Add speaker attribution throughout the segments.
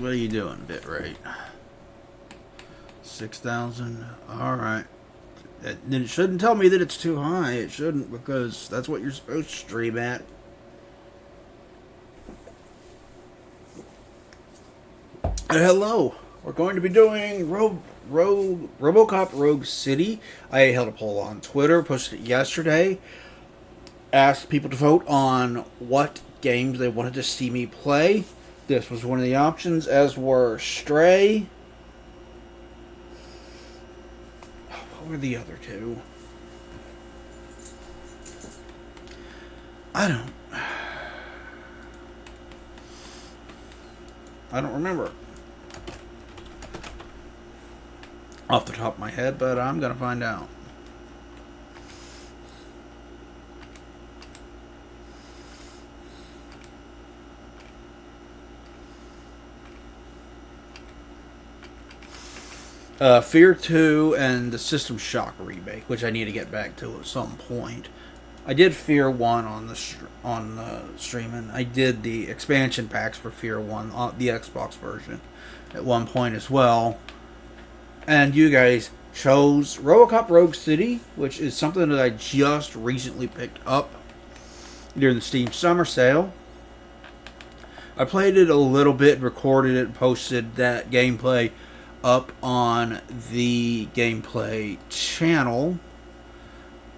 Speaker 1: What are you doing, bitrate? 6,000. Alright. Then it shouldn't tell me that it's too high. It shouldn't, because that's what you're supposed to stream at. Hello. We're going to be doing Robocop Rogue City. I held a poll on Twitter, posted it yesterday. Asked people to vote on what games they wanted to see me play. This was one of the options, as were Stray. What were the other two? I don't remember off the top of my head, but I'm gonna find out. Fear 2 and the System Shock remake, which I need to get back to at some point. I did Fear 1 on the stream, and I did the expansion packs for Fear 1 on the Xbox version at one point as well. And you guys chose Robocop Rogue City, which is something that I just recently picked up during the Steam Summer Sale. I played it a little bit, recorded it, posted that gameplay up on the gameplay channel,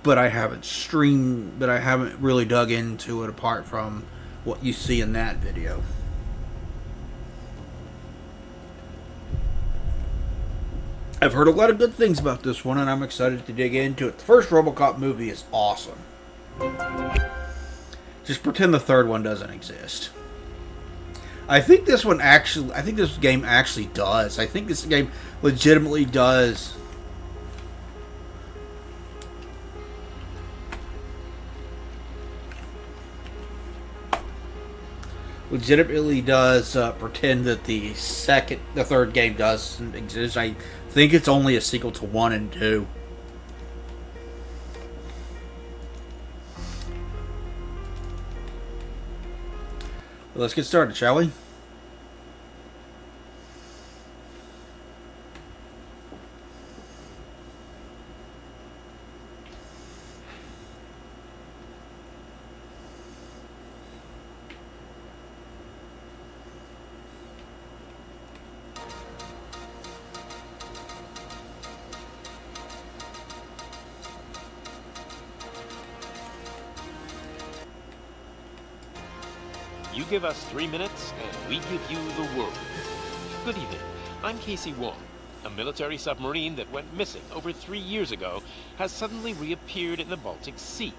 Speaker 1: but I haven't really dug into it apart from what you see in that video. I've heard a lot of good things about this one, and I'm excited to dig into it. The first Robocop movie is awesome. Just pretend the third one doesn't exist. I think this game actually does. I think this game legitimately does. Pretend that the third game doesn't exist. I think it's only a sequel to 1 and 2. Well, let's get started, shall we?
Speaker 2: You give us 3 minutes, and we give you the world. Good evening. I'm Casey Wong. A military submarine that went missing over 3 years ago has suddenly reappeared in the Baltic Sea.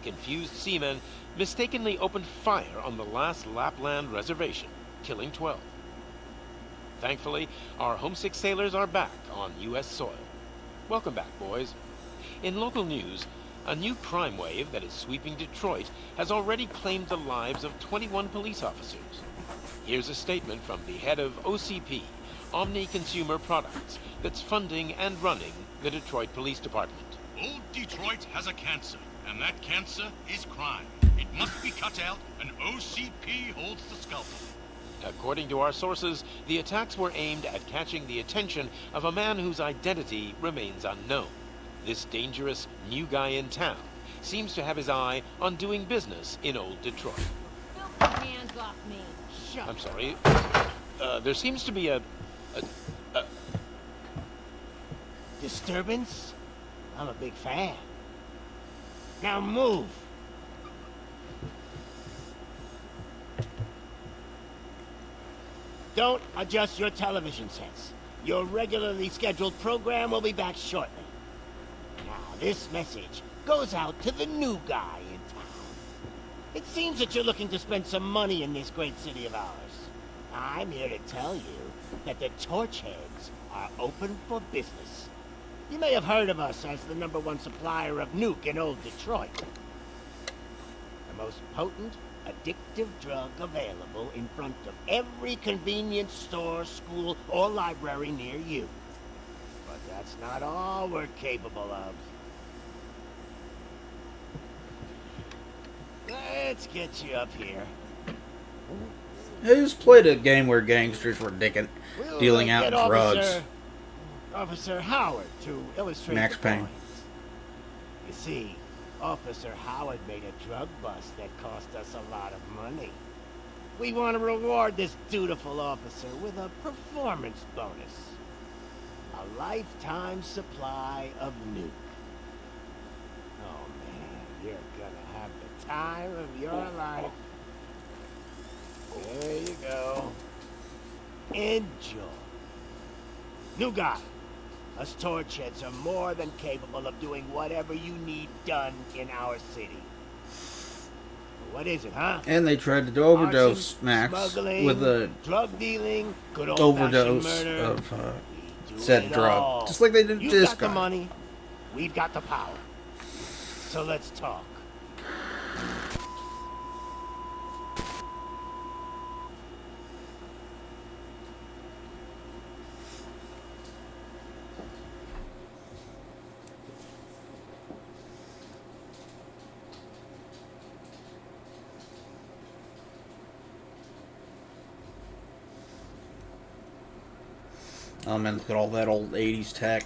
Speaker 2: Confused seamen mistakenly opened fire on the last Lapland reservation, killing 12. Thankfully, our homesick sailors are back on U.S. soil. Welcome back, boys. In local news, a new crime wave that is sweeping Detroit has already claimed the lives of 21 police officers. Here's a statement from the head of OCP, Omni Consumer Products, that's funding and running the Detroit Police Department.
Speaker 3: Old Detroit has a cancer, and that cancer is crime. It must be cut out, and OCP holds the scalpel.
Speaker 2: According to our sources, the attacks were aimed at catching the attention of a man whose identity remains unknown. This dangerous new guy in town seems to have his eye on doing business in old Detroit.
Speaker 4: Get your hands off me. Shut
Speaker 2: I'm sorry. There seems to be a
Speaker 5: disturbance? I'm a big fan. Now move. Don't adjust your television sets. Your regularly scheduled program will be back shortly. Now, this message goes out to the new guy in town. It seems that you're looking to spend some money in this great city of ours. I'm here to tell you that the Torchheads are open for business. You may have heard of us as the #1 supplier of nuke in old Detroit. The most potent, addictive drug available in front of every convenience store, school, or library near you. But that's not all we're capable of. Let's get you up here.
Speaker 1: I just played a game where gangsters were dealing out
Speaker 5: get
Speaker 1: drugs.
Speaker 5: Officer Howard to illustrate
Speaker 1: Max
Speaker 5: the
Speaker 1: Payne.
Speaker 5: point. You see, Officer Howard made a drug bust that cost us a lot of money. We want to reward this dutiful officer with a performance bonus. A lifetime supply of nuke. Oh man, you're gonna have the time of your life. There you go. Enjoy. New guy. Us torchheads are more than capable of doing whatever you need done in our city. What is it, huh?
Speaker 1: And they tried to overdose
Speaker 5: Arson,
Speaker 1: Max
Speaker 5: smuggling,
Speaker 1: with a
Speaker 5: drug dealing, good old
Speaker 1: overdose
Speaker 5: murder.
Speaker 1: of
Speaker 5: We do
Speaker 1: said
Speaker 5: it
Speaker 1: drug.
Speaker 5: all.
Speaker 1: Just like they did
Speaker 5: You've
Speaker 1: this
Speaker 5: got
Speaker 1: guy.
Speaker 5: the money, we've got the power. So let's talk.
Speaker 1: Oh man, look at all that old 80s tech.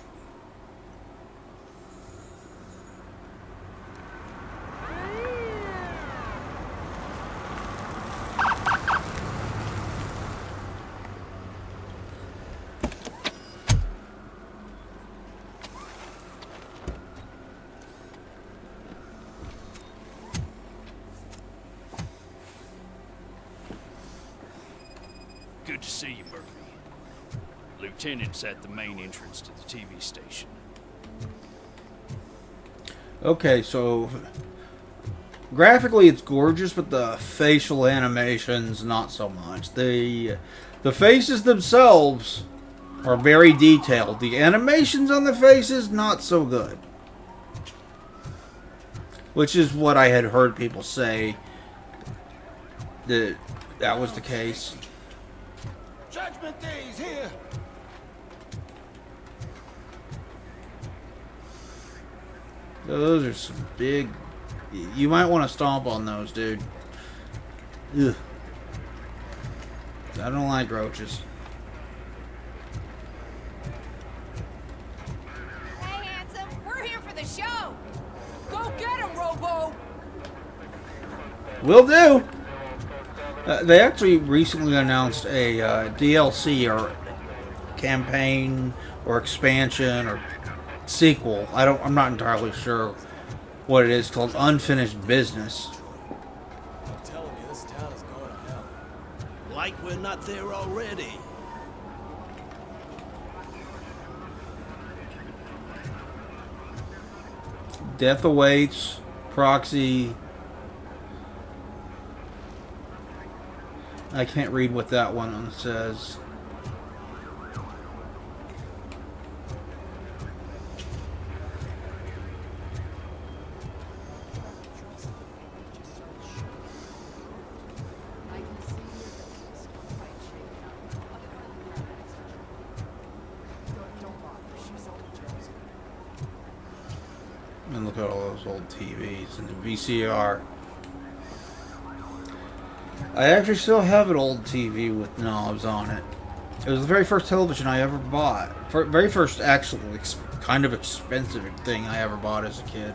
Speaker 6: Good to see you, Murphy. Lieutenant's at the main entrance to the TV station.
Speaker 1: Okay, so graphically it's gorgeous, but the facial animations not so much. The faces themselves are very detailed. The animations on the faces not so good. Which is what I had heard people say that was the case.
Speaker 7: Judgment Day's here.
Speaker 1: Those are some big... You might want to stomp on those, dude. Ugh. I don't like roaches.
Speaker 4: Hey, handsome, we're here for the show. Go get him, Robo.
Speaker 1: Will do! They actually recently announced a DLC or campaign or expansion or sequel. I'm not entirely sure what it is, called Unfinished Business.
Speaker 7: I'm telling you, this town is going to hell. Like we're not there already.
Speaker 1: Death Awaits, Proxy. I can't read what that one says. And look at all those old TVs and the VCR. I actually still have an old TV with knobs on it. It was the very first television I ever bought. Very first actual kind of expensive thing I ever bought as a kid.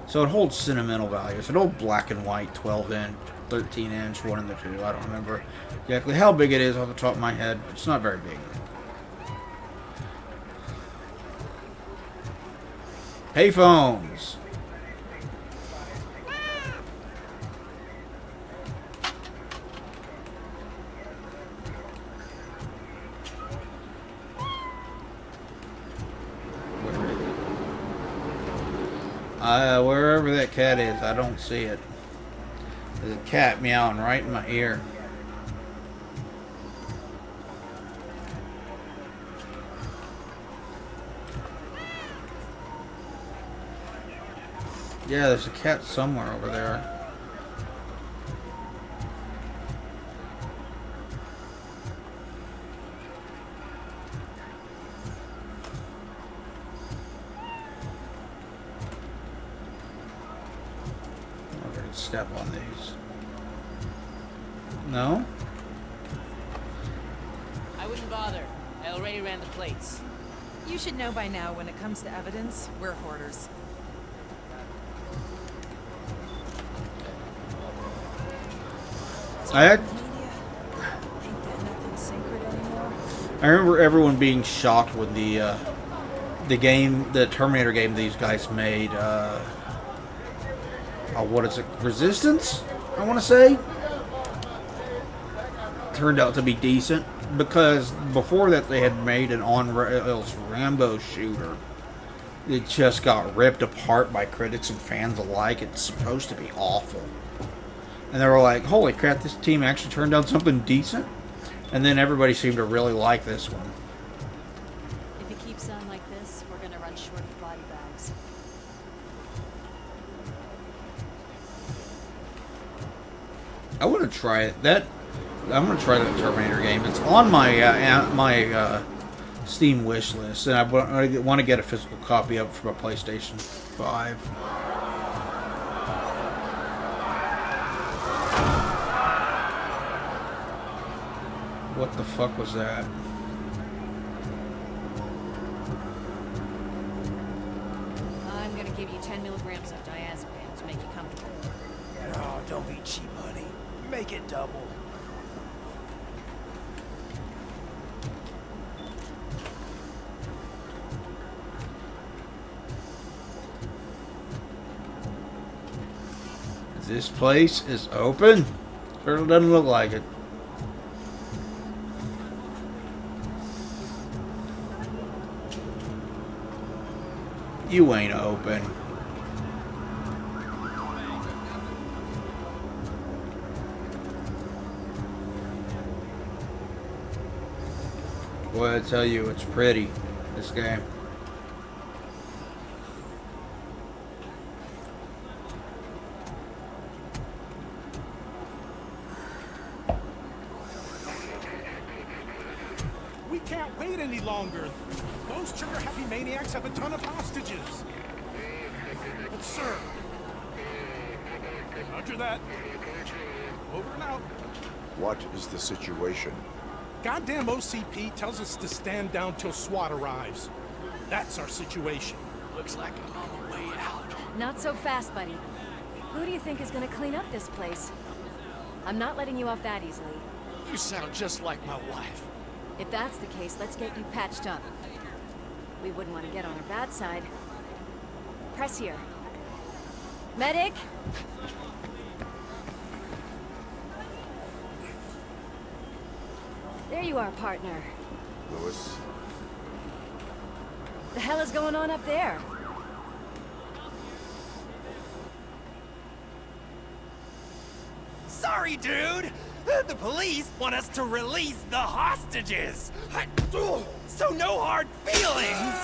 Speaker 1: So it holds sentimental value. It's an old black and white 12-inch, 13-inch, one of the two. I don't remember exactly how big it is off the top of my head. It's not very big. Payphones. Wherever that cat is, I don't see it. There's a cat meowing right in my ear. Yeah, there's a cat somewhere over there. I'm gonna step on these. No?
Speaker 8: I wouldn't bother. I already ran the plates.
Speaker 4: You should know by now when it comes to evidence, we're hoarders.
Speaker 1: I
Speaker 4: Ain't there nothing sacred anymore?
Speaker 1: remember everyone being shocked when the Terminator game these guys made. What is it? Resistance? I want to say. Turned out to be decent because before that they had made an on-rails Rambo shooter. It just got ripped apart by critics and fans alike. It's supposed to be awful. And they were like, holy crap, this team actually turned out something decent? And then everybody seemed to really like this one.
Speaker 9: If it keeps on like this, we're gonna run short of body bags.
Speaker 1: I want to try it. I'm going to try that Terminator game. It's on my Steam wish list, and I want to get a physical copy of it for my PlayStation 5. What the fuck was that?
Speaker 4: I'm gonna give you 10 milligrams of diazepam to make you comfortable.
Speaker 7: Oh, don't be cheap, honey. Make it double.
Speaker 1: This place is open? Certainly doesn't look like it. You ain't open. Boy, I tell you, it's pretty, this game.
Speaker 10: We can't wait any longer. Those trigger-happy maniacs have a ton of hostages. But sir... Roger that. Over and out.
Speaker 11: What is the situation?
Speaker 10: Goddamn OCP tells us to stand down till SWAT arrives. That's our situation.
Speaker 6: Looks like I'm on the way out.
Speaker 9: Not so fast, buddy. Who do you think is gonna clean up this place? I'm not letting you off that easily.
Speaker 6: You sound just like my wife.
Speaker 9: If that's the case, let's get you patched up. We wouldn't want to get on her bad side. Press here. Medic! There you are, partner.
Speaker 11: Lewis?
Speaker 9: The hell is going on up there?
Speaker 7: Sorry, dude! The police want us to release the hostages! So no hard feelings!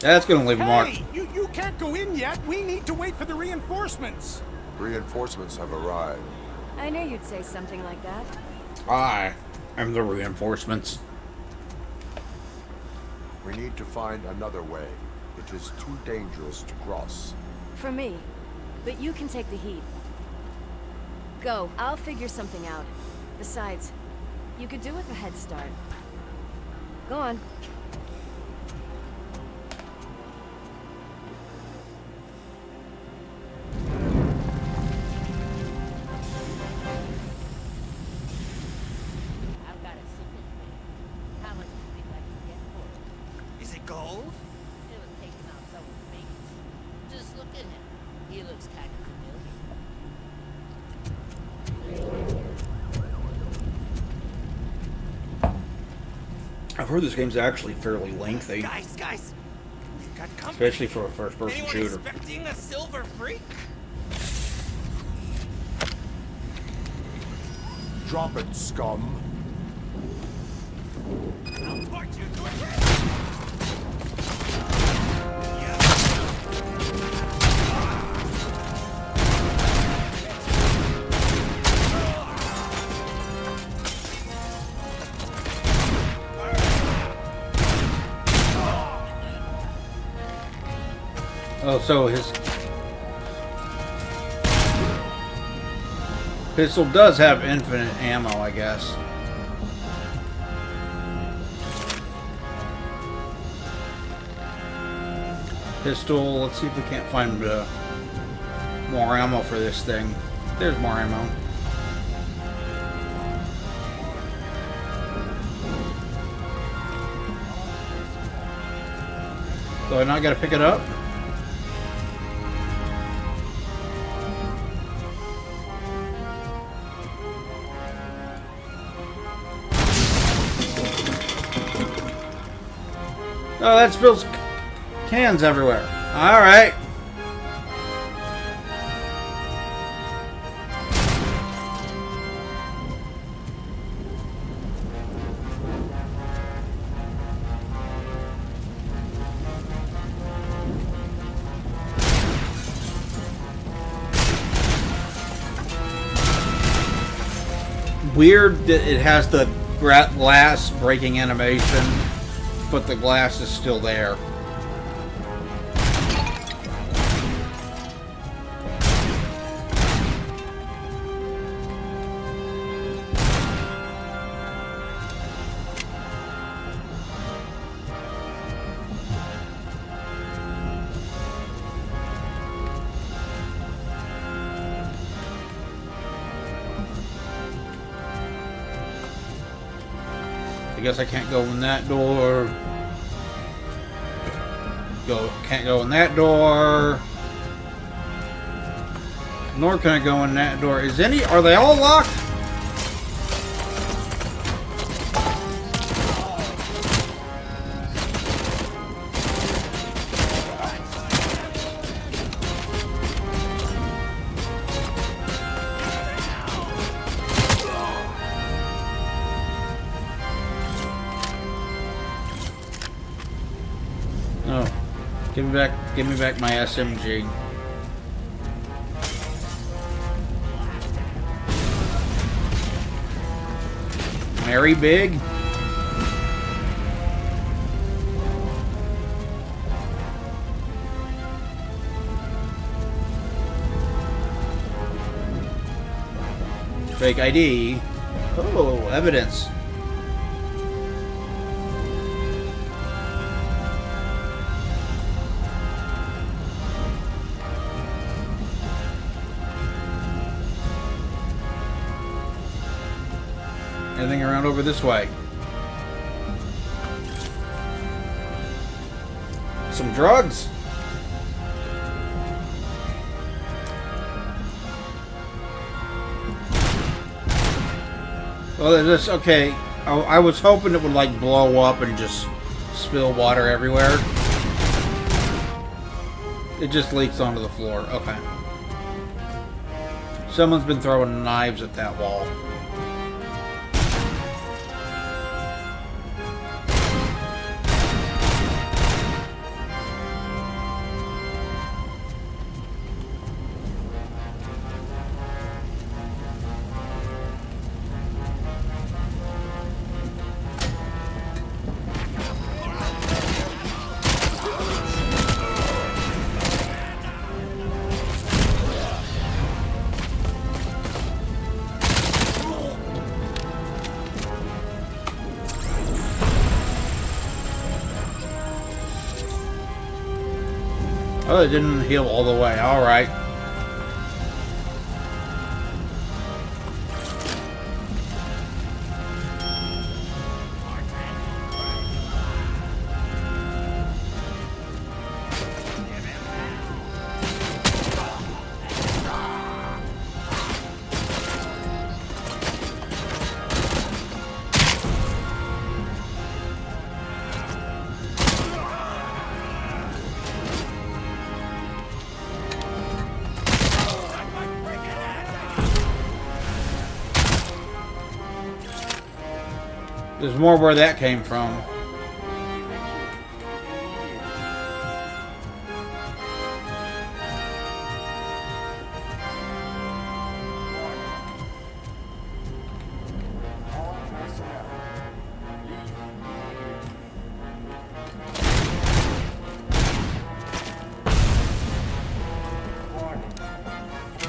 Speaker 1: That's gonna leave a mark.
Speaker 10: Hey, you can't go in yet. We need to wait for the reinforcements.
Speaker 11: Reinforcements have arrived.
Speaker 9: I knew you'd say something like that.
Speaker 1: I am the reinforcements.
Speaker 11: We need to find another way. It is too dangerous to cross.
Speaker 9: For me. But you can take the heat. Go. I'll figure something out. Besides, you could do with a head start. Go on.
Speaker 8: I've got a secret thing. How much do you think I can get for it?
Speaker 7: Is it gold?
Speaker 8: It was taken out someone's face. Just look at him. He looks kind of
Speaker 1: I've heard this game's actually fairly lengthy,
Speaker 7: Guys! We've got company.
Speaker 1: especially for a first-person
Speaker 7: Anyone
Speaker 1: shooter.
Speaker 7: expecting a silver freak?
Speaker 11: Drop it, scum.
Speaker 7: I'll torch you to a
Speaker 1: Oh, so his... Pistol does have infinite ammo, I guess. Pistol, let's see if we can't find more ammo for this thing. There's more ammo. So I now gotta pick it up? Oh, that spills cans everywhere. Alright. Weird that it has the glass breaking animation, but the glass is still there. I guess I can't go in that door. Can't go in that door. Nor can I go in that door. Are they all locked? No. Give me back my SMG. Mary Big? Fake ID. Oh, evidence. Anything around over this way? Some drugs? Well, this okay. I was hoping it would like blow up and just spill water everywhere. It just leaks onto the floor. Okay. Someone's been throwing knives at that wall. Oh, it didn't heal all the way. Alright. There's more where that came from.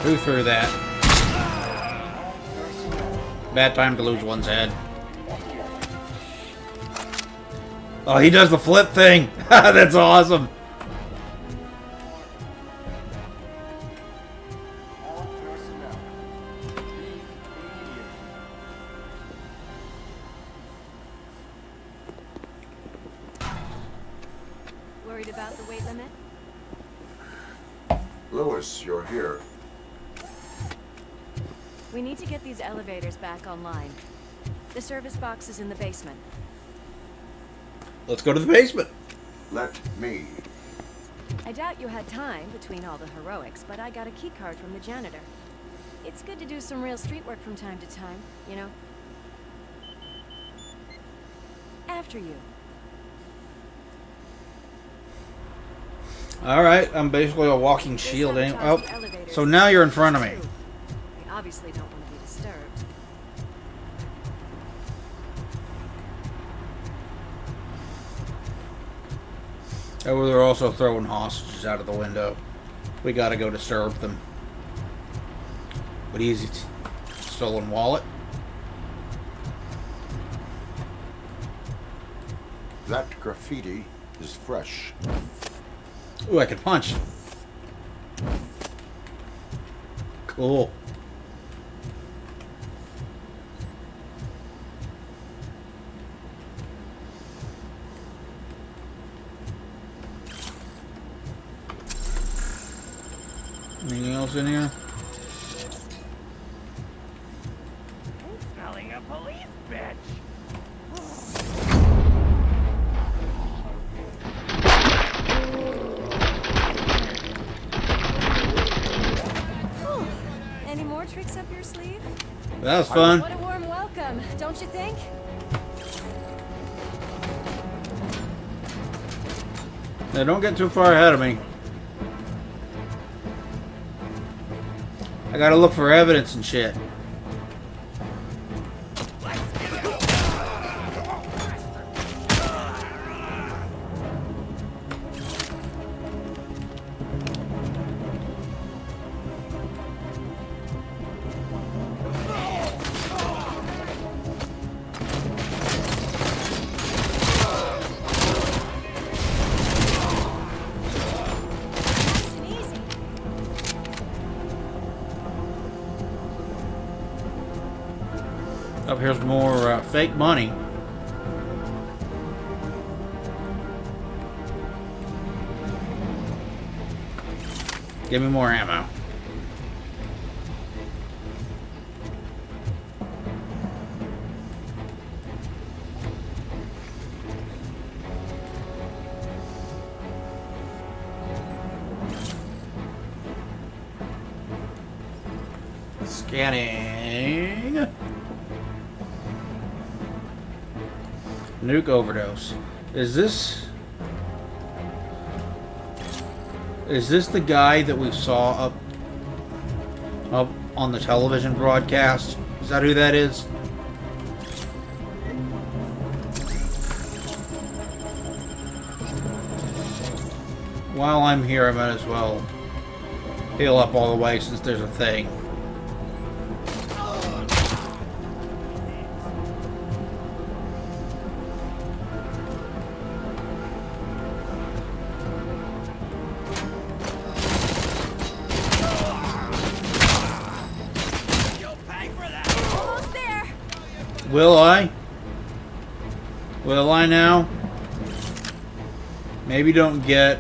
Speaker 1: Who threw that? Bad time to lose one's head. Oh, he does the flip thing. That's awesome.
Speaker 9: Worried about the weight limit?
Speaker 11: Lewis, you're here.
Speaker 9: We need to get these elevators back online. The service box is in the basement.
Speaker 1: Let's go to the basement.
Speaker 11: Let me.
Speaker 9: I doubt you had time between all the heroics, but I got a key card from the janitor. It's good to do some real street work from time to time, you know? After you.
Speaker 1: Alright, I'm basically a walking shield. Oh, so now you're in front of me.
Speaker 9: We obviously don't want to be disturbed.
Speaker 1: Oh, they're also throwing hostages out of the window. We gotta go disturb them. What is it? Stolen wallet?
Speaker 11: That graffiti is fresh.
Speaker 1: Ooh, I can punch. Cool. Anything else in here?
Speaker 7: Smelling a police bitch.
Speaker 9: Any more tricks up your sleeve?
Speaker 1: That was fun.
Speaker 9: What a warm welcome, don't you think?
Speaker 1: Now, don't get too far ahead of me. I gotta look for evidence and shit. Up here's more fake money. Give me more ammo. Scanning. Nuke overdose. Is this the guy that we saw up on the television broadcast? Is that who that is? While I'm here, I might as well heal up all the way since there's a thing. Will I? Will I now? Maybe don't get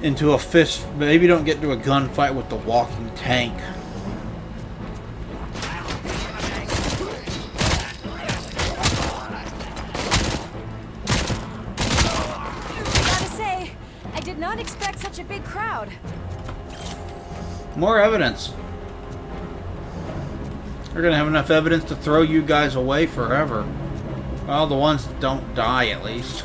Speaker 1: into a fist. Maybe don't get into a gunfight with the walking tank.
Speaker 9: I gotta say, I did not expect such a big crowd.
Speaker 1: More evidence. They're gonna have enough evidence to throw you guys away forever. Well, the ones that don't die, at least.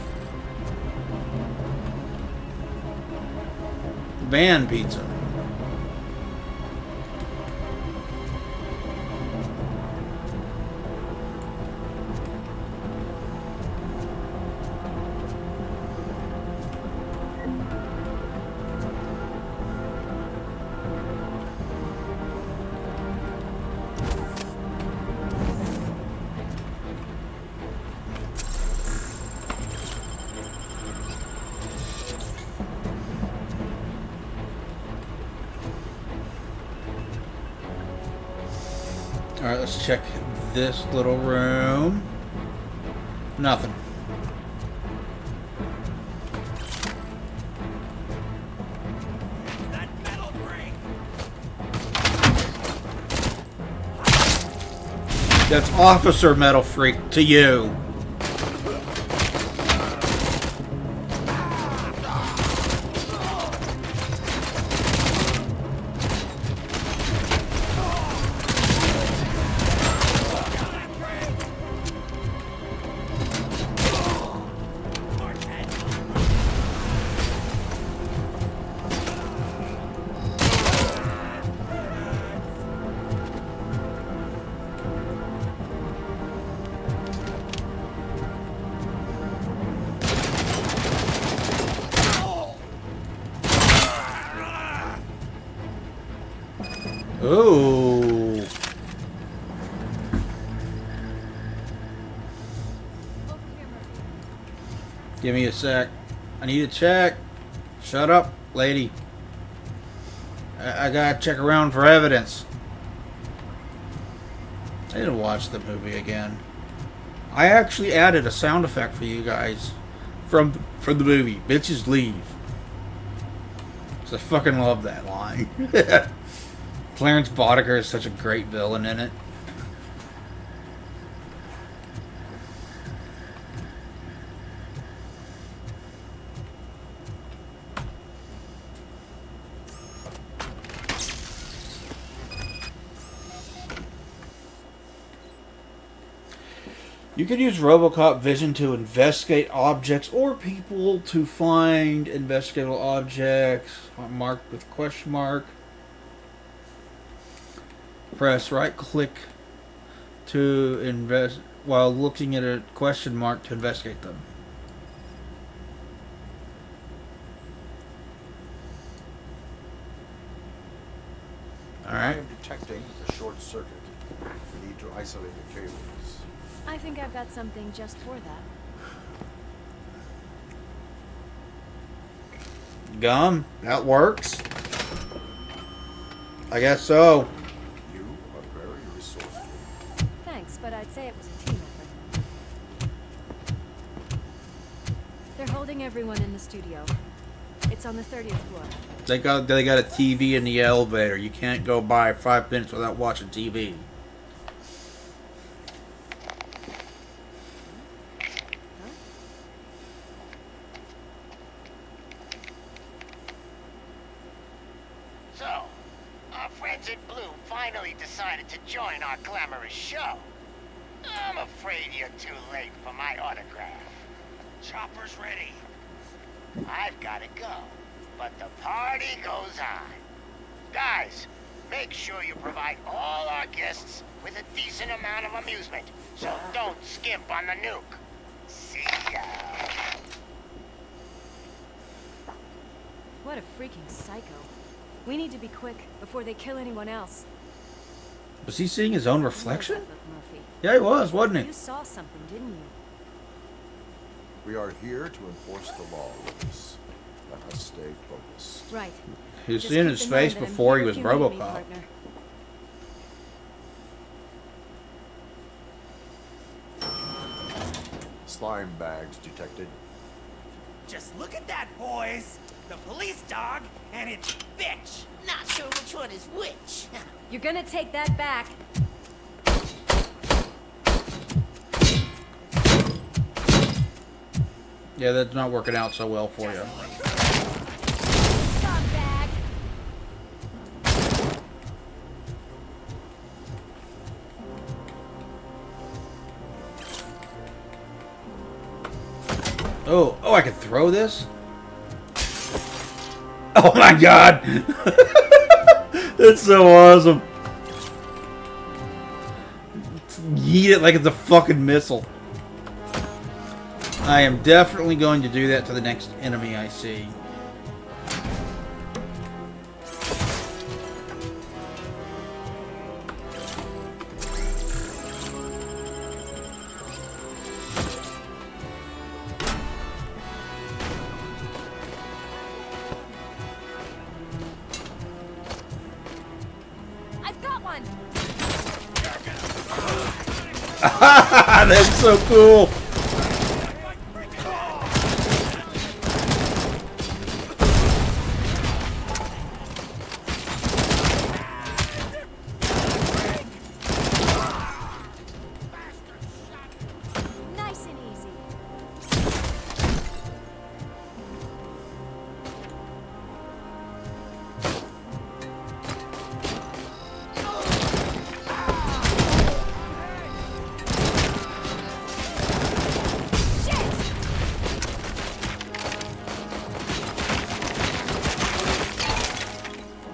Speaker 1: Van pizza. Alright, let's check this little room. Nothing.
Speaker 7: That metal ring.
Speaker 1: That's Officer Metal Freak to you. Ooh. Give me a sec. I need to check. Shut up, lady. I gotta check around for evidence. I didn't watch the movie again. I actually added a sound effect for you guys from the movie. Bitches leave. 'Cause I fucking love that line. Clarence Boddicker is such a great villain in it. You can use Robocop vision to investigate objects or people to find investigatable objects marked with question mark. Press right click to invest while looking at a question mark to investigate them.
Speaker 11: I
Speaker 1: Alright.
Speaker 11: am detecting a short circuit. We need to isolate the cables.
Speaker 9: I think I've got something just for that.
Speaker 1: Gum, that works. I guess so.
Speaker 11: You are very resourceful.
Speaker 9: Thanks, but I'd say it was a team effort. They're holding everyone in the studio. It's on the 30th floor.
Speaker 1: They got a TV in the elevator. You can't go by 5 minutes without watching TV.
Speaker 5: So, our friends in blue finally decided to join our glamorous show. I'm afraid you're too late for my autograph.
Speaker 7: Chopper's ready.
Speaker 5: I've got to go, but the party goes on. Guys, make sure you provide all our guests with a decent amount of amusement, so don't skimp on the nuke. See ya.
Speaker 9: What a freaking psycho. We need to be quick before they kill anyone else.
Speaker 1: Was he seeing his own reflection?
Speaker 9: You know that look, Murphy.
Speaker 1: Yeah, he was, wasn't
Speaker 9: You
Speaker 1: he?
Speaker 9: saw something, didn't you?
Speaker 11: We are here to enforce the law, Lucas. Let us stay focused.
Speaker 9: Right.
Speaker 1: He was
Speaker 9: Just
Speaker 1: seeing
Speaker 9: keep
Speaker 1: his
Speaker 9: in
Speaker 1: face
Speaker 9: mind that I'm
Speaker 1: before he
Speaker 9: here
Speaker 1: was
Speaker 9: if you need me,
Speaker 1: Robocop.
Speaker 9: partner.
Speaker 11: Slime bags detected.
Speaker 7: Just look at that, boys. The police dog and its bitch.
Speaker 8: Not sure which one is which.
Speaker 9: You're gonna take that back.
Speaker 1: Yeah, that's not working out so well for you.
Speaker 9: Scumbag.
Speaker 1: Oh, I can throw this? Oh my god! That's so awesome. Yeet it like it's a fucking missile. I am definitely going to do that to the next enemy I see.
Speaker 9: I've got one.
Speaker 1: That's so cool.
Speaker 9: Nice and easy.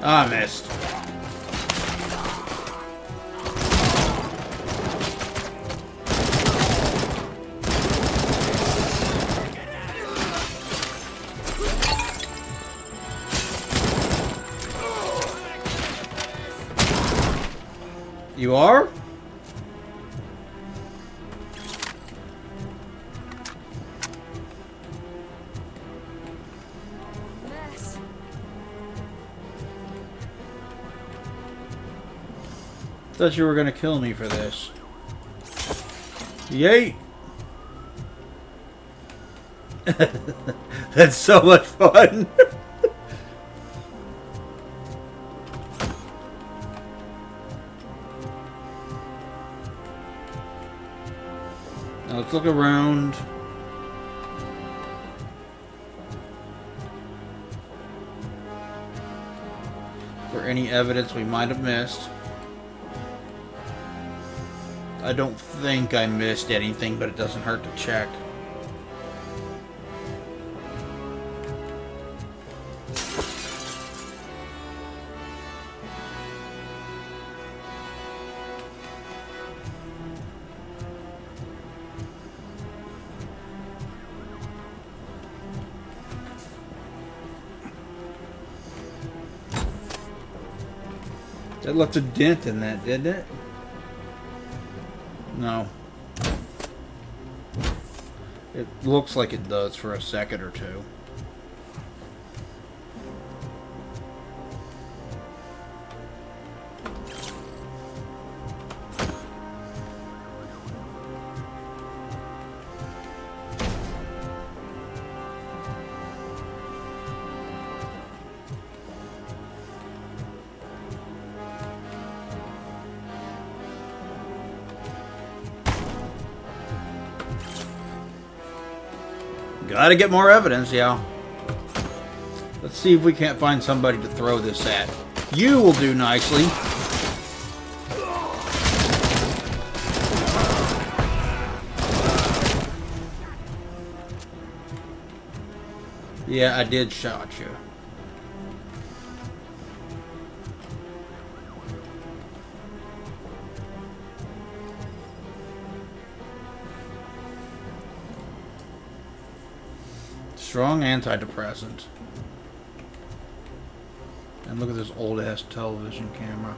Speaker 1: I missed. You are?
Speaker 9: Mess.
Speaker 1: Thought you were gonna kill me for this. Yay! That's so much fun. Now let's look around. For any evidence we might have missed. I don't think I missed anything, but it doesn't hurt to check. That left a dent in that, didn't it? No. It looks like it does for a second or two. Gotta get more evidence, yeah. Let's see if we can't find somebody to throw this at. You will do nicely. Yeah, I did shot you. Strong antidepressant. And look at this old ass television camera.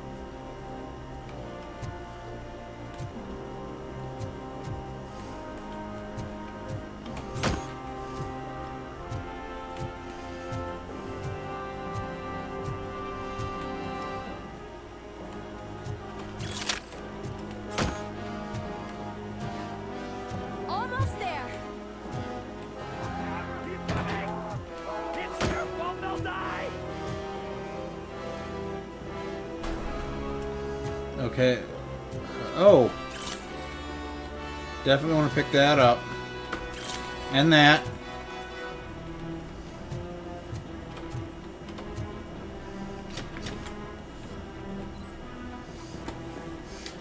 Speaker 9: Almost there.
Speaker 1: Okay. Oh. Definitely want to pick that up. And that.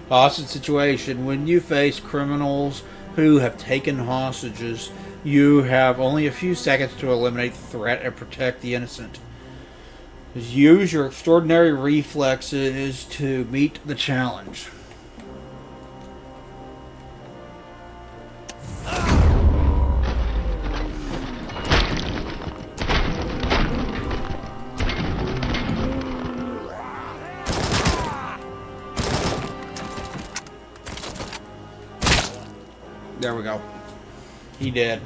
Speaker 1: Hostage situation. When you face criminals who have taken hostages, you have only a few seconds to eliminate the threat and protect the innocent. Use your extraordinary reflexes to meet the challenge. There we go. He did.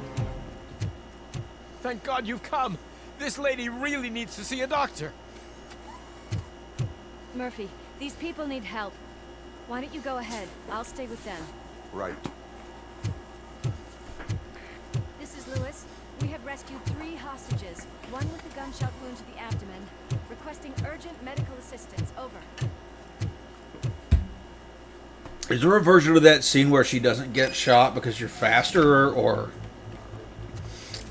Speaker 7: Thank God you've come. This lady really needs to see a doctor.
Speaker 9: Murphy, these people need help. Why don't you go ahead? I'll stay with them.
Speaker 11: Right.
Speaker 9: This is Lewis. We have rescued 3 hostages, one with a gunshot wound to the abdomen, requesting urgent medical assistance. Over.
Speaker 1: Is there a version of that scene where she doesn't get shot because you're faster, or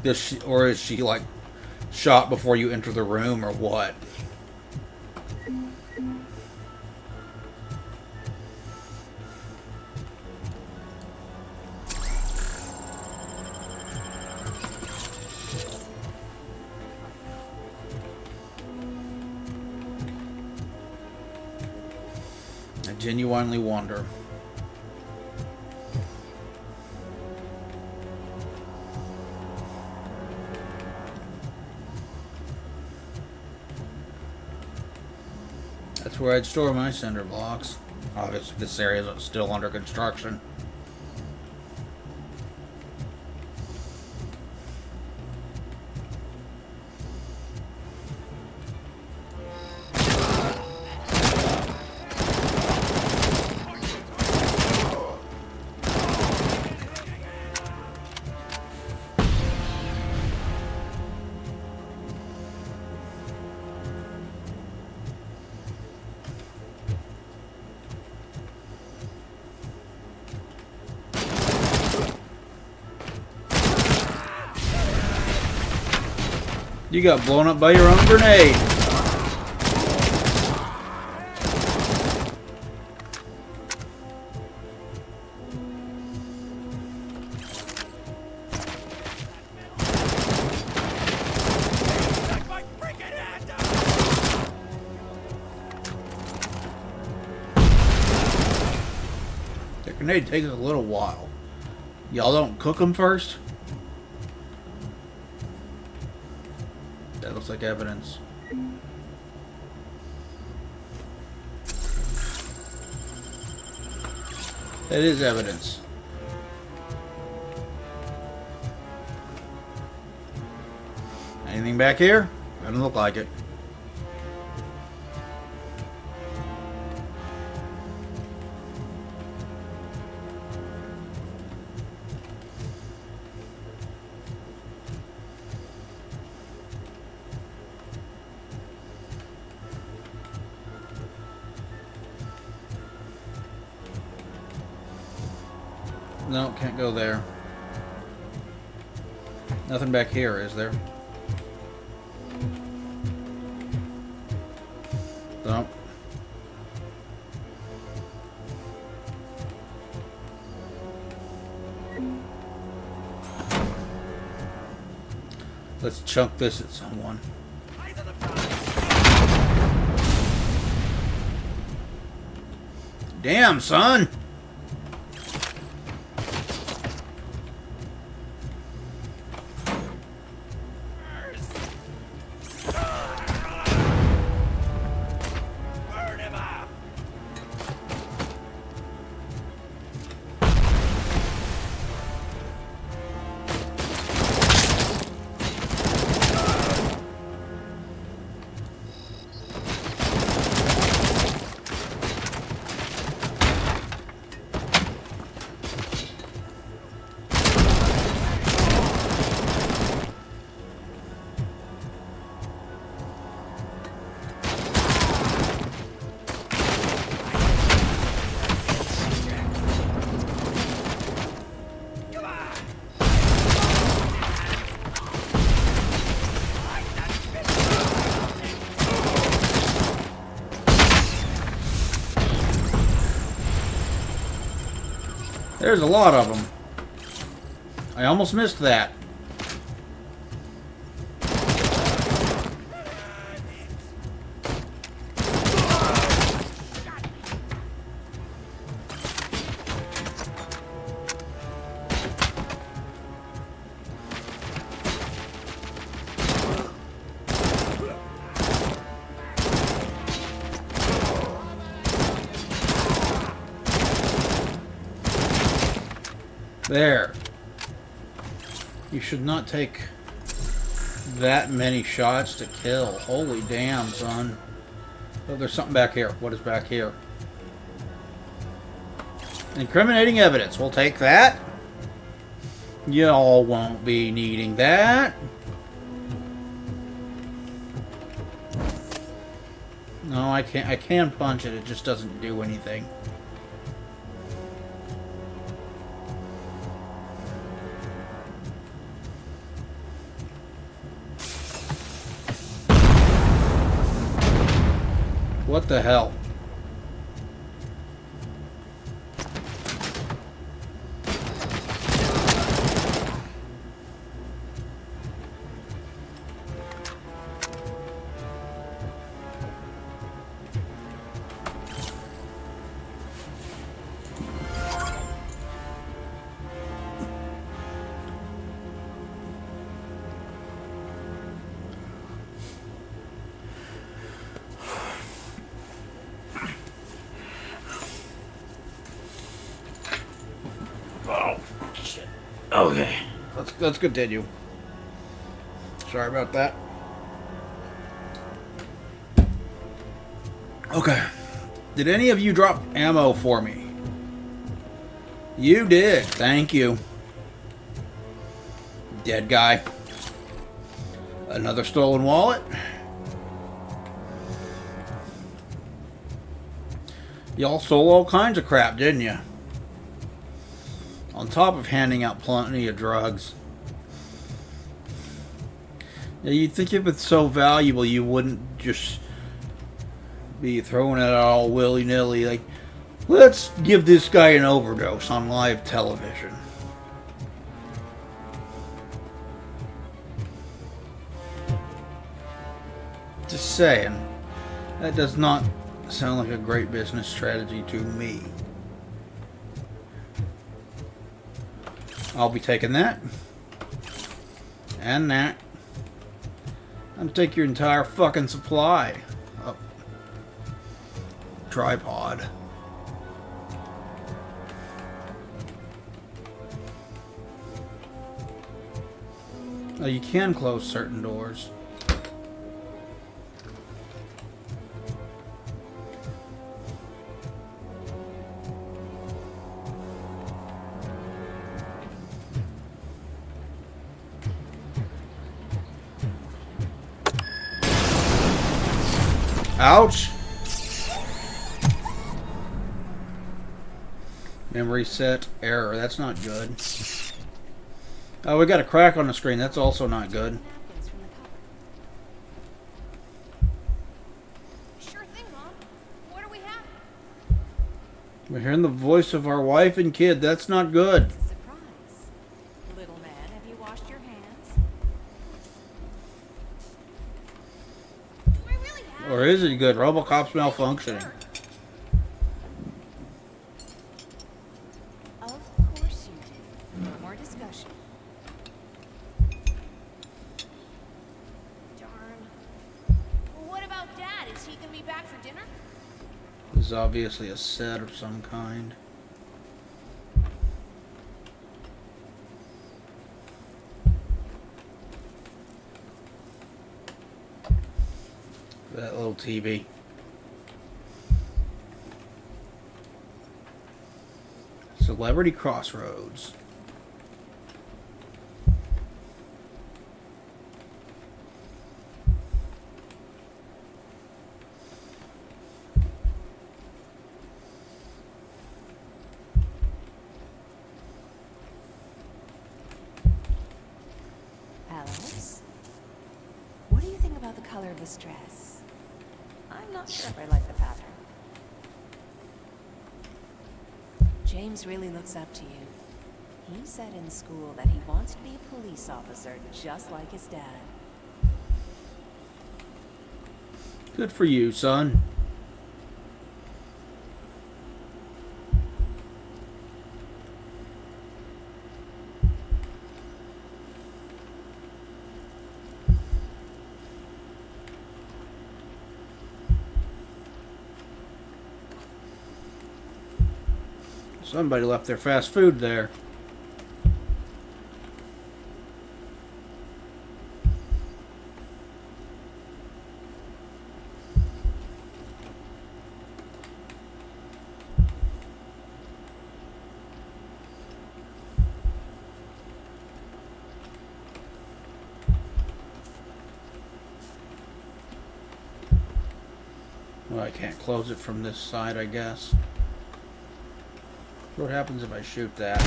Speaker 1: is she like shot before you enter the room, or what? I genuinely wonder. That's where I'd store my cinder blocks. Obviously, this area is still under construction. You got blown up by your own grenade. The grenade takes a little while. Y'all don't cook them first? That looks like evidence. That is evidence. Anything back here? Doesn't look like it. No, can't go there. Nothing back here, is there? No. Let's chunk this at someone. Damn, son! There's a lot of them. I almost missed that. There. You should not take that many shots to kill. Holy damn, son. Oh, there's something back here. What is back here? Incriminating evidence. We'll take that. Y'all won't be needing that. No, I can't. I can punch it. It just doesn't do anything. What the hell? Okay, let's continue. Sorry about that. Okay. Did any of you drop ammo for me? You did. Thank you. Dead guy. Another stolen wallet. Y'all stole all kinds of crap, didn't you? On top of handing out plenty of drugs. Yeah, you'd think if it's so valuable, you wouldn't just be throwing it all willy-nilly. Like, let's give this guy an overdose on live television. Just saying. That does not sound like a great business strategy to me. I'll be taking that. And that. I'm take your entire fucking supply. Oh. Tripod. Oh, you can close certain doors. Ouch! Memory set error. That's not good. Oh, we got a crack on the screen. That's also not good.
Speaker 4: Sure thing, Mom. What do we have?
Speaker 1: We're hearing the voice of our wife and kid. That's not good.
Speaker 8: It's a surprise. Little man, have you washed your hands?
Speaker 4: Do I really have?
Speaker 1: Or is it good? Robocop's malfunctioning.
Speaker 8: Of course you do. No more discussion.
Speaker 4: Darn. Well, what about Dad? Is he gonna be back for dinner?
Speaker 1: This is obviously a set of some kind. That little TV. Celebrity Crossroads.
Speaker 8: Alice? What do you think about the color of this dress? I'm not sure if I like the pattern. James really looks up to you. He said in school that he wants to be a police officer just like his dad.
Speaker 1: Good for you, son. Somebody left their fast food there. Well, I can't close it from this side, I guess. What happens if I shoot that?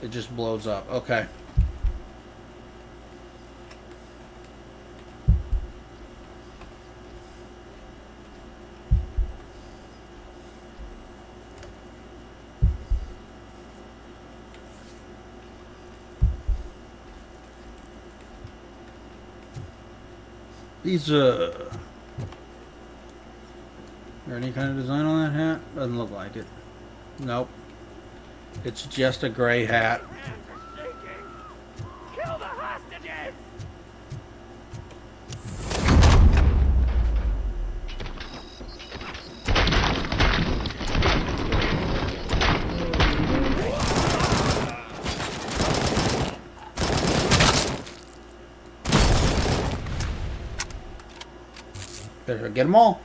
Speaker 1: It just blows up. Okay. These, is there any kind of design on that hat? Doesn't look like it. Nope. It's just a gray hat.
Speaker 7: Kill the hostages!
Speaker 1: Better get them all.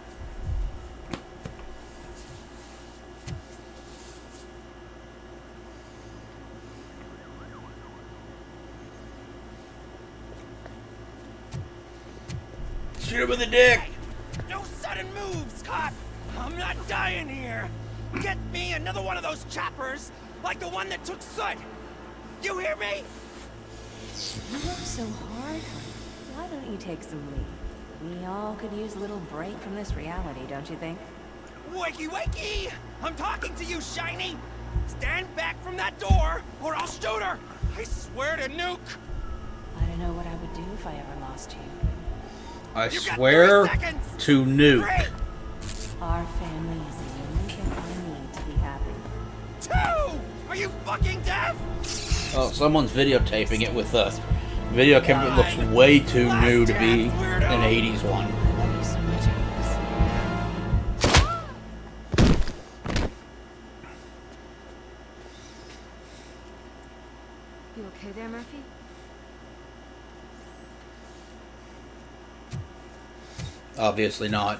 Speaker 1: Shoot him with a dick.
Speaker 7: No sudden moves, cop! I'm not dying here! Get me another one of those choppers, like the one that took Soot! You hear me?
Speaker 8: You work so hard. Why don't you take some leave? We all could use a little break from this reality, don't you think?
Speaker 7: Wakey, wakey! I'm talking to you, Shiny! Stand back from that door, or I'll shoot her! I swear to nuke!
Speaker 8: I don't know what I would do if I ever lost you.
Speaker 1: I swear to nuke.
Speaker 8: Our family is the only thing I need to be happy.
Speaker 7: 2! Are you fucking deaf?
Speaker 1: Oh, someone's videotaping it with a video camera that looks way too new to be an 80s one.
Speaker 8: I love you so much, Alice.
Speaker 9: You okay there, Murphy?
Speaker 1: Obviously not.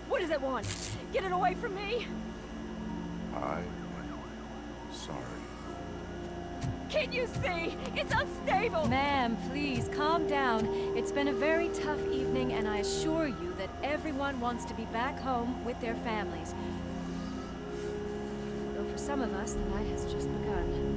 Speaker 9: What does it want? Get it away from me!
Speaker 11: I'm sorry.
Speaker 9: Can you see? It's unstable! Ma'am, please, calm down. It's been a very tough evening, and I assure you that everyone wants to be back home with their families. Though for some of us, the night has just begun.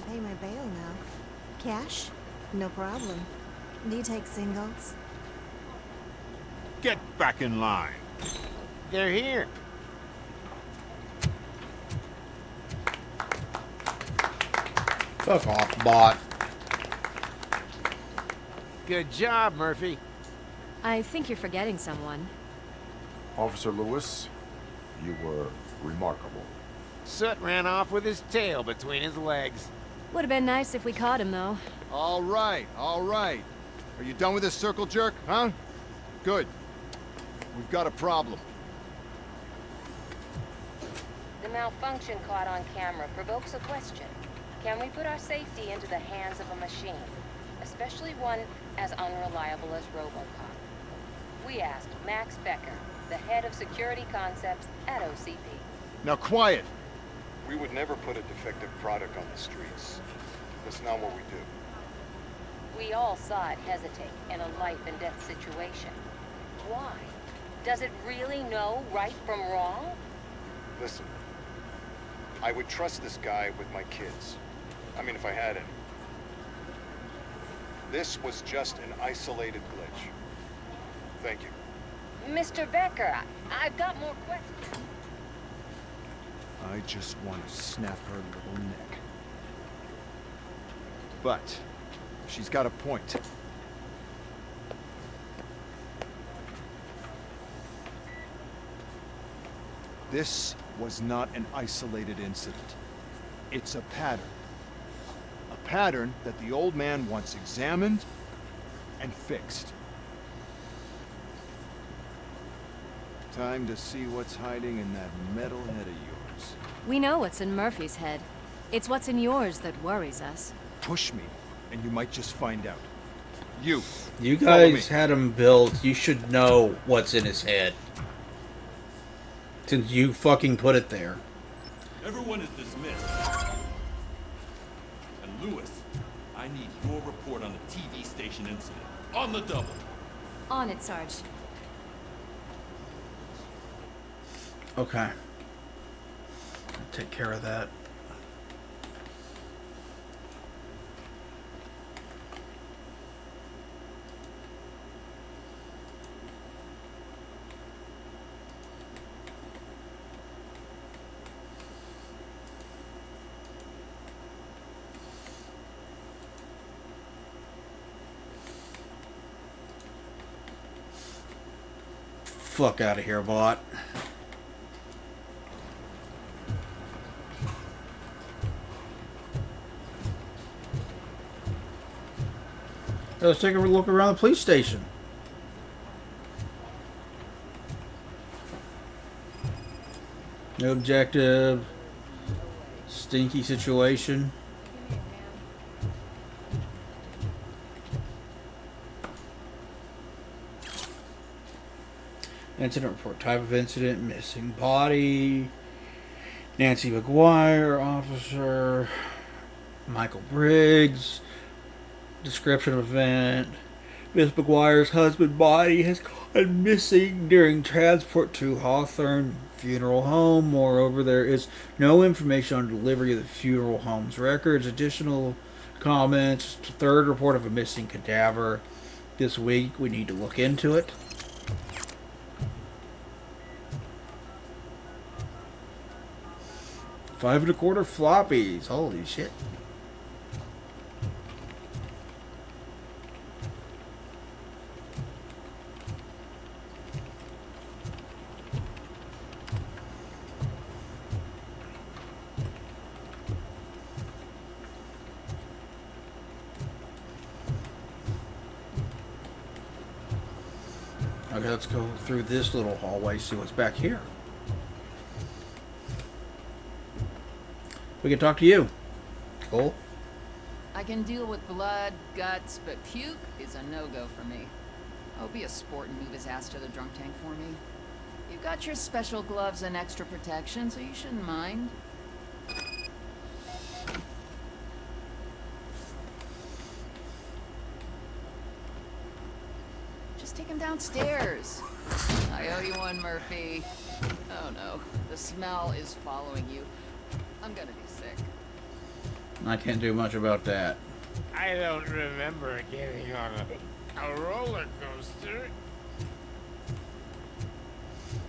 Speaker 12: Pay my bail now. Cash? No problem. Do you take singles?
Speaker 3: Get back in line.
Speaker 5: They're here.
Speaker 1: Fuck off, bot.
Speaker 5: Good job, Murphy.
Speaker 9: I think you're forgetting someone.
Speaker 11: Officer Lewis, you were remarkable.
Speaker 5: Soot ran off with his tail between his legs.
Speaker 9: Would have been nice if we caught him, though.
Speaker 13: All right, all right. Are you done with this circle jerk, huh? Good. We've got a problem.
Speaker 8: The malfunction caught on camera provokes a question. Can we put our safety into the hands of a machine? Especially one as unreliable as Robocop. We asked Max Becker, the head of security concepts at OCP.
Speaker 13: Now quiet!
Speaker 14: We would never put a defective product on the streets. That's not what we do.
Speaker 8: We all saw it hesitate in a life and death situation. Why? Does it really know right from wrong?
Speaker 14: Listen, I would trust this guy with my kids. I mean, if I had any. This was just an isolated glitch. Thank you.
Speaker 8: Mr. Becker, I've got more questions.
Speaker 13: I just want to snap her little neck. But she's got a point. This was not an isolated incident. It's a pattern. A pattern that the old man wants examined and fixed. Time to see what's hiding in that metal head of yours.
Speaker 9: We know what's in Murphy's head. It's what's in yours that worries us.
Speaker 13: Push me, and you might just find out. You
Speaker 1: guys had him built. You should know what's in his head. Since you fucking put it there.
Speaker 15: Everyone is dismissed. And Lewis, I need your report on the TV station incident. On the double.
Speaker 9: On it, Sarge.
Speaker 1: Okay. I'll take care of that. Fuck out of here, bot. Let's take a look around the police station. No objective. Stinky situation. Incident report. Type of incident. Missing body. Nancy McGuire. Officer. Michael Briggs. Description of event. Miss McGuire's husband body has gone missing during transport to Hawthorne Funeral Home. Moreover, there is no information on delivery of the funeral home's records. Additional comments. Third report of a missing cadaver this week. We need to look into it. $5 1/4 floppies. Holy shit. Okay, let's go through this little hallway, see what's back here. We can talk to you. Cool.
Speaker 16: I can deal with blood, guts, but puke is a no-go for me. I'll be a sport and move his ass to the drunk tank for me. You've got your special gloves and extra protection, so you shouldn't mind. Just take him downstairs. I owe you one, Murphy. Oh no, the smell is following you. I'm gonna be sick.
Speaker 1: I can't do much about that.
Speaker 17: I don't remember getting on a roller coaster.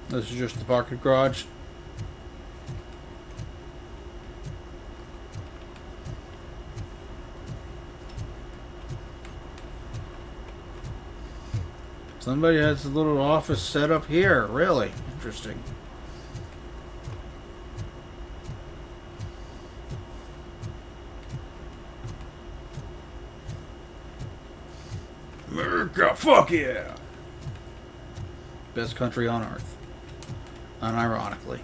Speaker 1: This is just the parking garage. Somebody has a little office set up here. Really interesting. America, fuck yeah! Best country on earth. Unironically.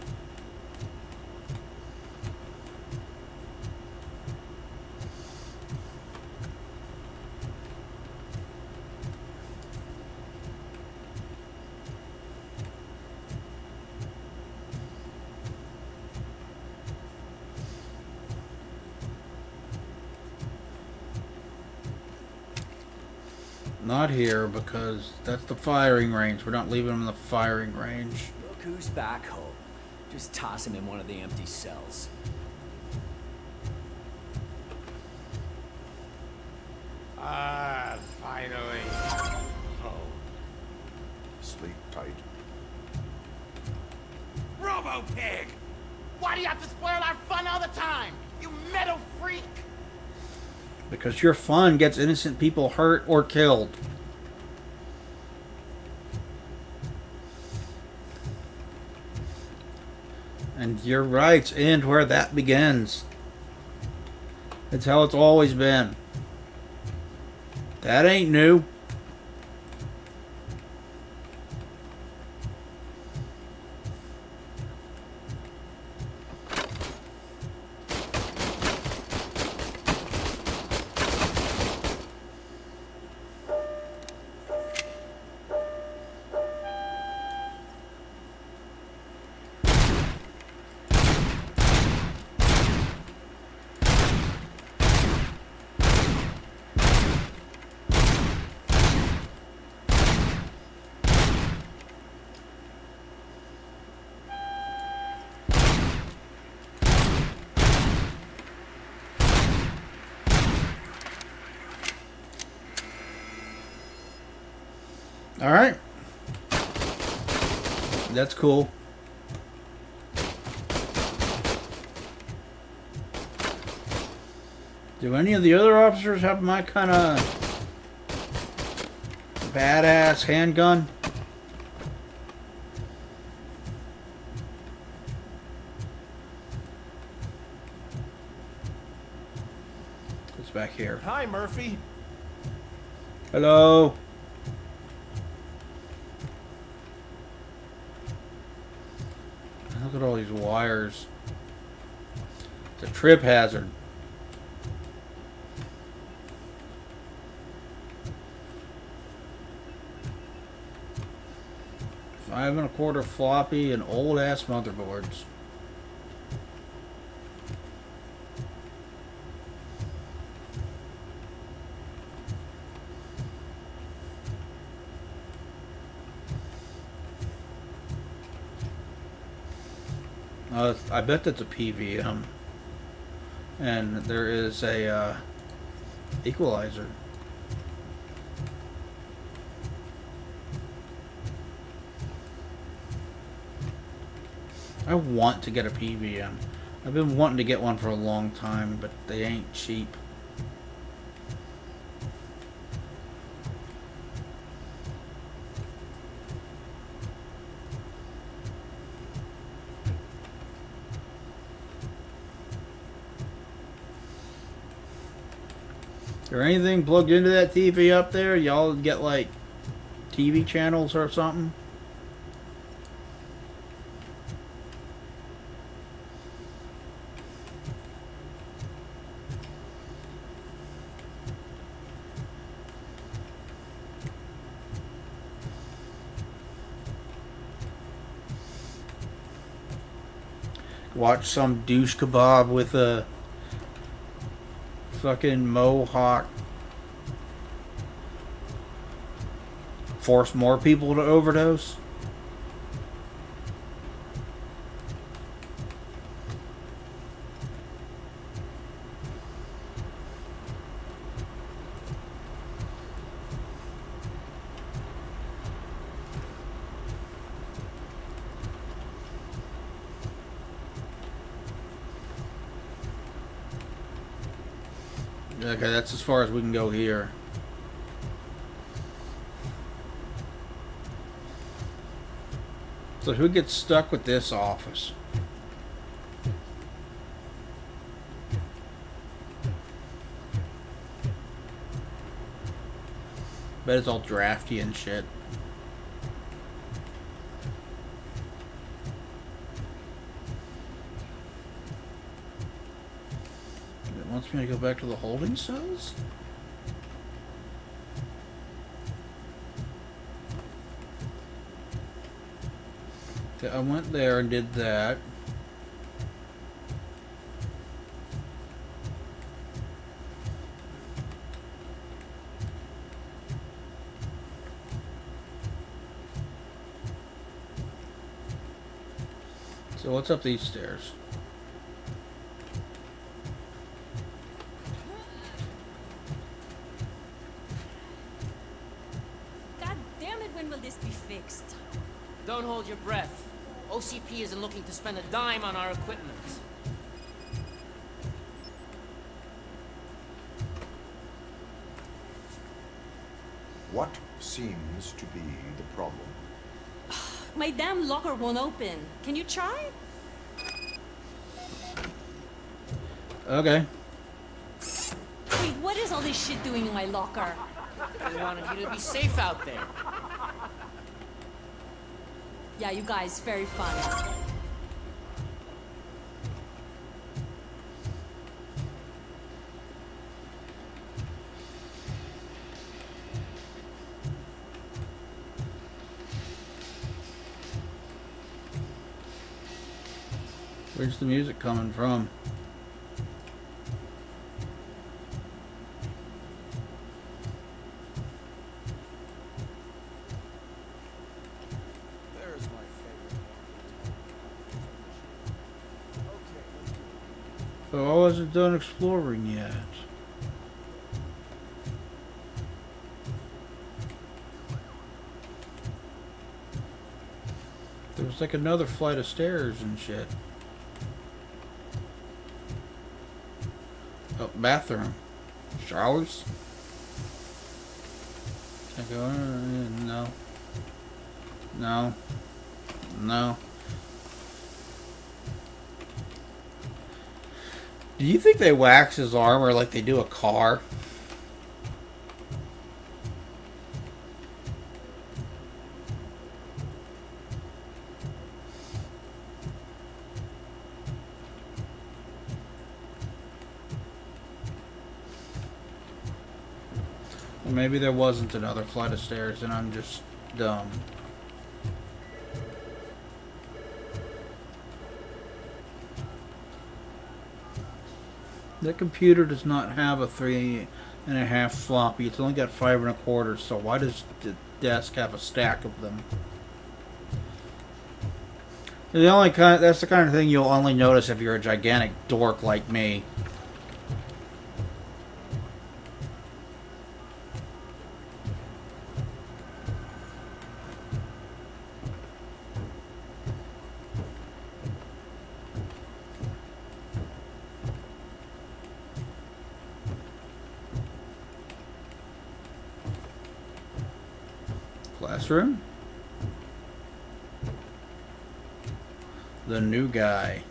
Speaker 1: Not here, because that's the firing range. We're not leaving him in the firing range.
Speaker 18: Look who's back home. Just toss him in one of the empty cells.
Speaker 17: Ah, finally. Oh.
Speaker 11: Sleep tight.
Speaker 7: Robo-Pig! Why do you have to spoil our fun all the time? You metal freak!
Speaker 1: Because your fun gets innocent people hurt or killed. And your rights end where that begins. It's how it's always been. That ain't new. Alright. That's cool. Do any of the other officers have my kind of badass handgun? It's back here.
Speaker 10: Hi, Murphy.
Speaker 1: Hello. Look at all these wires. It's a trip hazard. Five and a quarter floppy and old ass motherboards. I bet that's a PVM, and there is a equalizer. I want to get a PVM. I've been wanting to get one for a long time, but they ain't cheap. Is there anything plugged into that TV up there? Y'all get like TV channels or something? Watch some douche kebab with a fucking mohawk. Force more people to overdose. Okay, that's as far as we can go here. So who gets stuck with this office? Bet it's all drafty and shit. It wants me to go back to the holding cells? Okay, I went there and did that. So what's up these stairs?
Speaker 19: don't hold your breath. OCP isn't looking to spend a dime on our equipment.
Speaker 11: What seems to be the problem?
Speaker 9: My damn locker won't open. Can you try?
Speaker 1: Okay.
Speaker 9: Wait, what is all this shit doing in my locker?
Speaker 19: We wanted you to be safe out there.
Speaker 9: Yeah, you guys, very fun.
Speaker 1: Where's the music coming from?
Speaker 10: There's my favorite.
Speaker 1: So I wasn't done exploring yet. There was like another flight of stairs and shit. Oh, bathroom. Showers? Can I go in? No. No. No. Do you think they wax his armor like they do a car? Or maybe there wasn't another flight of stairs and I'm just dumb. That computer does not have a 3.5 floppy. It's only got 5 1/4. So why does the desk have a stack of them? The only kind that's the kind of thing you'll only notice if you're a gigantic dork like me. Classroom? The new guy.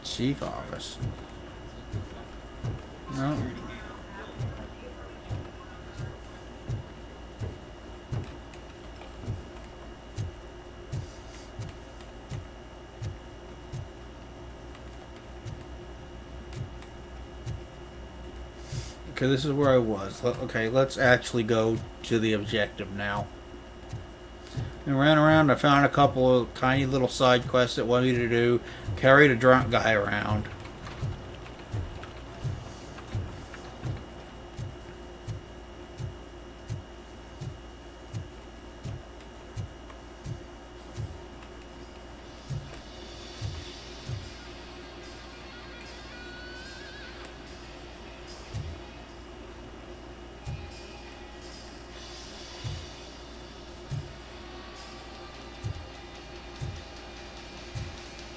Speaker 1: Chief office. No. Okay, this is where I was. Okay, let's actually go to the objective now. And ran around, I found a couple of tiny little side quests that wanted me to do. Carried a drunk guy around.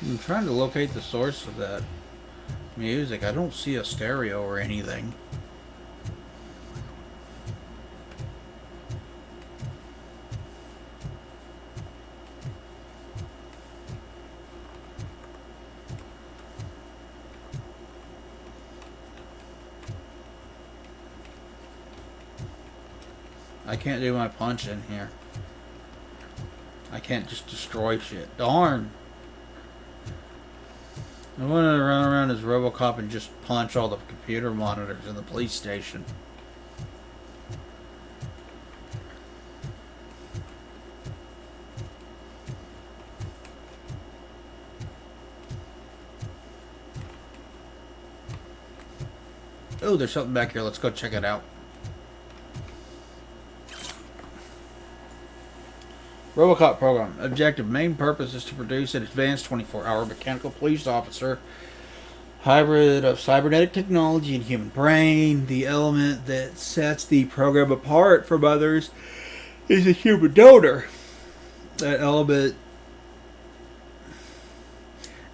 Speaker 1: I'm trying to locate the source of that music. I don't see a stereo or anything. I can't do my punch in here. I can't just destroy shit. Darn! I want to run around as Robocop and just punch all the computer monitors in the police station. Oh, there's something back here. Let's go check it out. Robocop program. Objective. Main purpose is to produce an advanced 24-hour mechanical police officer. Hybrid of cybernetic technology and human brain. The element that sets the program apart from others is a human donor. That element,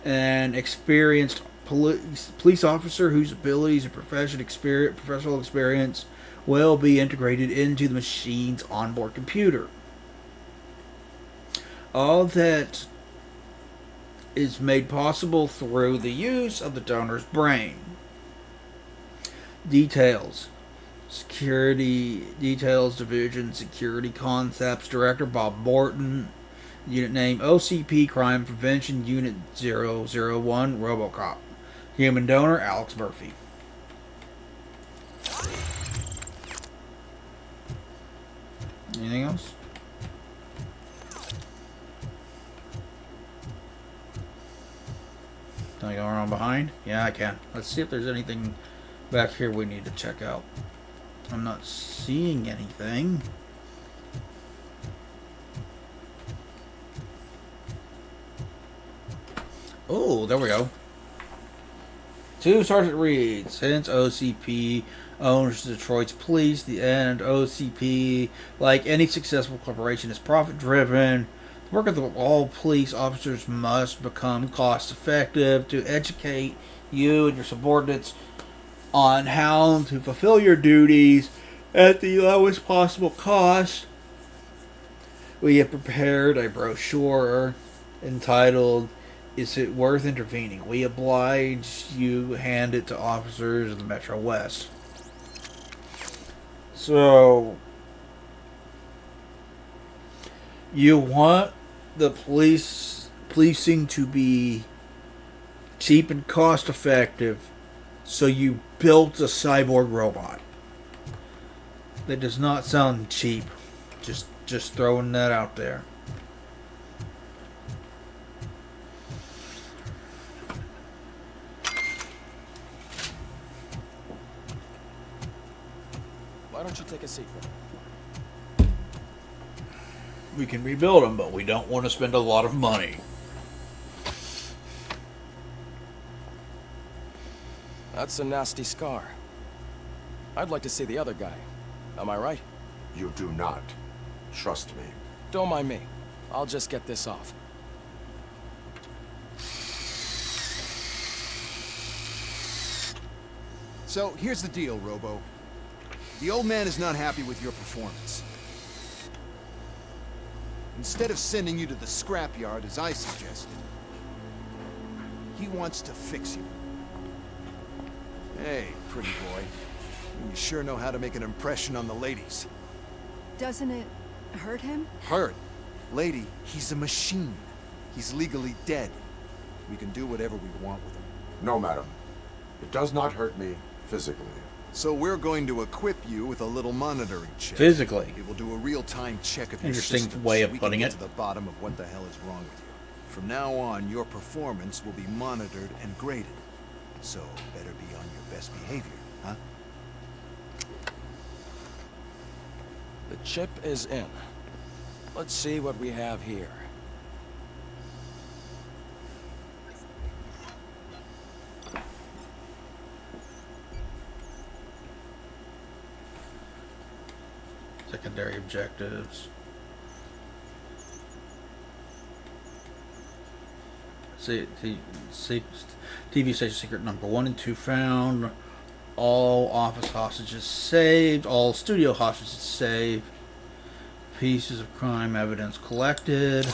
Speaker 1: an experienced police officer whose abilities and professional experience will be integrated into the machine's onboard computer. All that is made possible through the use of the donor's brain. Details. Security Details Division Security Concepts Director Bob Morton. Unit name OCP Crime Prevention Unit 001 Robocop. Human donor Alex Murphy. Anything else? Can I go around behind? Yeah, I can. Let's see if there's anything back here we need to check out. I'm not seeing anything. Oh, there we go. To Sergeant Reed, since OCP owns Detroit's police, the end OCP, like any successful corporation, is profit-driven. The work of all police officers must become cost-effective to educate you and your subordinates on how to fulfill your duties at the lowest possible cost. We have prepared a brochure entitled "Is It Worth Intervening?" We oblige you hand it to officers of the Metro West. So, you want the policing to be cheap and cost effective, so you built a cyborg robot. That does not sound cheap. Just throwing that out there.
Speaker 6: Why don't you take a seat for me?
Speaker 1: We can rebuild them, but we don't want to spend a lot of money.
Speaker 6: That's a nasty scar. I'd like to see the other guy. Am I right?
Speaker 11: You do not. Trust me.
Speaker 6: Don't mind me. I'll just get this off.
Speaker 13: So, here's the deal, Robo. The old man is not happy with your performance. Instead of sending you to the scrapyard, as I suggested, he wants to fix you. Hey, pretty boy. You sure know how to make an impression on the ladies.
Speaker 9: Doesn't it hurt him?
Speaker 13: Hurt? Lady, he's a machine. He's legally dead. We can do whatever we want with him.
Speaker 11: No, madam. It does not hurt me physically.
Speaker 13: So we're going to equip you with a little monitoring chip.
Speaker 1: Physically?
Speaker 13: It will do a real-time check of your
Speaker 1: Interesting
Speaker 13: systems
Speaker 1: way of
Speaker 13: so we
Speaker 1: putting
Speaker 13: can
Speaker 1: it.
Speaker 13: get to the bottom of what the hell is wrong with you. From now on, your performance will be monitored and graded. So better be on your best behavior, huh?
Speaker 6: The chip is in. Let's see what we have here.
Speaker 1: Secondary objectives. TV station secret number 1 and 2 found. All office hostages saved. All studio hostages saved. Pieces of crime evidence collected.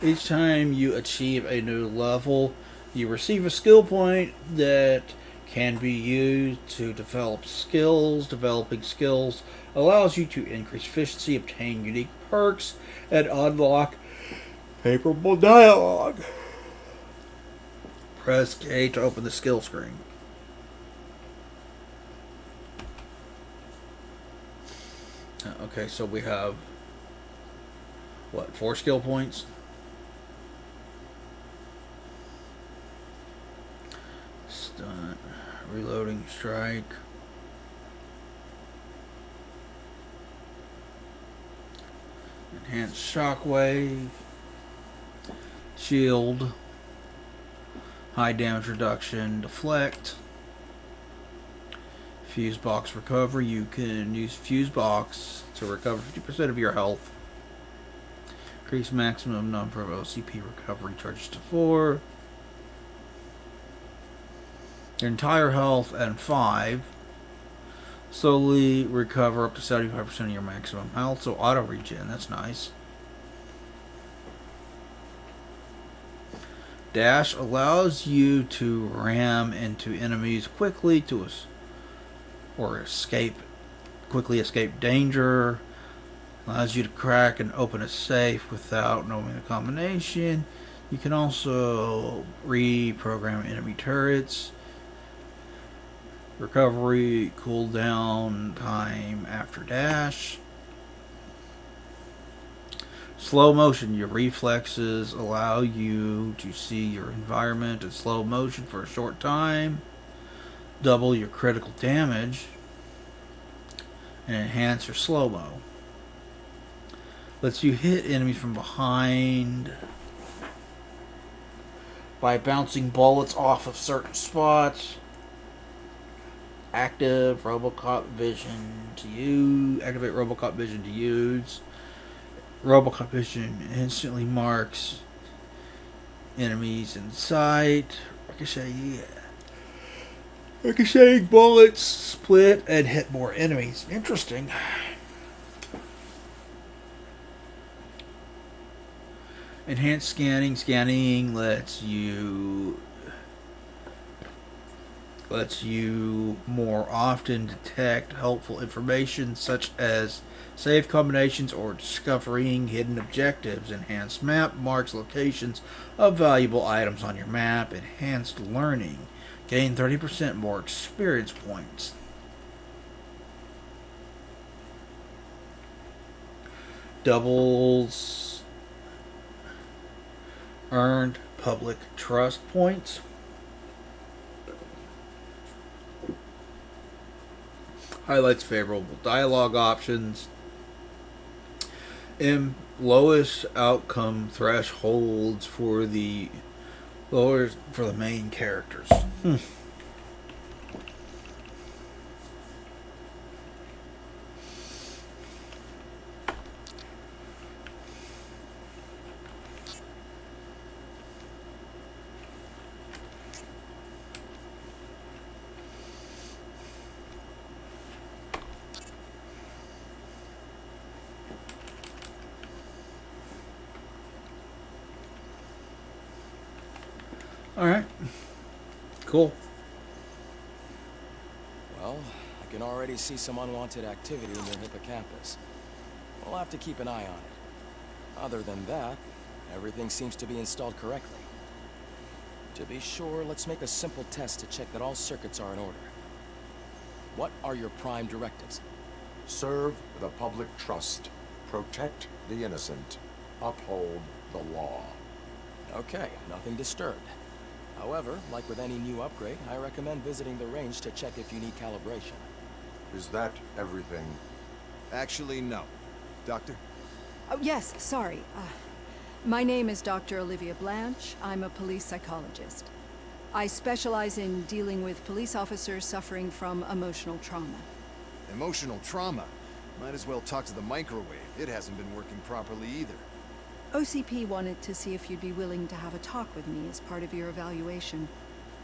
Speaker 1: Each time you achieve a new level, you receive a skill point that can be used to develop skills. Developing skills allows you to increase efficiency, obtain unique perks, and unlock favorable dialogue. Press K to open the skill screen. Okay, so we have, what, 4 skill points? Lightning Strike. Enhanced Shockwave. Shield. High damage reduction. Deflect. Fuse Box Recovery. You can use Fuse Box to recover 50% of your health. Increase maximum number of OCP recovery charges to 4. Your entire health and 5. Slowly recover up to 75% of your maximum health. So auto regen, that's nice. Dash allows you to ram into enemies quickly or quickly escape danger. Allows you to crack and open a safe without knowing the combination. You can also reprogram enemy turrets. Recovery, cooldown time after dash. Slow motion. Your reflexes allow you to see your environment in slow motion for a short time. Double your critical damage. And enhance your slow-mo. Lets you hit enemies from behind by bouncing bullets off of certain spots. Active Robocop vision to use. Activate Robocop vision to use. Robocop vision instantly marks enemies in sight. Ricocheting bullets split and hit more enemies. Interesting. Enhanced scanning. Scanning lets you more often detect helpful information such as save combinations or discovering hidden objectives. Enhanced map marks locations of valuable items on your map. Enhanced learning. Gain 30% more experience points. Doubles earned public trust points. Highlights favorable dialogue options. Lowest outcome thresholds for the main characters. Alright. Cool.
Speaker 6: Well, I can already see some unwanted activity in the hippocampus. We'll have to keep an eye on it. Other than that, everything seems to be installed correctly. To be sure, let's make a simple test to check that all circuits are in order. What are your prime directives?
Speaker 11: Serve the public trust. Protect the innocent. Uphold the law.
Speaker 6: Okay, nothing disturbed. However, like with any new upgrade, I recommend visiting the range to check if you need calibration.
Speaker 11: Is that everything?
Speaker 13: Actually, no. Doctor?
Speaker 9: Oh, yes, sorry. My name is Dr. Olivia Blanche. I'm a police psychologist. I specialize in dealing with police officers suffering from emotional trauma.
Speaker 13: Emotional trauma? Might as well talk to the microwave. It hasn't been working properly either.
Speaker 9: OCP wanted to see if you'd be willing to have a talk with me as part of your evaluation.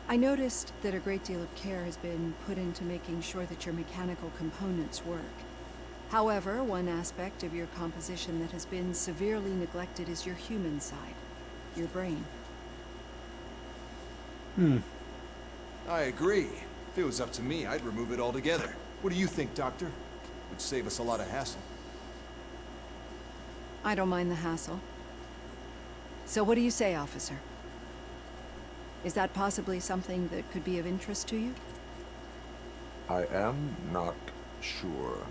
Speaker 9: I noticed that a great deal of care has been put into making sure that your mechanical components work. However, one aspect of your composition that has been severely neglected is your human side, your brain.
Speaker 13: I agree. If it was up to me, I'd remove it altogether. What do you think, Doctor? Would save us a lot of hassle.
Speaker 9: I don't mind the hassle. So what do you say, officer? Is that possibly something that could be of interest to you?
Speaker 11: I am not sure.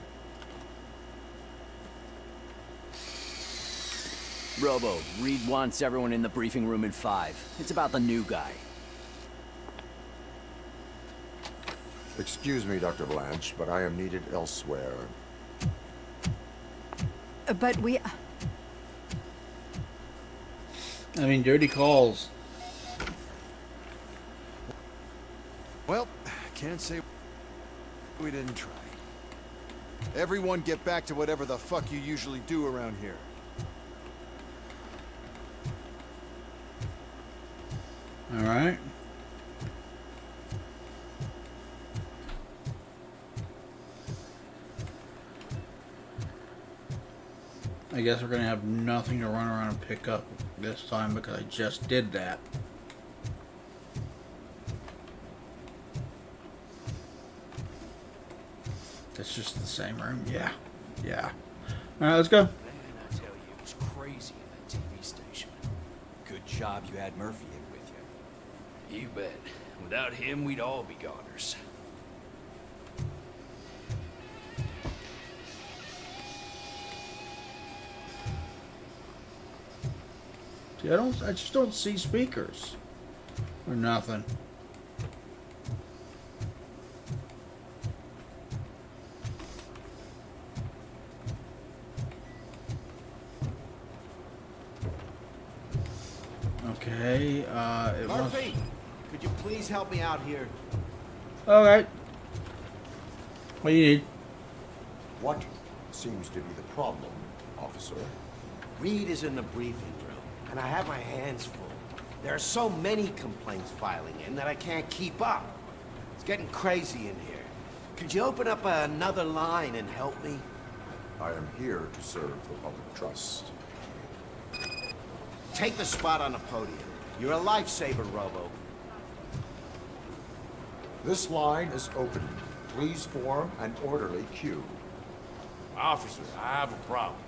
Speaker 18: Robo, Reed wants everyone in the briefing room in 5. It's about the new guy.
Speaker 11: Excuse me, Dr. Blanche, but I am needed elsewhere.
Speaker 12: But we...
Speaker 1: I mean, dirty calls.
Speaker 13: Well, can't say we didn't try. Everyone get back to whatever the fuck you usually do around here.
Speaker 1: All right. I guess we're gonna have nothing to run around and pick up this time because I just did that. It's just the same room. Yeah. Yeah. All right, let's go.
Speaker 18: Man, I tell you, it was crazy in that TV station. Good job you had Murphy in with you. You bet. Without him, we'd all be goners.
Speaker 1: See, I just don't see speakers. Or nothing. Okay, it
Speaker 20: Murphy, could you please help me out here?
Speaker 1: Alright. What do you need?
Speaker 11: What seems to be the problem, officer?
Speaker 20: Reed is in the briefing room, and I have my hands full. There are so many complaints filing in that I can't keep up. It's getting crazy in here. Could you open up another line and help me?
Speaker 11: I am here to serve the public trust.
Speaker 20: Take the spot on the podium. You're a lifesaver, Robo.
Speaker 11: This line is open. Please form an orderly queue.
Speaker 15: Officer, I have a problem.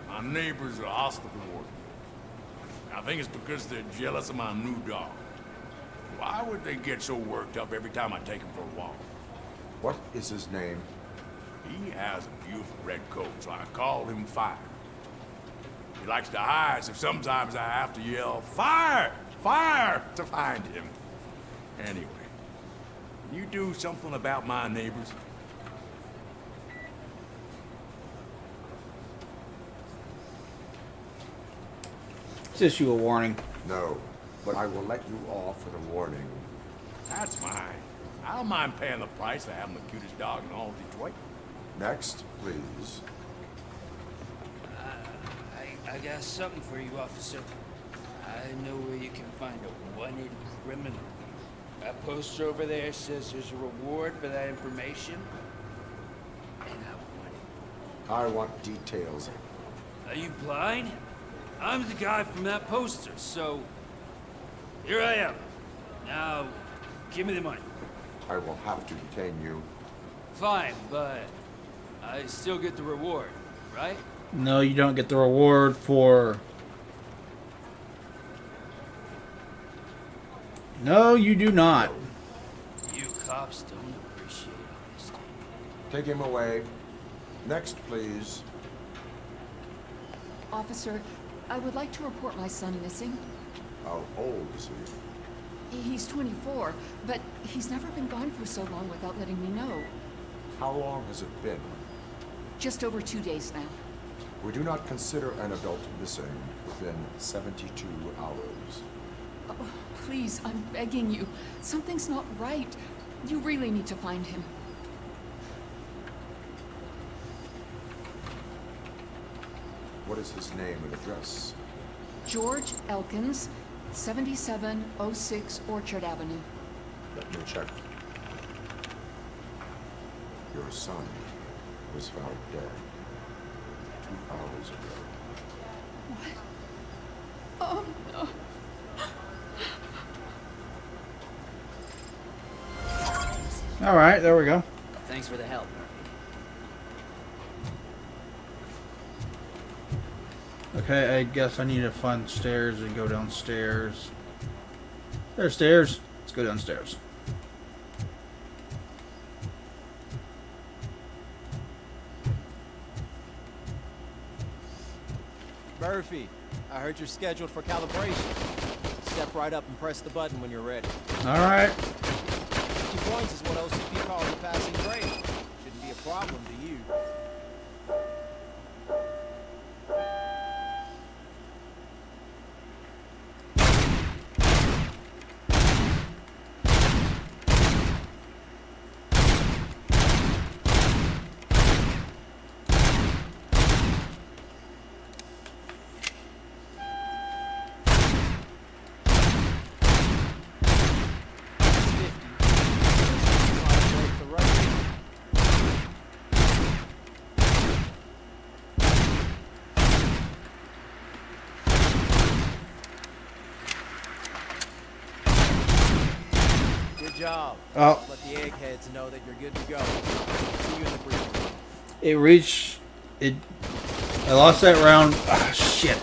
Speaker 15: My neighbors are hostile toward me. I think it's because they're jealous of my new dog. Why would they get so worked up every time I take him for a walk?
Speaker 11: What is his name?
Speaker 15: He has a beautiful red coat, so I call him Fire. He likes to hide, so sometimes I have to yell, "Fire! Fire!" to find him. Anyway, can you do something about my neighbors?
Speaker 1: Let's issue a warning.
Speaker 11: No, but I will let you off with a warning.
Speaker 15: That's mine. I don't mind paying the price for having the cutest dog in all of Detroit.
Speaker 11: Next, please.
Speaker 21: I got something for you, officer. I know where you can find a wanted criminal. That poster over there says there's a reward for that information. And I want it.
Speaker 11: I want details.
Speaker 21: Are you blind? I'm the guy from that poster, so... Here I am. Now, give me the money.
Speaker 11: I will have to detain you.
Speaker 21: Fine, but I still get the reward, right?
Speaker 1: No, you don't get the reward for... No, you do not.
Speaker 21: You cops don't appreciate honesty.
Speaker 11: Take him away. Next, please.
Speaker 16: Officer, I would like to report my son missing.
Speaker 11: How old is he?
Speaker 16: He's 24, but he's never been gone for so long without letting me know.
Speaker 11: How long has it been?
Speaker 16: Just over 2 days now.
Speaker 11: We do not consider an adult missing within 72 hours.
Speaker 16: Oh, please, I'm begging you. Something's not right. You really need to find him.
Speaker 11: What is his name and address?
Speaker 16: George Elkins, 7706 Orchard Avenue.
Speaker 11: Let me check. Your son was found dead 2 hours ago.
Speaker 16: What? Oh, no.
Speaker 1: All right, there we go.
Speaker 18: Thanks for the help.
Speaker 1: Okay, I guess I need to find stairs and go downstairs. There's stairs. Let's go downstairs.
Speaker 22: Murphy, I heard you're scheduled for calibration. Step right up and press the button when you're ready.
Speaker 1: All right.
Speaker 22: Keep coins is what OCP calls a passing grade. Shouldn't be a problem to you. Job.
Speaker 1: Oh.
Speaker 22: Let the eggheads know that you're good to go. See you in the briefing room.
Speaker 1: It reached it. I lost that round. Ah, shit,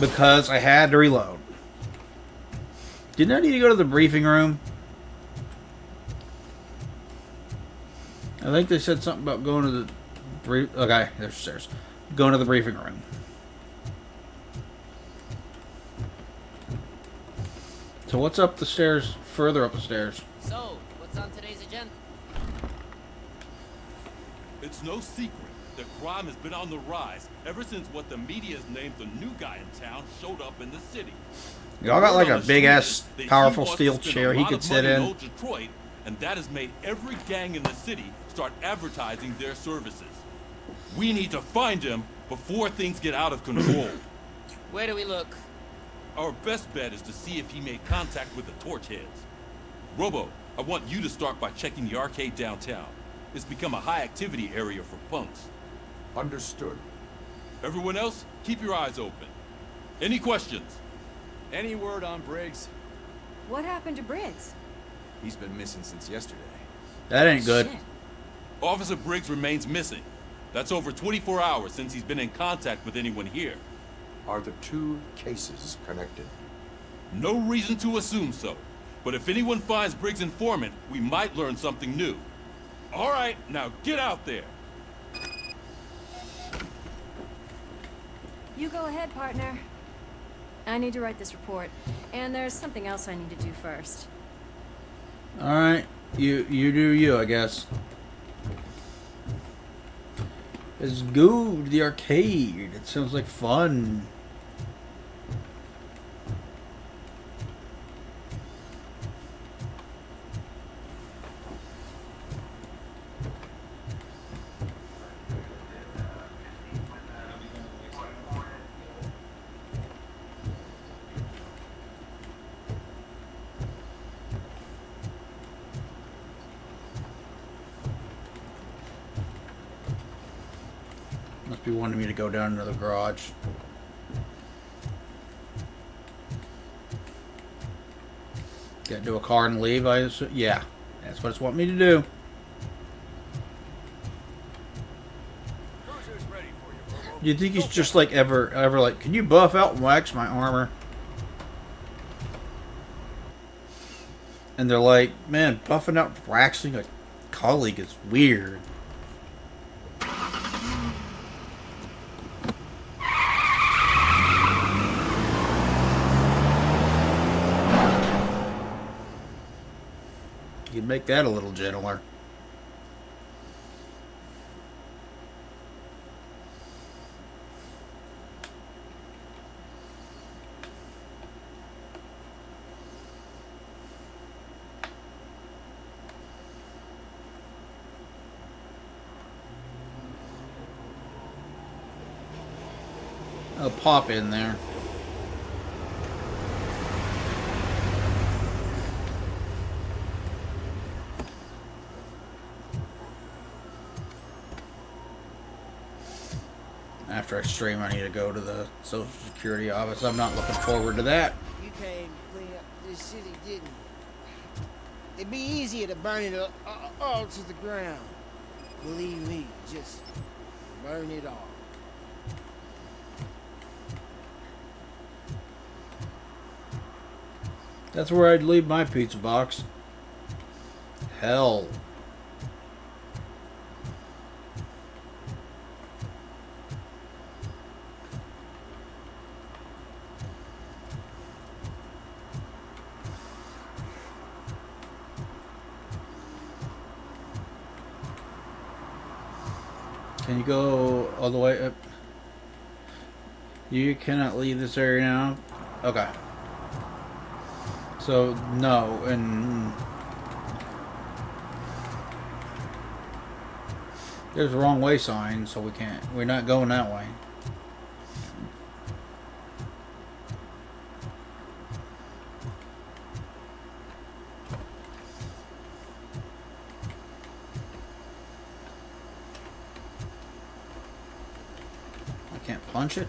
Speaker 1: because I had to reload. Didn't I need to go to the briefing room? I think they said something about going to the brief. Okay, there's stairs. Going to the briefing room. So what's up the stairs? Further up the stairs.
Speaker 19: So, what's on today's agenda?
Speaker 2: It's no secret that crime has been on the rise ever since what the media has named the new guy in town showed up in the city.
Speaker 1: Y'all got like a big ass, powerful steel chair he could sit in.
Speaker 2: Old Detroit, and that has made every gang in the city start advertising their services. We need to find him before things get out of control.
Speaker 19: Where do we look?
Speaker 2: Our best bet is to see if he made contact with the torch heads. Robo, I want you to start by checking the arcade downtown. It's become a high-activity area for punks.
Speaker 11: Understood.
Speaker 2: Everyone else, keep your eyes open. Any questions?
Speaker 22: Any word on Briggs?
Speaker 9: What happened to Briggs?
Speaker 6: He's been missing since yesterday.
Speaker 1: That ain't good.
Speaker 9: Shit.
Speaker 2: Officer Briggs remains missing. That's over 24 hours since he's been in contact with anyone here.
Speaker 11: Are the two cases connected?
Speaker 2: No reason to assume so. But if anyone finds Briggs' informant, we might learn something new. All right, now get out there.
Speaker 9: You go ahead, partner. I need to write this report, and there's something else I need to do first.
Speaker 1: All right, you do you, I guess. Let's go to the arcade. It sounds like fun. Must be wanting me to go down into the garage. Get into a car and leave, I assume. Yeah, that's what it's wanting me to do. Do you think he's just like ever like, can you buff out and wax my armor? And they're like, man, buffing out and waxing a colleague is weird. You'd make that a little gentler. I'll pop in there. After I stream, I need to go to the Social Security office. I'm not looking forward to that.
Speaker 19: You came to clean up this city, didn't you? It'd be easier to burn it all to the ground. Believe me, just burn it all.
Speaker 1: That's where I'd leave my pizza box. Hell. Can you go all the way up? You cannot leave this area now. Okay. So no, and there's a wrong way sign, so we can't. We're not going that way. I can't punch it.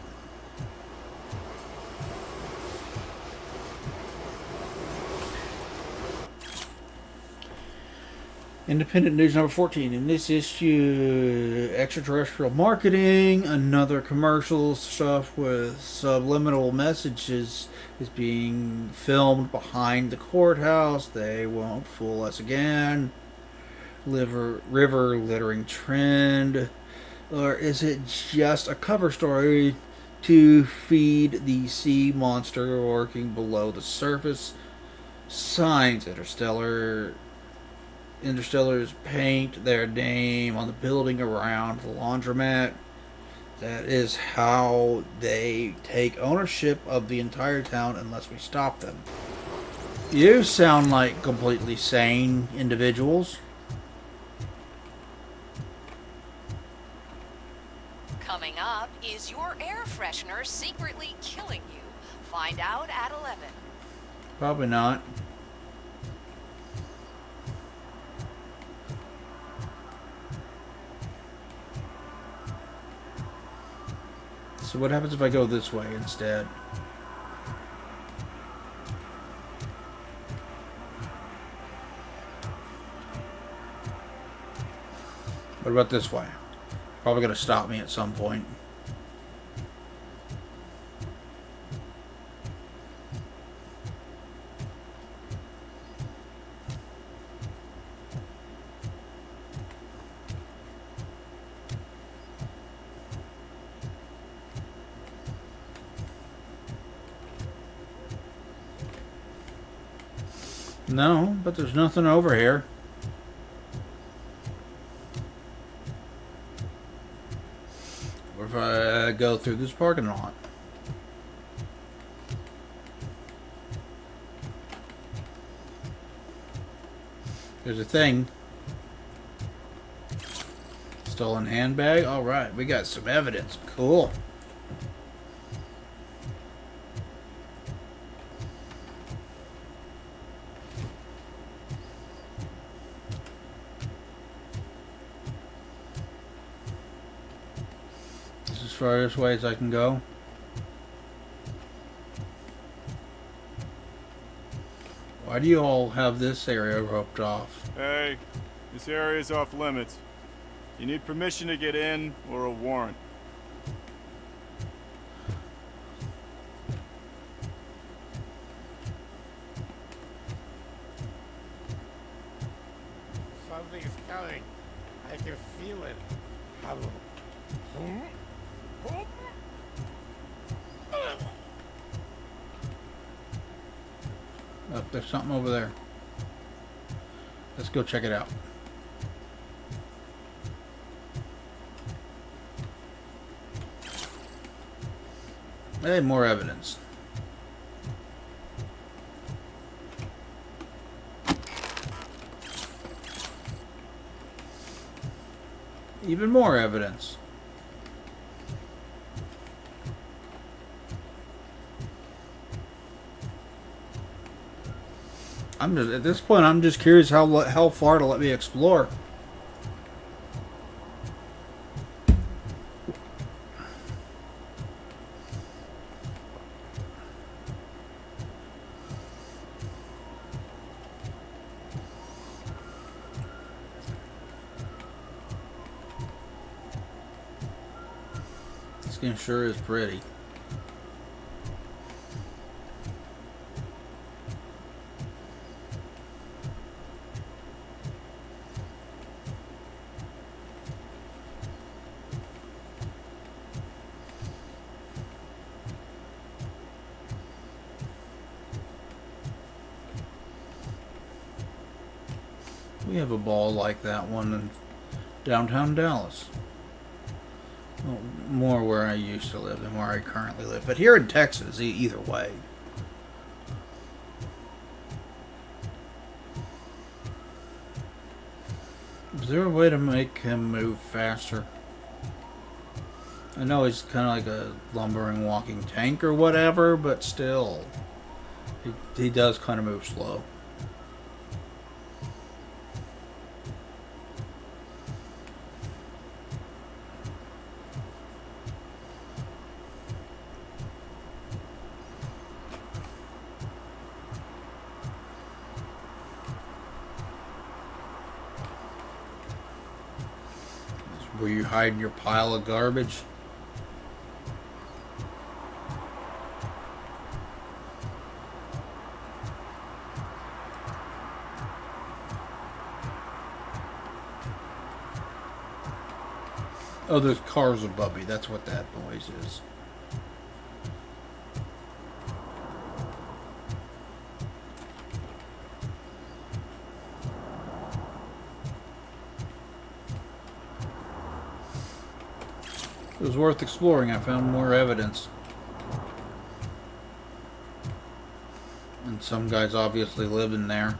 Speaker 1: Independent News number 14. In this issue, extraterrestrial marketing, another commercial stuff with subliminal messages is being filmed behind the courthouse. They won't fool us again. River littering trend. Or is it just a cover story to feed the sea monster lurking below the surface? Signs Interstellars paint their name on the building around the laundromat. That is how they take ownership of the entire town unless we stop them. You sound like completely sane individuals.
Speaker 3: Coming up, is your air freshener secretly killing you? Find out at 11.
Speaker 1: Probably not. So what happens if I go this way instead? What about this way? Probably going to stop me at some point. No, but there's nothing over here. What if I go through this parking lot? There's a thing. Stolen handbag. Alright, we got some evidence. Cool. As far as way as I can go. Why do you all have this area roped off?
Speaker 4: Hey, this area is off limits. You need permission to get in or a warrant.
Speaker 17: Something's coming. I can feel it.
Speaker 1: Oh, there's something over there. Let's go check it out. Hey, more evidence. Even more evidence. I'm just at this point. I'm just curious how far to let me explore. This game sure is pretty. We have a ball like that one in downtown Dallas. Well, more where I used to live than where I currently live. But here in Texas, either way. Is there a way to make him move faster? I know he's kind of like a lumbering walking tank or whatever, but still, he does kind of move slow. Were you hiding your pile of garbage? Oh, there's cars above me. That's what that noise is. It was worth exploring. I found more evidence. And some guys obviously live in there.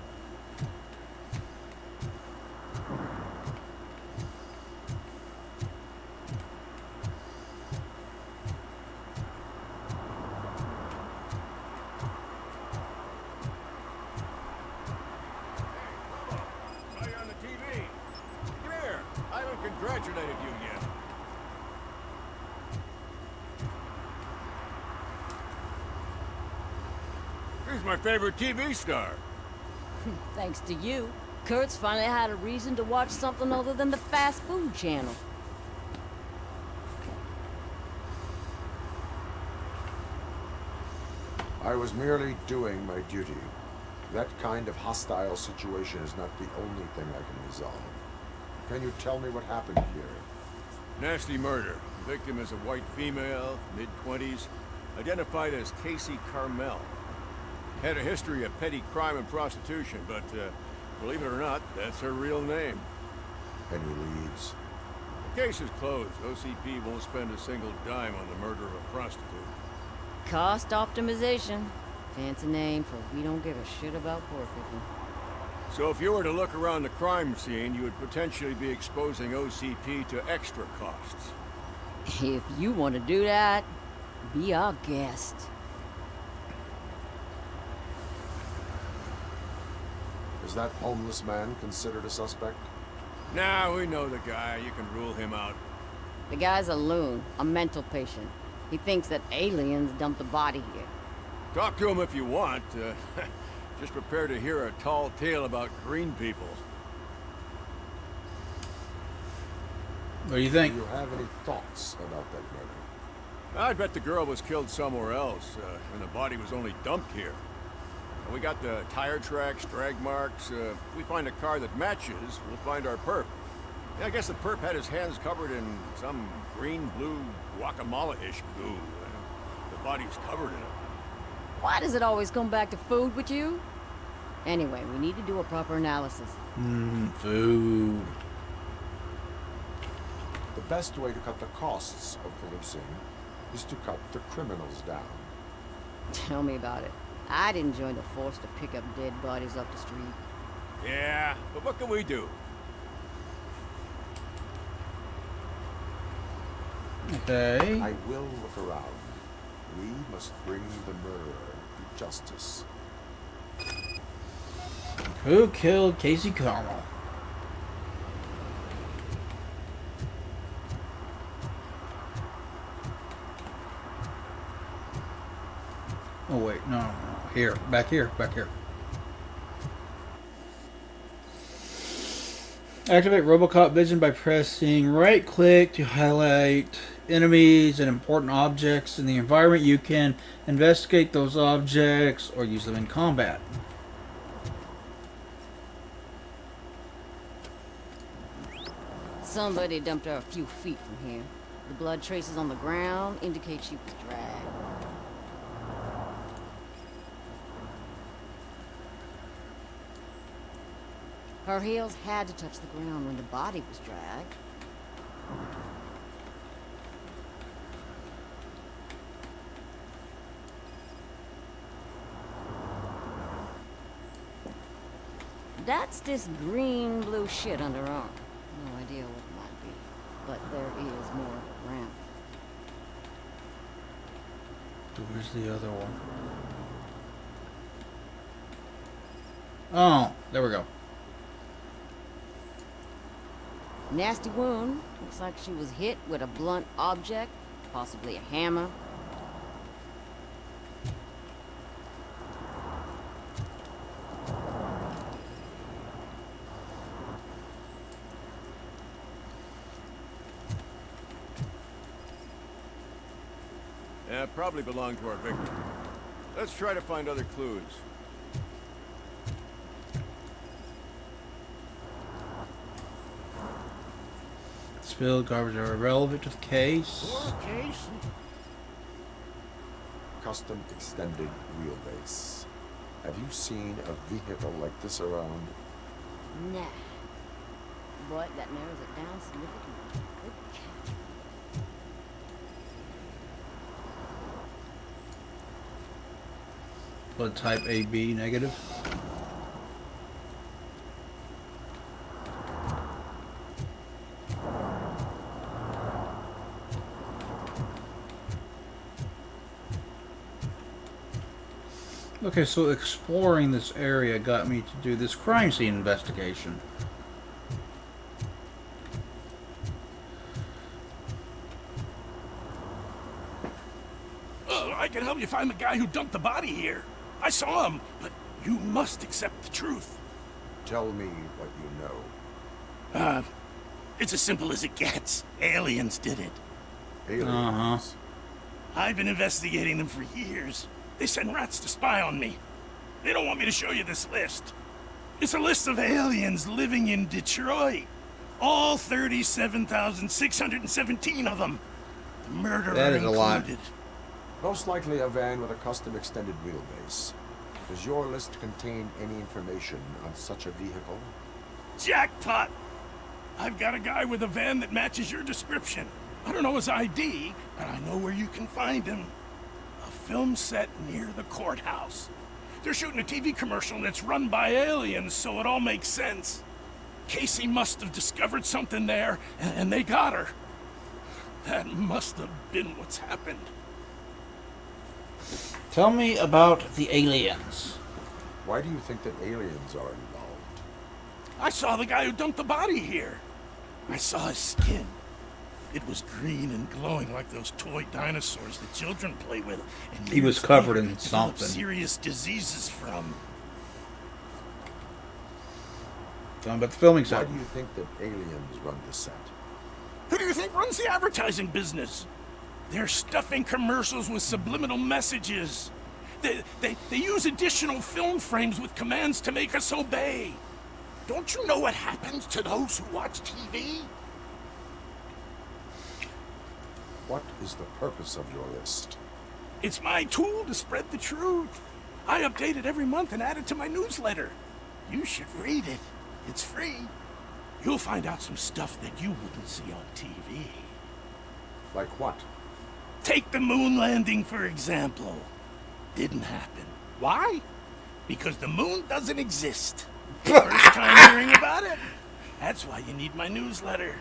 Speaker 15: Saw you on the TV. Come here. I haven't congratulated you yet. He's my favorite TV star.
Speaker 5: Thanks to you, Kurt's finally had a reason to watch something other than the fast food channel.
Speaker 11: I was merely doing my duty. That kind of hostile situation is not the only thing I can resolve. Can you tell me what happened here?
Speaker 15: Nasty murder. The victim is a white female, mid-20s, identified as Casey Carmel. Had a history of petty crime and prostitution, but believe it or not, that's her real name.
Speaker 11: Any leads?
Speaker 15: The case is closed. OCP won't spend a single dime on the murder of a prostitute.
Speaker 5: Cost optimization. Fancy name for we don't give a shit about poor people.
Speaker 15: So if you were to look around the crime scene, you would potentially be exposing OCP to extra costs.
Speaker 5: If you want to do that, be our guest.
Speaker 11: Is that homeless man considered a suspect?
Speaker 15: Nah, we know the guy. You can rule him out.
Speaker 5: The guy's a loon, a mental patient. He thinks that aliens dumped the body here.
Speaker 15: Talk to him if you want. Just prepare to hear a tall tale about green people.
Speaker 1: What do you think?
Speaker 11: Do you have any thoughts about that murder?
Speaker 15: I bet the girl was killed somewhere else, and the body was only dumped here. And we got the tire tracks, drag marks. If we find a car that matches, we'll find our perp. Yeah, I guess the perp had his hands covered in some green-blue guacamole-ish goo. The body's covered in it.
Speaker 5: Why does it always come back to food with you? Anyway, we need to do a proper analysis.
Speaker 1: Food.
Speaker 11: The best way to cut the costs of policing is to cut the criminals down.
Speaker 5: Tell me about it. I didn't join the force to pick up dead bodies off the street.
Speaker 15: Yeah, but what can we do?
Speaker 1: Okay.
Speaker 11: I will look around. We must bring the murderer to justice.
Speaker 1: Who killed Casey Carmel? Oh wait, no. Here, back here. Activate Robocop vision by pressing right click to highlight enemies and important objects in the environment. You can investigate those objects or use them in combat.
Speaker 5: Somebody dumped her a few feet from here. The blood traces on the ground indicate she was dragged. Her heels had to touch the ground when the body was dragged. That's this green-blue shit under arm. No idea what it might be, but there is more around.
Speaker 1: Where's the other one? Oh, there we go.
Speaker 5: Nasty wound. Looks like she was hit with a blunt object, possibly a hammer.
Speaker 4: Yeah, probably belonged to our victim. Let's try to find other clues.
Speaker 1: Spilled garbage are irrelevant to the case.
Speaker 10: Case?
Speaker 11: Custom extended wheelbase. Have you seen a vehicle like this around?
Speaker 5: Nah. But that narrows it down significantly. Good catch.
Speaker 1: Blood type AB negative. Okay, so exploring this area got me to do this crime scene investigation.
Speaker 10: I can help you find the guy who dumped the body here. I saw him, but you must accept the truth.
Speaker 11: Tell me what you know.
Speaker 10: It's as simple as it gets. Aliens did it.
Speaker 11: Aliens?
Speaker 10: I've been investigating them for years. They send rats to spy on me. They don't want me to show you this list. It's a list of aliens living in Detroit. All 37,617 of them. The murderer
Speaker 1: That is a lot.
Speaker 10: included.
Speaker 11: Most likely a van with a custom extended wheelbase. Does your list contain any information on such a vehicle?
Speaker 10: Jackpot! I've got a guy with a van that matches your description. I don't know his ID, but I know where you can find him. A film set near the courthouse. They're shooting a TV commercial and it's run by aliens, so it all makes sense. Casey must have discovered something there, and they got her. That must have been what's happened.
Speaker 1: Tell me about the aliens.
Speaker 11: Why do you think that aliens are involved?
Speaker 10: I saw the guy who dumped the body here. I saw his skin. It was green and glowing like those toy dinosaurs that children play with. And
Speaker 1: He was covered in something.
Speaker 10: Serious diseases from.
Speaker 1: Tell me about the filming set.
Speaker 11: Why do you think that aliens run the set?
Speaker 10: Who do you think runs the advertising business? They're stuffing commercials with subliminal messages. They use additional film frames with commands to make us obey. Don't you know what happens to those who watch TV?
Speaker 11: What is the purpose of your list?
Speaker 10: It's my tool to spread the truth. I update it every month and add it to my newsletter. You should read it. It's free. You'll find out some stuff that you wouldn't see on TV.
Speaker 11: Like what?
Speaker 10: Take the moon landing, for example. Didn't happen. Why? Because the moon doesn't exist. First time hearing about it? That's why you need my newsletter.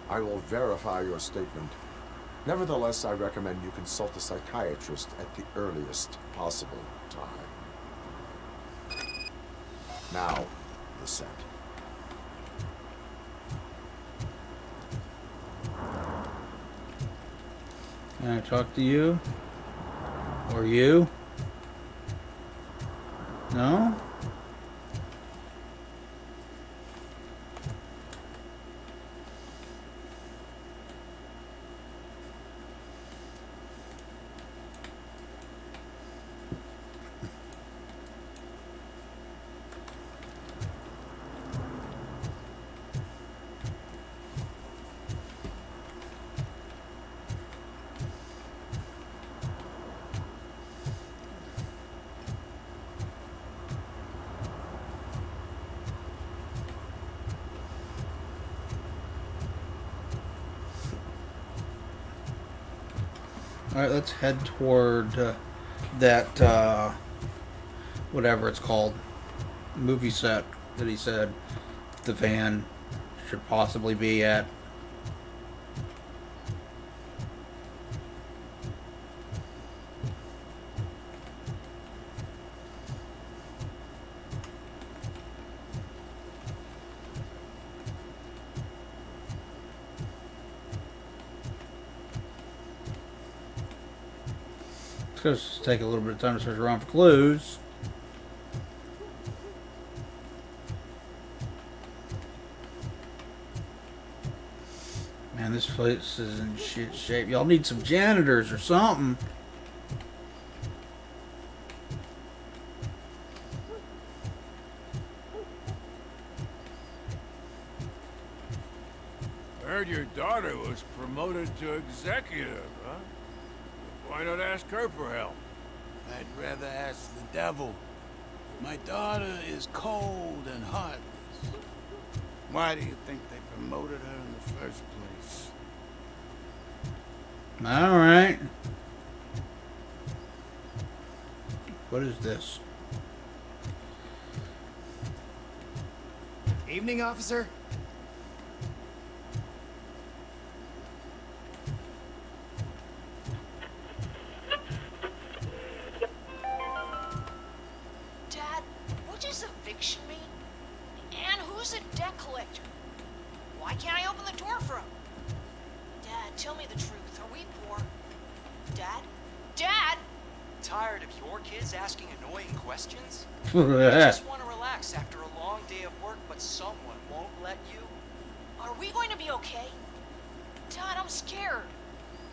Speaker 11: I will verify your statement. Nevertheless, I recommend you consult a psychiatrist at the earliest possible time. Now, the set.
Speaker 1: Can I talk to you? Or you? No? Alright, let's head toward that whatever it's called, movie set that he said the van should possibly be at. It's going to take a little bit of time to search around for clues. Man, this place is in shit shape. Y'all need some janitors or something.
Speaker 15: Heard your daughter was promoted to executive, huh? Why not ask her for help?
Speaker 21: I'd rather ask the devil. My daughter is cold and heartless. Why do you think they promoted her in the first place?
Speaker 1: Alright. What is this?
Speaker 6: Evening, officer.
Speaker 3: Dad, what does eviction mean? And who's a debt collector? Why can't I open the door for him? Dad, tell me the truth. Are we poor? Dad? Dad!
Speaker 8: Tired of your kids asking annoying questions?
Speaker 1: Yeah.
Speaker 8: You just want to relax after a long day of work, but someone won't let you?
Speaker 3: Are we going to be okay? Dad, I'm scared.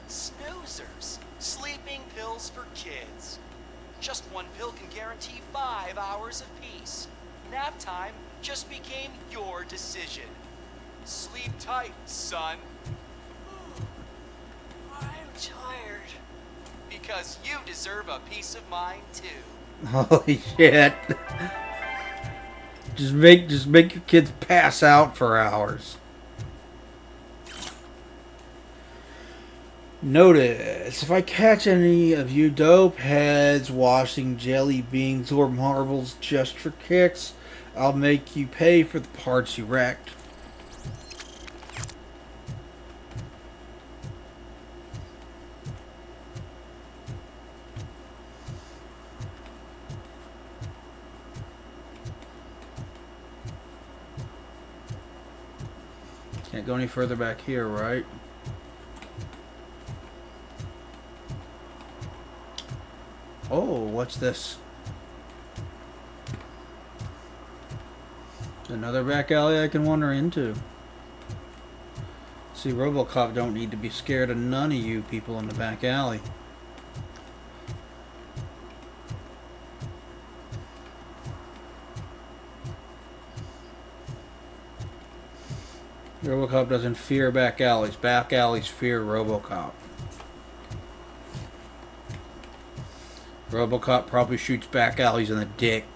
Speaker 8: Snoozers. Sleeping pills for kids. Just one pill can guarantee 5 hours of peace. Nap time just became your decision. Sleep tight, son.
Speaker 3: I'm tired.
Speaker 8: Because you deserve a peace of mind too.
Speaker 1: Holy shit. Just make your kids pass out for hours. Notice, if I catch any of you dope heads washing jelly beans or marbles just for kicks, I'll make you pay for the parts you wrecked. Can't go any further back here, right? Oh, what's this? Another back alley I can wander into. See, Robocop don't need to be scared of none of you people in the back alley. Robocop doesn't fear back alleys. Back alleys fear Robocop. Robocop probably shoots back alleys in the dick.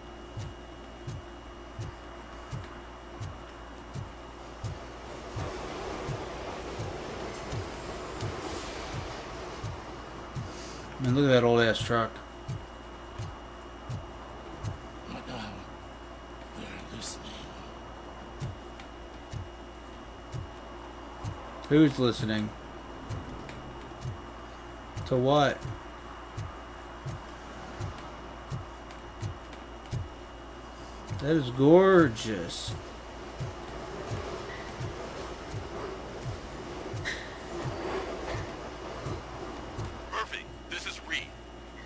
Speaker 1: Man, look at that old ass truck.
Speaker 21: Madame, they're listening.
Speaker 1: Who's listening? To what? That is gorgeous.
Speaker 2: Murphy, this is Reed.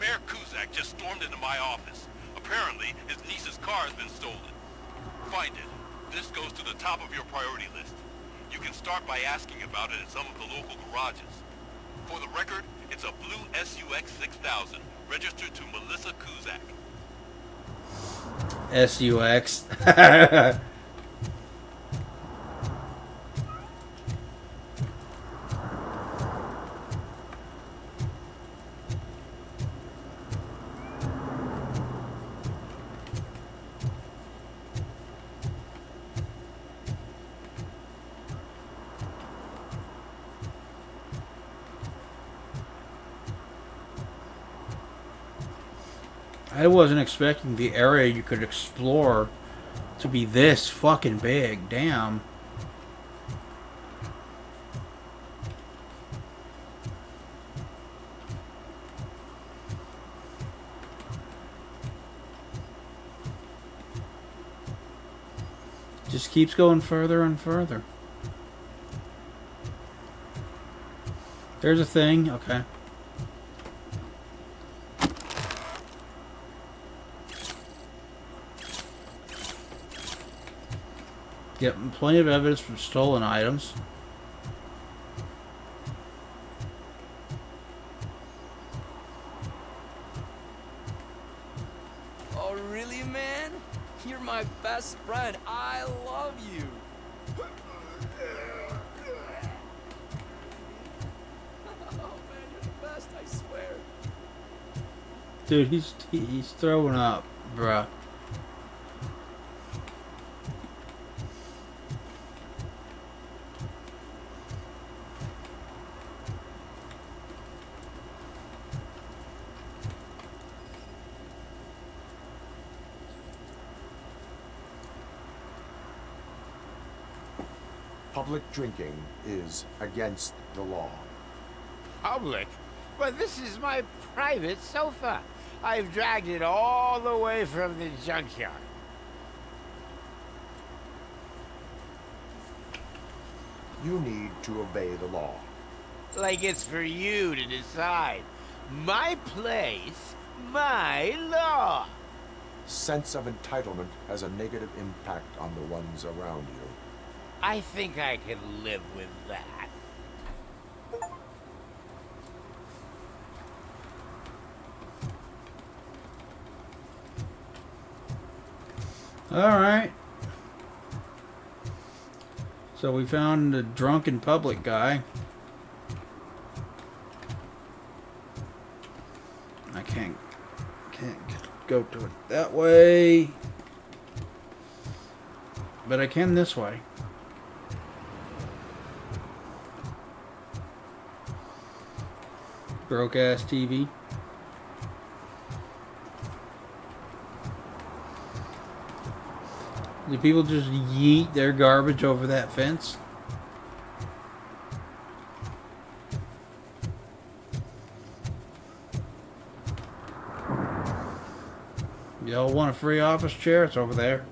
Speaker 2: Mayor Kuzak just stormed into my office. Apparently, his niece's car has been stolen. Find it. This goes to the top of your priority list. You can start by asking about it at some of the local garages. For the record, it's a blue SUX 6000, registered to Melissa Kuzak.
Speaker 1: SUX. I wasn't expecting the area you could explore to be this fucking big. Damn. Just keeps going further and further. There's a thing. Okay. Yep, plenty of evidence from stolen items.
Speaker 6: Oh, really, man? You're my best friend. I love you. Oh, man, you're the best, I swear.
Speaker 1: Dude, he's throwing up, bruh.
Speaker 11: Public drinking is against the law.
Speaker 17: Public? But this is my private sofa. I've dragged it all the way from the junkyard.
Speaker 11: You need to obey the law.
Speaker 17: Like it's for you to decide. My place, my law.
Speaker 11: Sense of entitlement has a negative impact on the ones around you.
Speaker 17: I think I can live with that.
Speaker 1: Alright. So we found a drunken public guy. I can't go to it that way. But I can this way. Broke ass TV. Do people just yeet their garbage over that fence? Y'all want a free office chair? It's over there.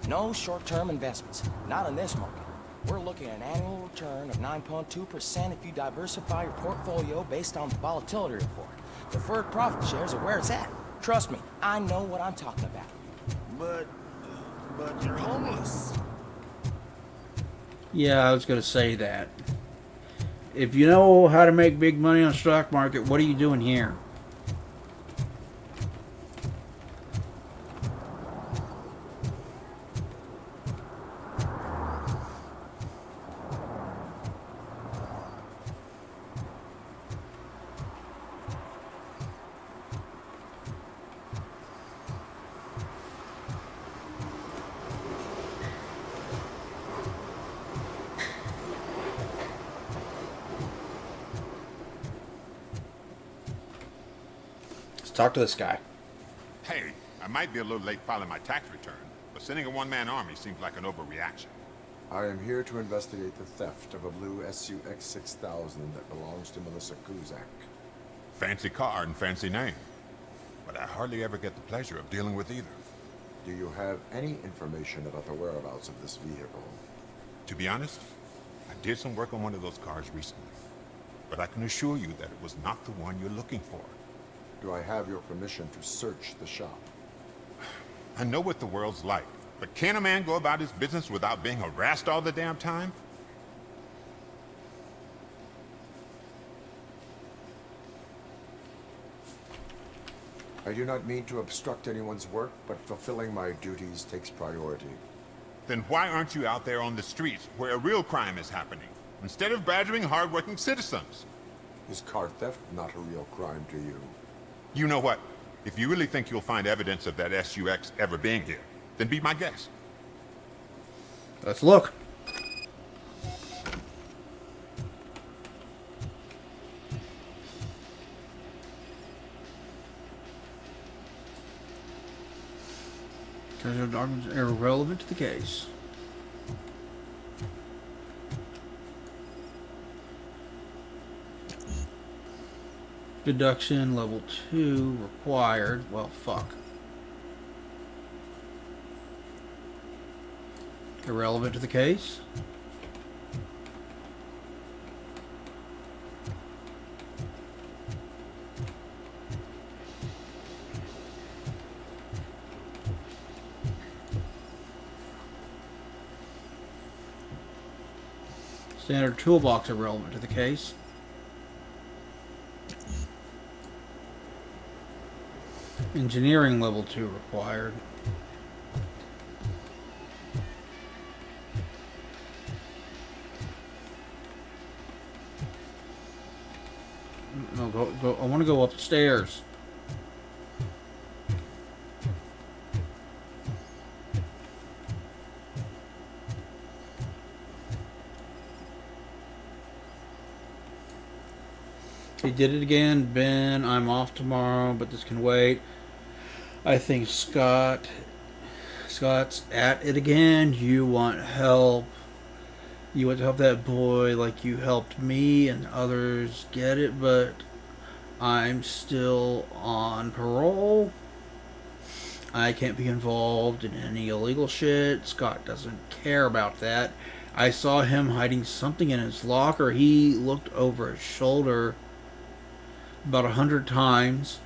Speaker 6: No short-term investments. Not in this market. We're looking at an annual return of 9.2% if you diversify your portfolio based on the volatility report. Deferred profit shares are where it's at. Trust me, I know what I'm talking about.
Speaker 10: But you're homeless.
Speaker 1: Yeah, I was going to say that. If you know how to make big money on the stock market, what are you doing here? Talk to this guy.
Speaker 7: Hey, I might be a little late filing my tax return, but sending a one-man army seems like an overreaction.
Speaker 11: I am here to investigate the theft of a blue SUX 6000 that belongs to Melissa Kuzak.
Speaker 7: Fancy car and fancy name, but I hardly ever get the pleasure of dealing with either.
Speaker 11: Do you have any information about the whereabouts of this vehicle?
Speaker 7: To be honest, I did some work on one of those cars recently, but I can assure you that it was not the one you're looking for.
Speaker 11: Do I have your permission to search the shop?
Speaker 7: I know what the world's like, but can a man go about his business without being harassed all the damn time?
Speaker 11: I do not mean to obstruct anyone's work, but fulfilling my duties takes priority.
Speaker 7: Then why aren't you out there on the streets where a real crime is happening, instead of badgering hard-working citizens?
Speaker 11: Is car theft not a real crime to you?
Speaker 7: You know what? If you really think you'll find evidence of that SUX ever being here, then be my guest.
Speaker 1: Let's look. documents are irrelevant to the case. Deduction level 2 required. Well, fuck. Irrelevant to the case. Standard toolbox irrelevant to the case. Engineering level 2 required. No, go. I want to go upstairs. He did it again, Ben. I'm off tomorrow, but this can wait. I think Scott's at it again. You want help. You want to help that boy like you helped me and others. Get it, but I'm still on parole. I can't be involved in any illegal shit. Scott doesn't care about that. I saw him hiding something in his locker. He looked over his shoulder about 100 times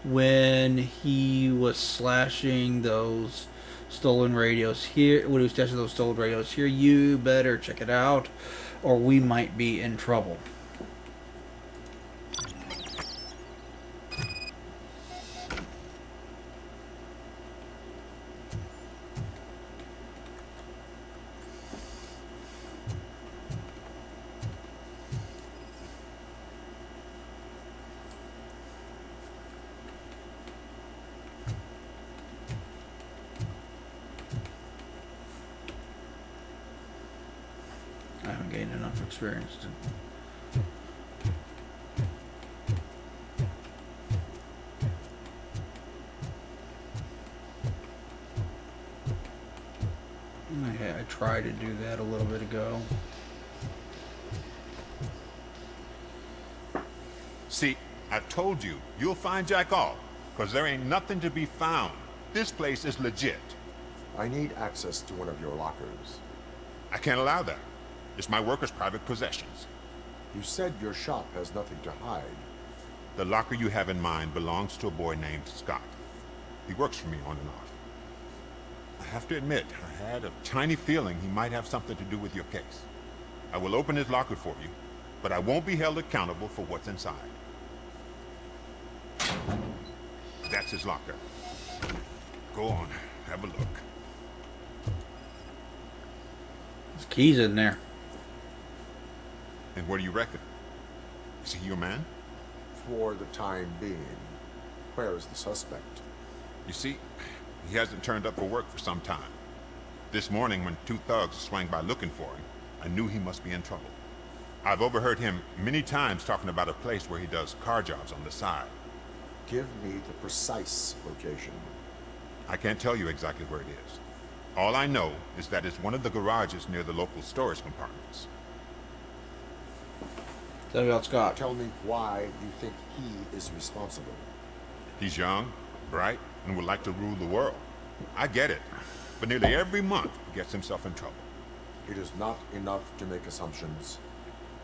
Speaker 1: when he was slashing those stolen radios here. When he was testing those stolen radios here, you better check it out, or we might be in trouble. I haven't gained enough experience to... Okay, I tried to do that a little bit ago.
Speaker 7: See, I told you, you'll find Jack all, because there ain't nothing to be found. This place is legit.
Speaker 11: I need access to one of your lockers.
Speaker 7: I can't allow that. It's my workers' private possessions.
Speaker 11: You said your shop has nothing to hide.
Speaker 7: The locker you have in mind belongs to a boy named Scott. He works for me on and off. I have to admit, I had a tiny feeling he might have something to do with your case. I will open his locker for you, but I won't be held accountable for what's inside. That's his locker. Go on, have a look.
Speaker 1: There's keys in there.
Speaker 7: And what do you reckon? Is he your man?
Speaker 11: For the time being. Where is the suspect?
Speaker 7: You see, he hasn't turned up for work for some time. This morning, when two thugs swang by looking for him, I knew he must be in trouble. I've overheard him many times talking about a place where he does car jobs on the side.
Speaker 11: Give me the precise location.
Speaker 7: I can't tell you exactly where it is. All I know is that it's one of the garages near the local storage compartments.
Speaker 1: Tell me about Scott.
Speaker 11: Tell me why you think he is responsible.
Speaker 7: He's young, bright, and would like to rule the world. I get it. But nearly every month, he gets himself in trouble.
Speaker 11: It is not enough to make assumptions.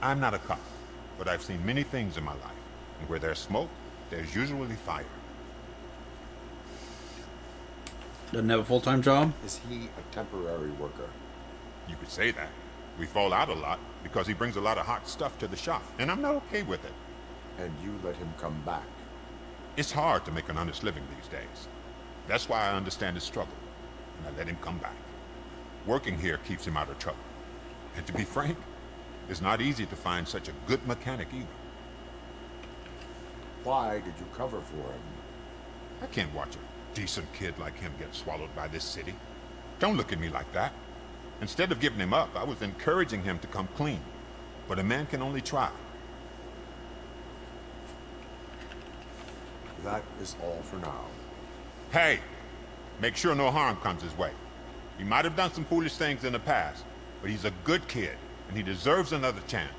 Speaker 7: I'm not a cop, but I've seen many things in my life. And where there's smoke, there's usually fire.
Speaker 1: Doesn't have a full-time job?
Speaker 11: Is he a temporary worker?
Speaker 7: You could say that. We fall out a lot because he brings a lot of hot stuff to the shop, and I'm not okay with it.
Speaker 11: And you let him come back?
Speaker 7: It's hard to make an honest living these days. That's why I understand his struggle, and I let him come back. Working here keeps him out of trouble. And to be frank, it's not easy to find such a good mechanic either.
Speaker 11: Why did you cover for him?
Speaker 7: I can't watch a decent kid like him get swallowed by this city. Don't look at me like that. Instead of giving him up, I was encouraging him to come clean. But a man can only try.
Speaker 11: That is all for now.
Speaker 7: Hey, Make sure no harm comes his way. He might have done some foolish things in the past, but he's a good kid, and he deserves another chance.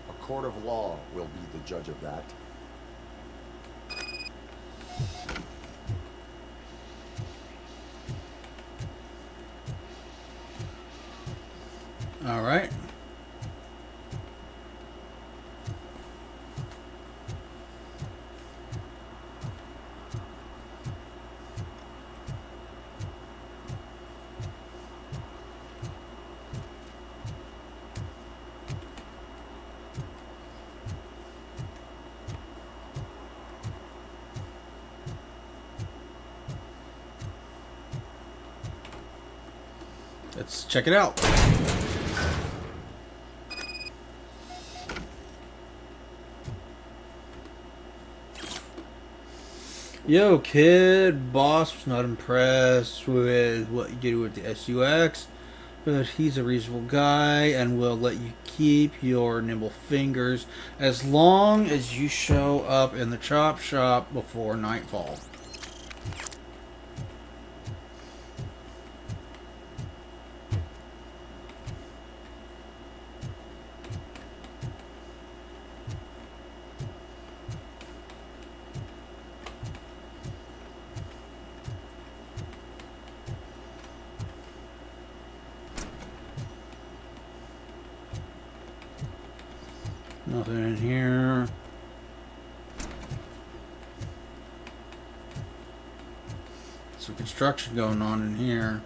Speaker 11: A court of law will be the judge of that.
Speaker 1: All right. Let's check it out. Yo, kid. Boss was not impressed with what you did with the SUX, but he's a reasonable guy and will let you keep your nimble fingers as long as you show up in the chop shop before nightfall. Nothing in here. Some construction going on in here.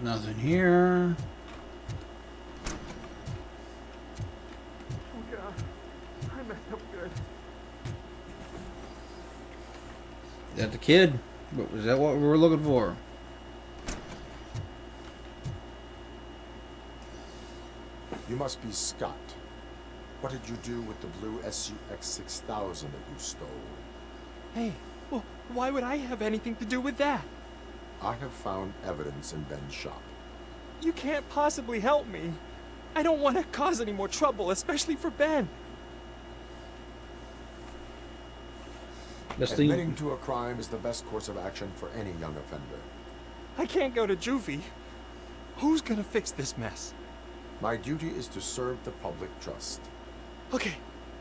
Speaker 1: Nothing here.
Speaker 12: Oh God, I messed up good.
Speaker 1: Is that the kid? Was that what we were looking for?
Speaker 11: You must be Scott. What did you do with the blue SUX 6000 that you stole?
Speaker 12: Hey, well, why would I have anything to do with that?
Speaker 11: I have found evidence in Ben's shop.
Speaker 12: You can't possibly help me. I don't want to cause any more trouble, especially for Ben.
Speaker 11: Admitting to a crime is the best course of action for any young offender.
Speaker 12: I can't go to juvie. Who's gonna fix this mess?
Speaker 11: My duty is to serve the public trust.
Speaker 12: Okay.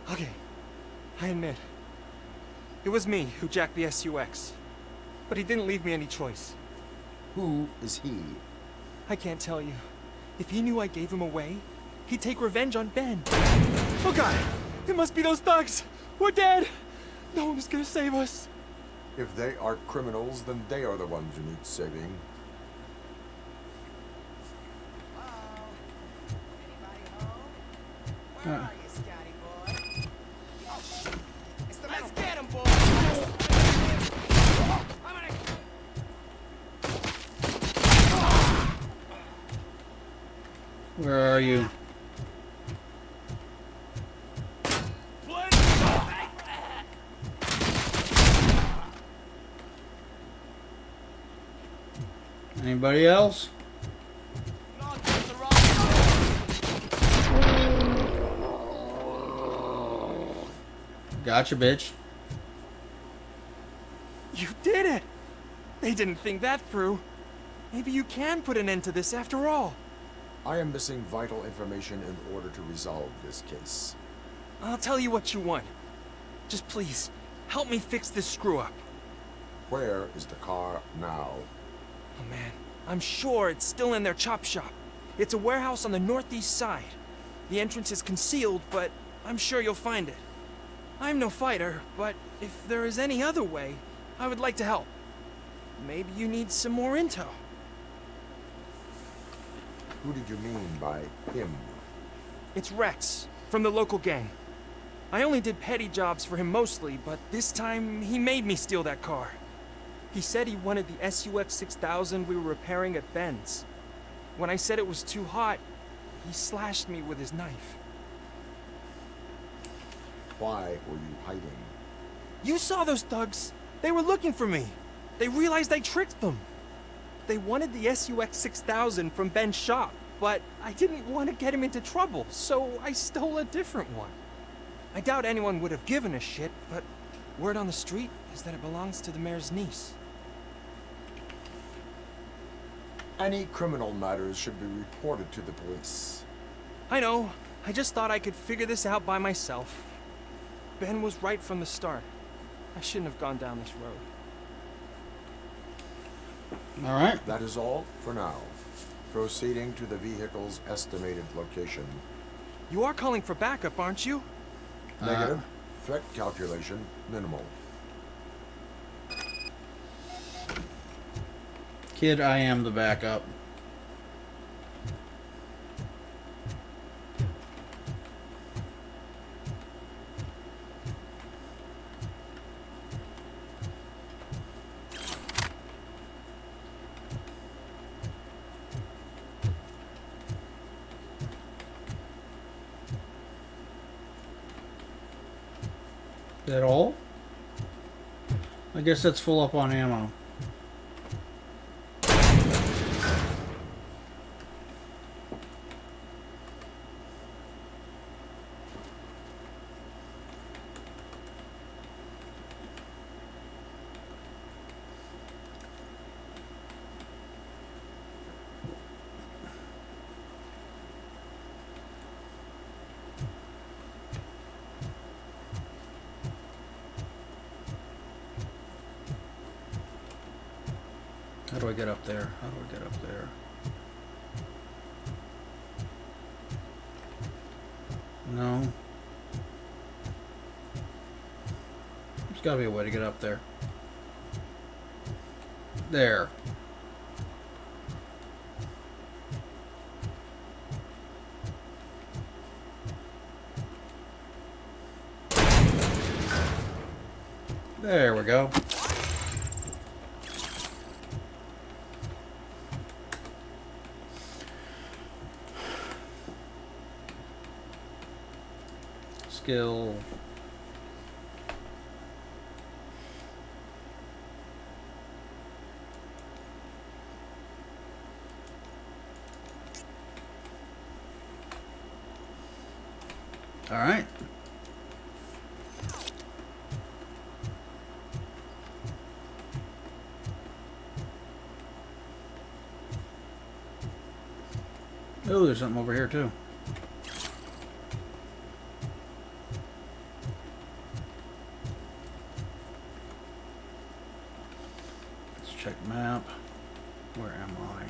Speaker 12: I admit. It was me who jacked the SUX. But he didn't leave me any choice.
Speaker 11: Who is he?
Speaker 12: I can't tell you. If he knew I gave him away, he'd take revenge on Ben. Oh God! It must be those thugs! We're dead! No one's gonna save us.
Speaker 11: If they are criminals, then they are the ones who need saving.
Speaker 19: Where are you, Scotty boy? Let's get him, boy!
Speaker 1: Where are you? Anybody else? Gotcha, bitch.
Speaker 12: You did it! They didn't think that through. Maybe you can put an end to this after all.
Speaker 11: I am missing vital information in order to resolve this case.
Speaker 12: I'll tell you what you want. Just please, help me fix this screw-up.
Speaker 11: Where is the car now?
Speaker 12: Oh man, I'm sure it's still in their chop shop. It's a warehouse on the northeast side. The entrance is concealed, but I'm sure you'll find it. I'm no fighter, but if there is any other way, I would like to help. Maybe you need some more intel.
Speaker 11: Who did you mean by him?
Speaker 12: It's Rex, from the local gang. I only did petty jobs for him mostly, but this time he made me steal that car. He said he wanted the SUX 6000 we were repairing at Ben's. When I said it was too hot, he slashed me with his knife.
Speaker 11: Why were you hiding?
Speaker 12: You saw those thugs. They were looking for me. They realized I tricked them. They wanted the SUX 6000 from Ben's shop, but I didn't want to get him into trouble, so I stole a different one. I doubt anyone would have given a shit, but word on the street is that it belongs to the mayor's niece.
Speaker 11: Any criminal matters should be reported to the police.
Speaker 12: I know. I just thought I could figure this out by myself. Ben was right from the start. I shouldn't have gone down this road.
Speaker 1: All right.
Speaker 11: That is all for now. Proceeding to the vehicle's estimated location.
Speaker 12: You are calling for backup, aren't you?
Speaker 11: Negative. Threat calculation minimal.
Speaker 1: Kid, I am the backup. Is that all? I guess that's full up on ammo. How do I get up there? How do I get up there? No. There's gotta be a way to get up there. There. There we go. Skill. All right. Oh, there's something over here too. Check map. Where am I?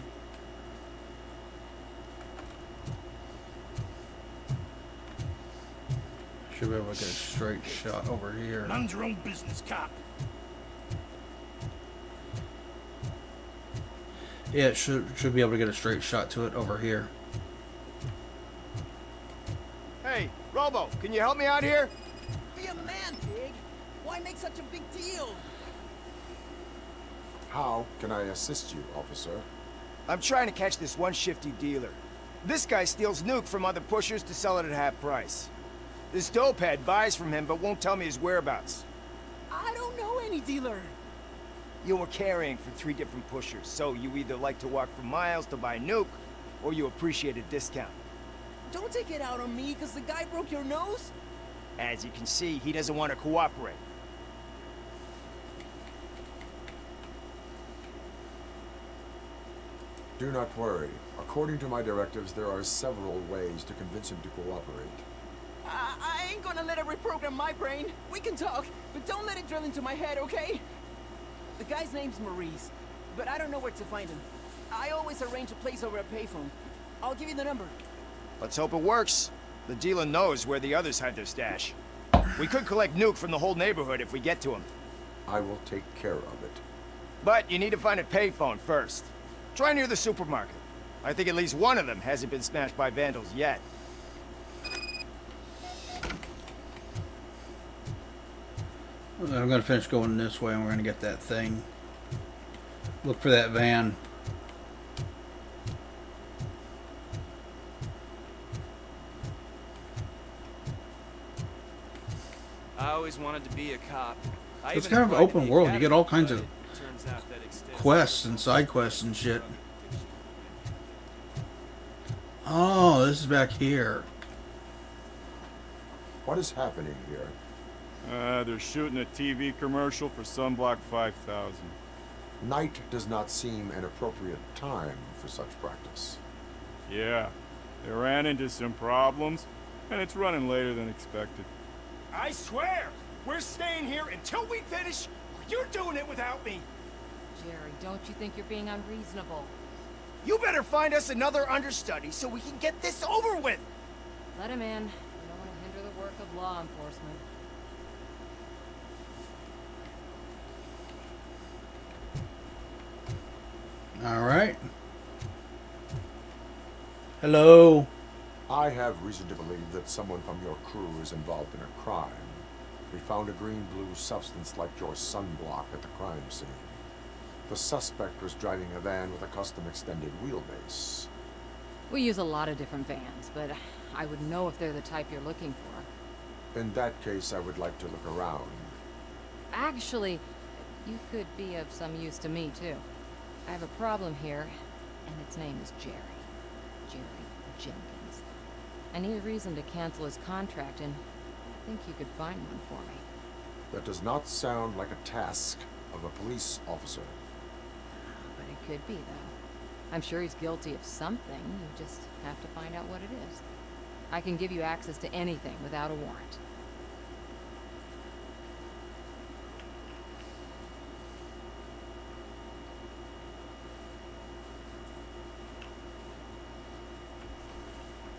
Speaker 1: Should be able to get a straight shot over here.
Speaker 10: None your own business, cop.
Speaker 1: Yeah, it should be able to get a straight shot to it over here.
Speaker 13: Hey, Robo, can you help me out here?
Speaker 19: Be a man, pig. Why make such a big deal?
Speaker 11: How can I assist you, officer?
Speaker 13: I'm trying to catch this one shifty dealer. This guy steals nuke from other pushers to sell it at half price. This dopehead buys from him but won't tell me his whereabouts.
Speaker 19: I don't know any dealer.
Speaker 13: You were carrying for 3 different pushers, so you either like to walk for miles to buy nuke, or you appreciate a discount.
Speaker 19: Don't take it out on me, because the guy broke your nose?
Speaker 13: As you can see, he doesn't want to cooperate.
Speaker 11: Do not worry. According to my directives, there are several ways to convince him to cooperate.
Speaker 19: I ain't gonna let it reprogram my brain. We can talk, but don't let it drill into my head, okay? The guy's name's Maurice, but I don't know where to find him. I always arrange a place over a payphone. I'll give you the number.
Speaker 13: Let's hope it works. The dealer knows where the others hide their stash. We could collect nuke from the whole neighborhood if we get to him.
Speaker 11: I will take care of it.
Speaker 13: But you need to find a payphone first. Try near the supermarket. I think at least one of them hasn't been smashed by vandals yet.
Speaker 1: I'm going to finish going this way and we're going to get that thing. Look for that van.
Speaker 12: I always wanted to be a cop.
Speaker 1: It's kind of an open world. You get all kinds of quests and side quests and shit. Oh, this is back here.
Speaker 11: What is happening here?
Speaker 4: They're shooting a TV commercial for Sunblock 5000.
Speaker 11: Night does not seem an appropriate time for such practice.
Speaker 4: Yeah, they ran into some problems, and it's running later than expected.
Speaker 10: I swear, we're staying here until we finish, or you're doing it without me.
Speaker 5: Jerry, don't you think you're being unreasonable?
Speaker 13: You better find us another understudy so we can get this over with.
Speaker 5: Let him in. We don't want to hinder the work of law enforcement.
Speaker 1: All right. Hello.
Speaker 11: I have reason to believe that someone from your crew is involved in a crime. We found a green-blue substance like your sunblock at the crime scene. The suspect was driving a van with a custom extended wheelbase.
Speaker 5: We use a lot of different vans, but I would know if they're the type you're looking for.
Speaker 11: In that case, I would like to look around.
Speaker 5: Actually, you could be of some use to me, too. I have a problem here, and its name is Jerry. Jerry Jenkins. I need a reason to cancel his contract, and I think you could find one for me.
Speaker 11: That does not sound like a task of a police officer.
Speaker 5: But it could be, though. I'm sure he's guilty of something. You just have to find out what it is. I can give you access to anything without a warrant.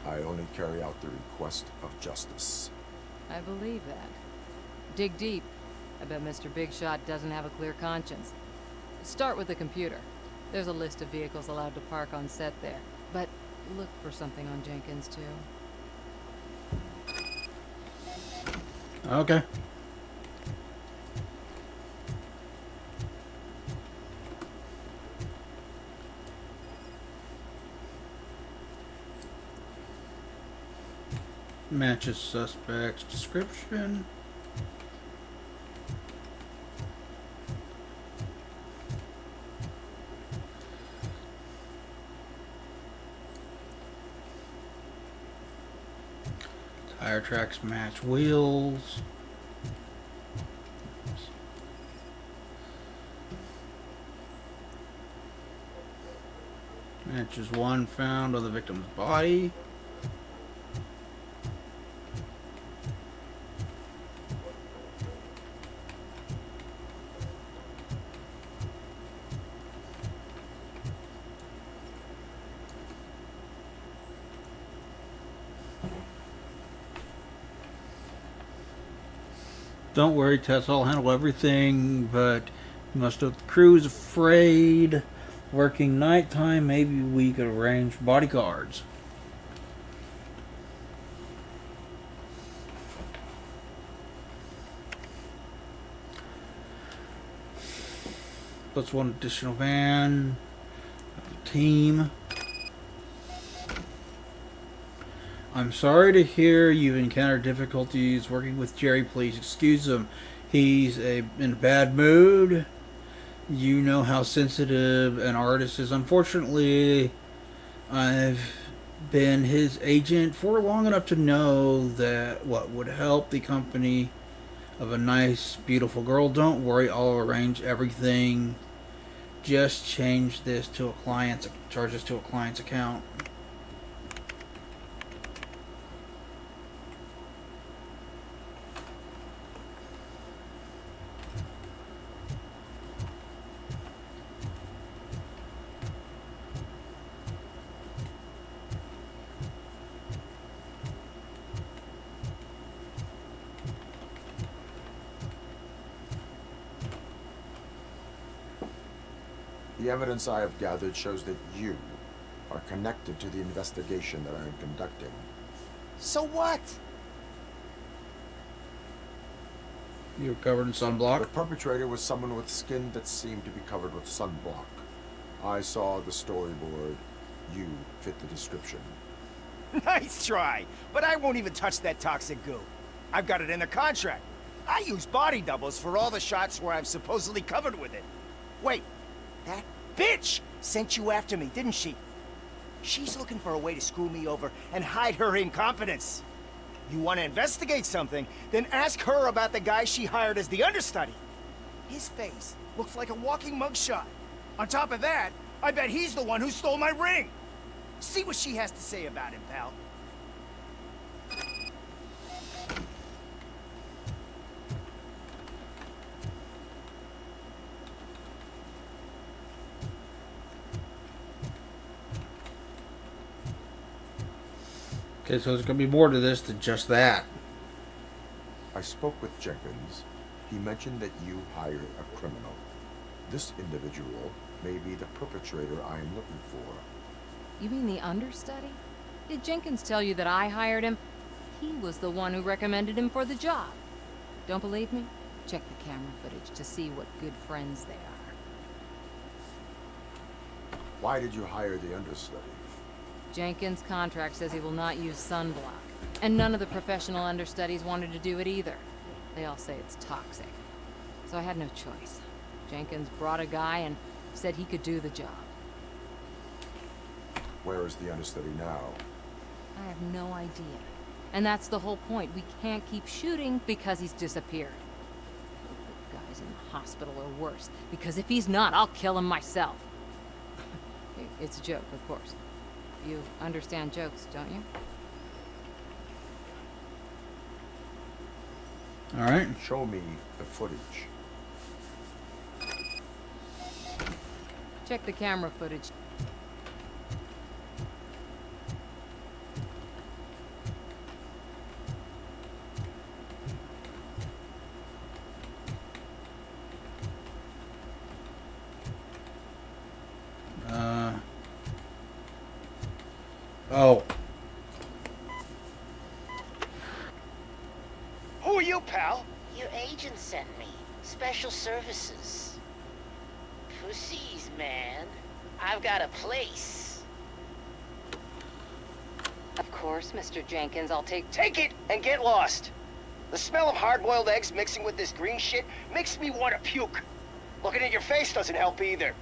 Speaker 11: I only carry out the request of justice.
Speaker 5: I believe that. Dig deep. I bet Mr. Big Shot doesn't have a clear conscience. Start with the computer. There's a list of vehicles allowed to park on set there. But look for something on Jenkins, too.
Speaker 1: Okay. Matches suspect's description. Tire tracks match wheels. Matches one found on the victim's body. Don't worry, Tess, I'll handle everything, but most of the crew's afraid. Working nighttime, maybe we could arrange bodyguards. Plus one additional van. Team. I'm sorry to hear you've encountered difficulties working with Jerry. Please excuse him. He's in a bad mood. You know how sensitive an artist is. Unfortunately, I've been his agent for long enough to know that what would help the company of a nice, beautiful girl. Don't worry, I'll arrange everything. Just change this to a client's, charge this to a client's account.
Speaker 11: The evidence I have gathered shows that you are connected to the investigation that I am conducting.
Speaker 13: So what?
Speaker 1: You're covered in sunblock?
Speaker 11: The perpetrator was someone with skin that seemed to be covered with sunblock. I saw the storyboard. You fit the description.
Speaker 13: Nice try, but I won't even touch that toxic goo. I've got it in the contract. I use body doubles for all the shots where I'm supposedly covered with it. Wait, that bitch sent you after me, didn't she? She's looking for a way to screw me over and hide her incompetence. You want to investigate something, then ask her about the guy she hired as the understudy. His face looks like a walking mugshot. On top of that, I bet he's the one who stole my ring. See what she has to say about him, pal.
Speaker 1: Okay, so there's going to be more to this than just that.
Speaker 11: I spoke with Jenkins. He mentioned that you hired a criminal. This individual may be the perpetrator I am looking for.
Speaker 5: You mean the understudy? Did Jenkins tell you that I hired him? He was the one who recommended him for the job. Don't believe me? Check the camera footage to see what good friends they are.
Speaker 11: Why did you hire the understudy?
Speaker 5: Jenkins' contract says he will not use sunblock. And none of the professional understudies wanted to do it either. They all say it's toxic. So I had no choice. Jenkins brought a guy and said he could do the job.
Speaker 11: Where is the understudy now?
Speaker 5: I have no idea. And that's the whole point. We can't keep shooting because he's disappeared. The guy's in the hospital or worse. Because if he's not, I'll kill him myself. It's a joke, of course. You understand jokes, don't you?
Speaker 1: All right.
Speaker 11: Show me the footage.
Speaker 5: Check the camera footage.
Speaker 1: Oh.
Speaker 13: Who are you, pal?
Speaker 14: Your agent sent me. Special services. Pussies, man. I've got a place.
Speaker 3: Of course, Mr. Jenkins, I'll take...
Speaker 13: Take it and get lost. The smell of hard-boiled eggs mixing with this green shit makes me want to puke. Looking at your face doesn't help either.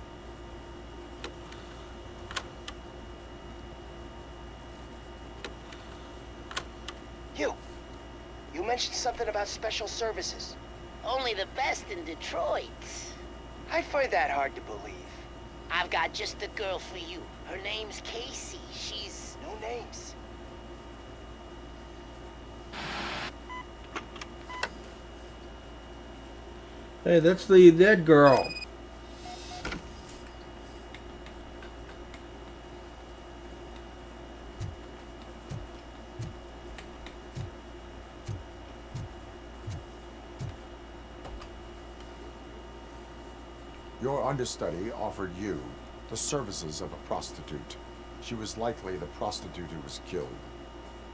Speaker 13: You mentioned something about special services.
Speaker 14: Only the best in Detroit.
Speaker 13: I find that hard to believe.
Speaker 14: I've got just the girl for you. Her name's Casey. She's...
Speaker 13: No names.
Speaker 1: Hey, that's the dead girl.
Speaker 11: Your understudy offered you the services of a prostitute. She was likely the prostitute who was killed.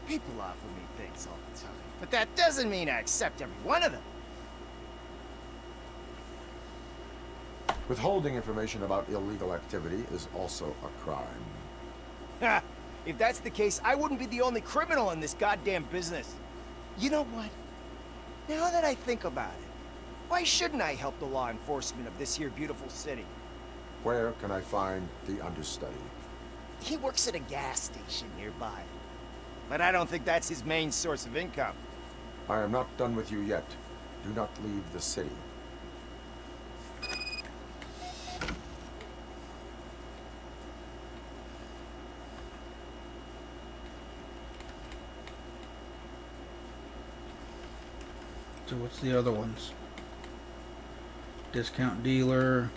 Speaker 13: People offer me things all the time, but that doesn't mean I accept every one of them.
Speaker 11: Withholding information about illegal activity is also a crime.
Speaker 13: Ha! If that's the case, I wouldn't be the only criminal in this goddamn business. You know what? Now that I think about it, why shouldn't I help the law enforcement of this here beautiful city?
Speaker 11: Where can I find the understudy?
Speaker 13: He works at a gas station nearby. But I don't think that's his main source of income.
Speaker 11: I am not done with you yet. Do not leave the city.
Speaker 1: So what's the other ones? Discount dealer.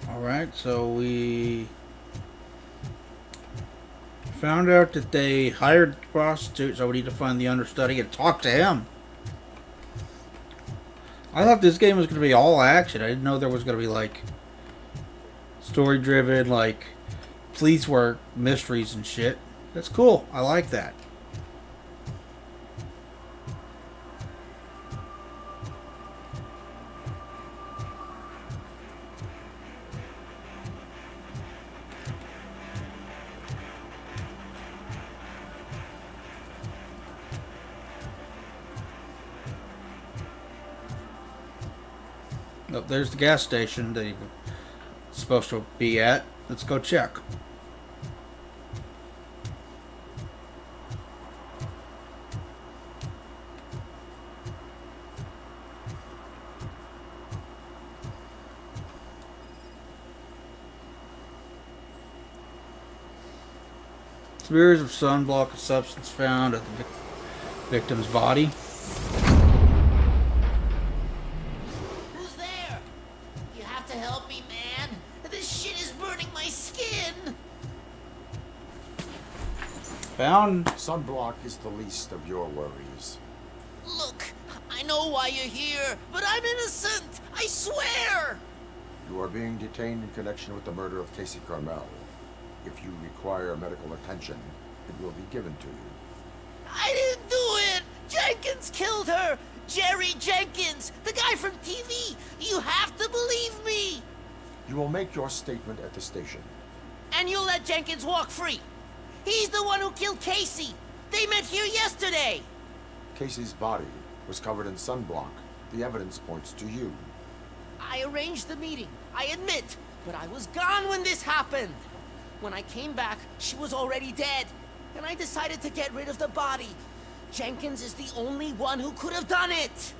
Speaker 1: Alright, so we found out that they hired prostitutes, so we need to find the understudy and talk to him. I thought this game was going to be all action. I didn't know there was going to be, like, story-driven, like, police work, mysteries and shit. That's cool. I like that. Oh, there's the gas station that you're supposed to be at. Let's go check. Smears of sunblock, a substance found at the victim's body.
Speaker 14: Who's there? You have to help me, man. This shit is burning my skin.
Speaker 1: Found.
Speaker 11: Sunblock is the least of your worries.
Speaker 14: Look, I know why you're here, but I'm innocent. I swear.
Speaker 11: You are being detained in connection with the murder of Casey Carmel. If you require medical attention, it will be given to you.
Speaker 14: I didn't do it. Jenkins killed her. Jerry Jenkins, the guy from TV. You have to believe me.
Speaker 11: You will make your statement at the station.
Speaker 14: And you'll let Jenkins walk free. He's the one who killed Casey. They met here yesterday.
Speaker 11: Casey's body was covered in sunblock. The evidence points to you.
Speaker 14: I arranged the meeting, I admit, but I was gone when this happened. When I came back, she was already dead, and I decided to get rid of the body. Jenkins is the only one who could have done it.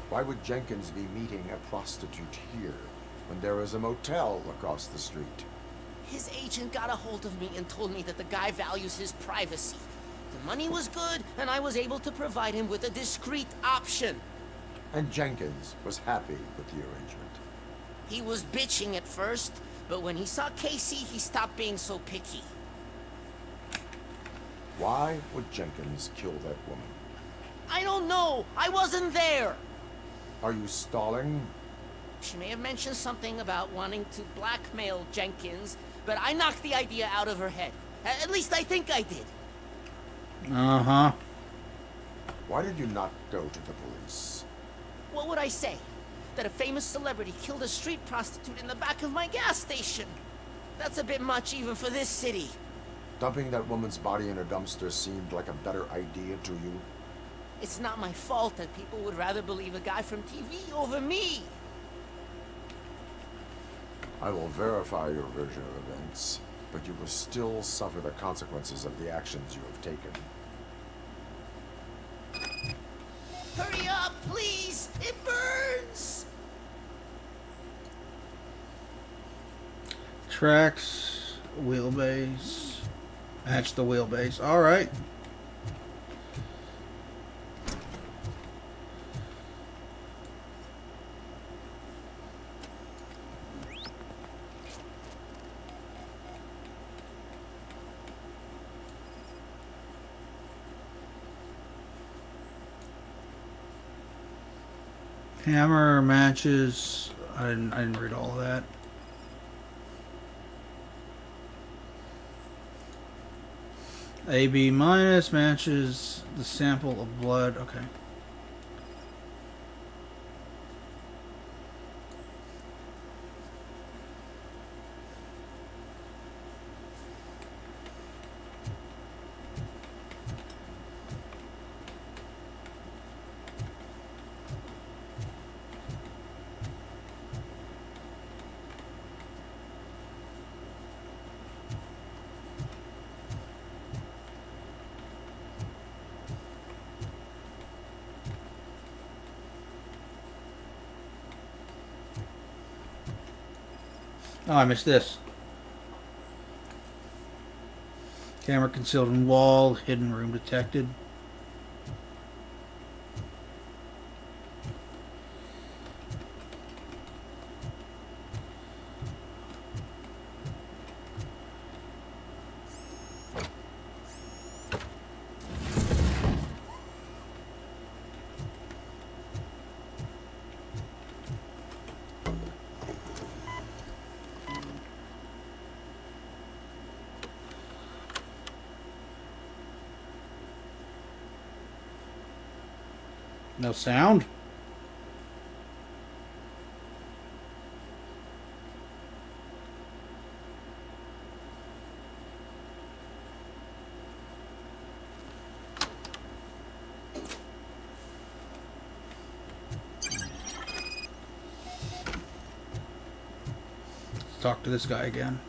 Speaker 11: Why would Jenkins be meeting a prostitute here when there is a motel across the street?
Speaker 14: His agent got a hold of me and told me that the guy values his privacy. The money was good, and I was able to provide him with a discreet option.
Speaker 11: And Jenkins was happy with the arrangement.
Speaker 14: He was bitching at first, but when he saw Casey, he stopped being so picky.
Speaker 11: Why would Jenkins kill that woman?
Speaker 14: I don't know. I wasn't there.
Speaker 11: Are you stalling?
Speaker 14: She may have mentioned something about wanting to blackmail Jenkins, but I knocked the idea out of her head. At least I think I did.
Speaker 1: Uh-huh.
Speaker 11: Why did you not go to the police?
Speaker 14: What would I say? That a famous celebrity killed a street prostitute in the back of my gas station? That's a bit much even for this city.
Speaker 11: Dumping that woman's body in a dumpster seemed like a better idea to you?
Speaker 14: It's not my fault that people would rather believe a guy from TV over me.
Speaker 11: I will verify your version of events, but you will still suffer the consequences of the actions you have taken.
Speaker 14: Hurry up, please! It burns!
Speaker 1: Tracks, wheelbase. Match the wheelbase. Alright. Hammer matches. I didn't read all of that. AB minus matches the sample of blood. Okay. Oh, I missed this. Camera concealed in wall, hidden room detected. No sound? talk to this guy again.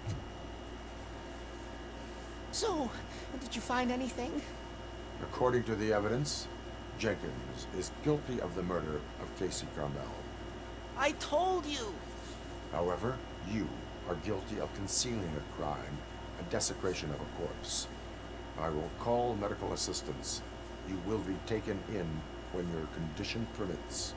Speaker 14: So, did you find anything?
Speaker 11: According to the evidence, Jenkins is guilty of the murder of Casey Carmel.
Speaker 14: I told you!
Speaker 11: However, you are guilty of concealing a crime, a desecration of a corpse. I will call medical assistance. You will be taken in when your condition permits.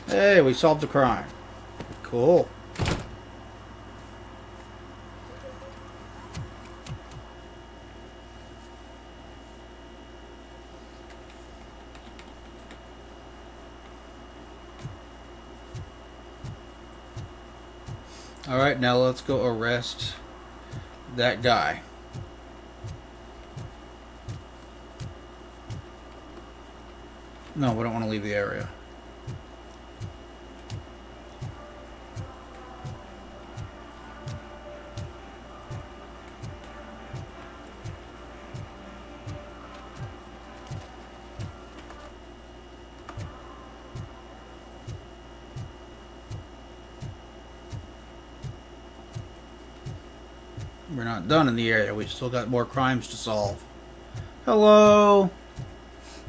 Speaker 1: Hey, we solved the crime. Cool. Alright, now let's go arrest that guy. No, we don't want to leave the area. We're not done in the area. We still got more crimes to solve. Hello,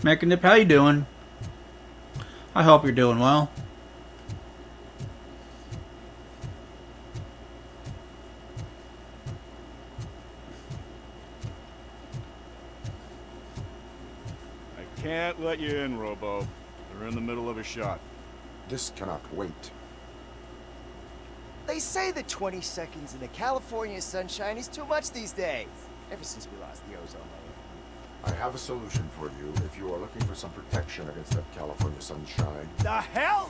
Speaker 1: Mechanip. How you doing? I hope you're doing well.
Speaker 4: I can't let you in, Robo. They're in the middle of a shot.
Speaker 11: This cannot wait.
Speaker 13: They say that 20 seconds in the California sunshine is too much these days. Ever since we lost the ozone layer.
Speaker 11: I have a solution for you if you are looking for some protection against that California sunshine.
Speaker 13: The hell?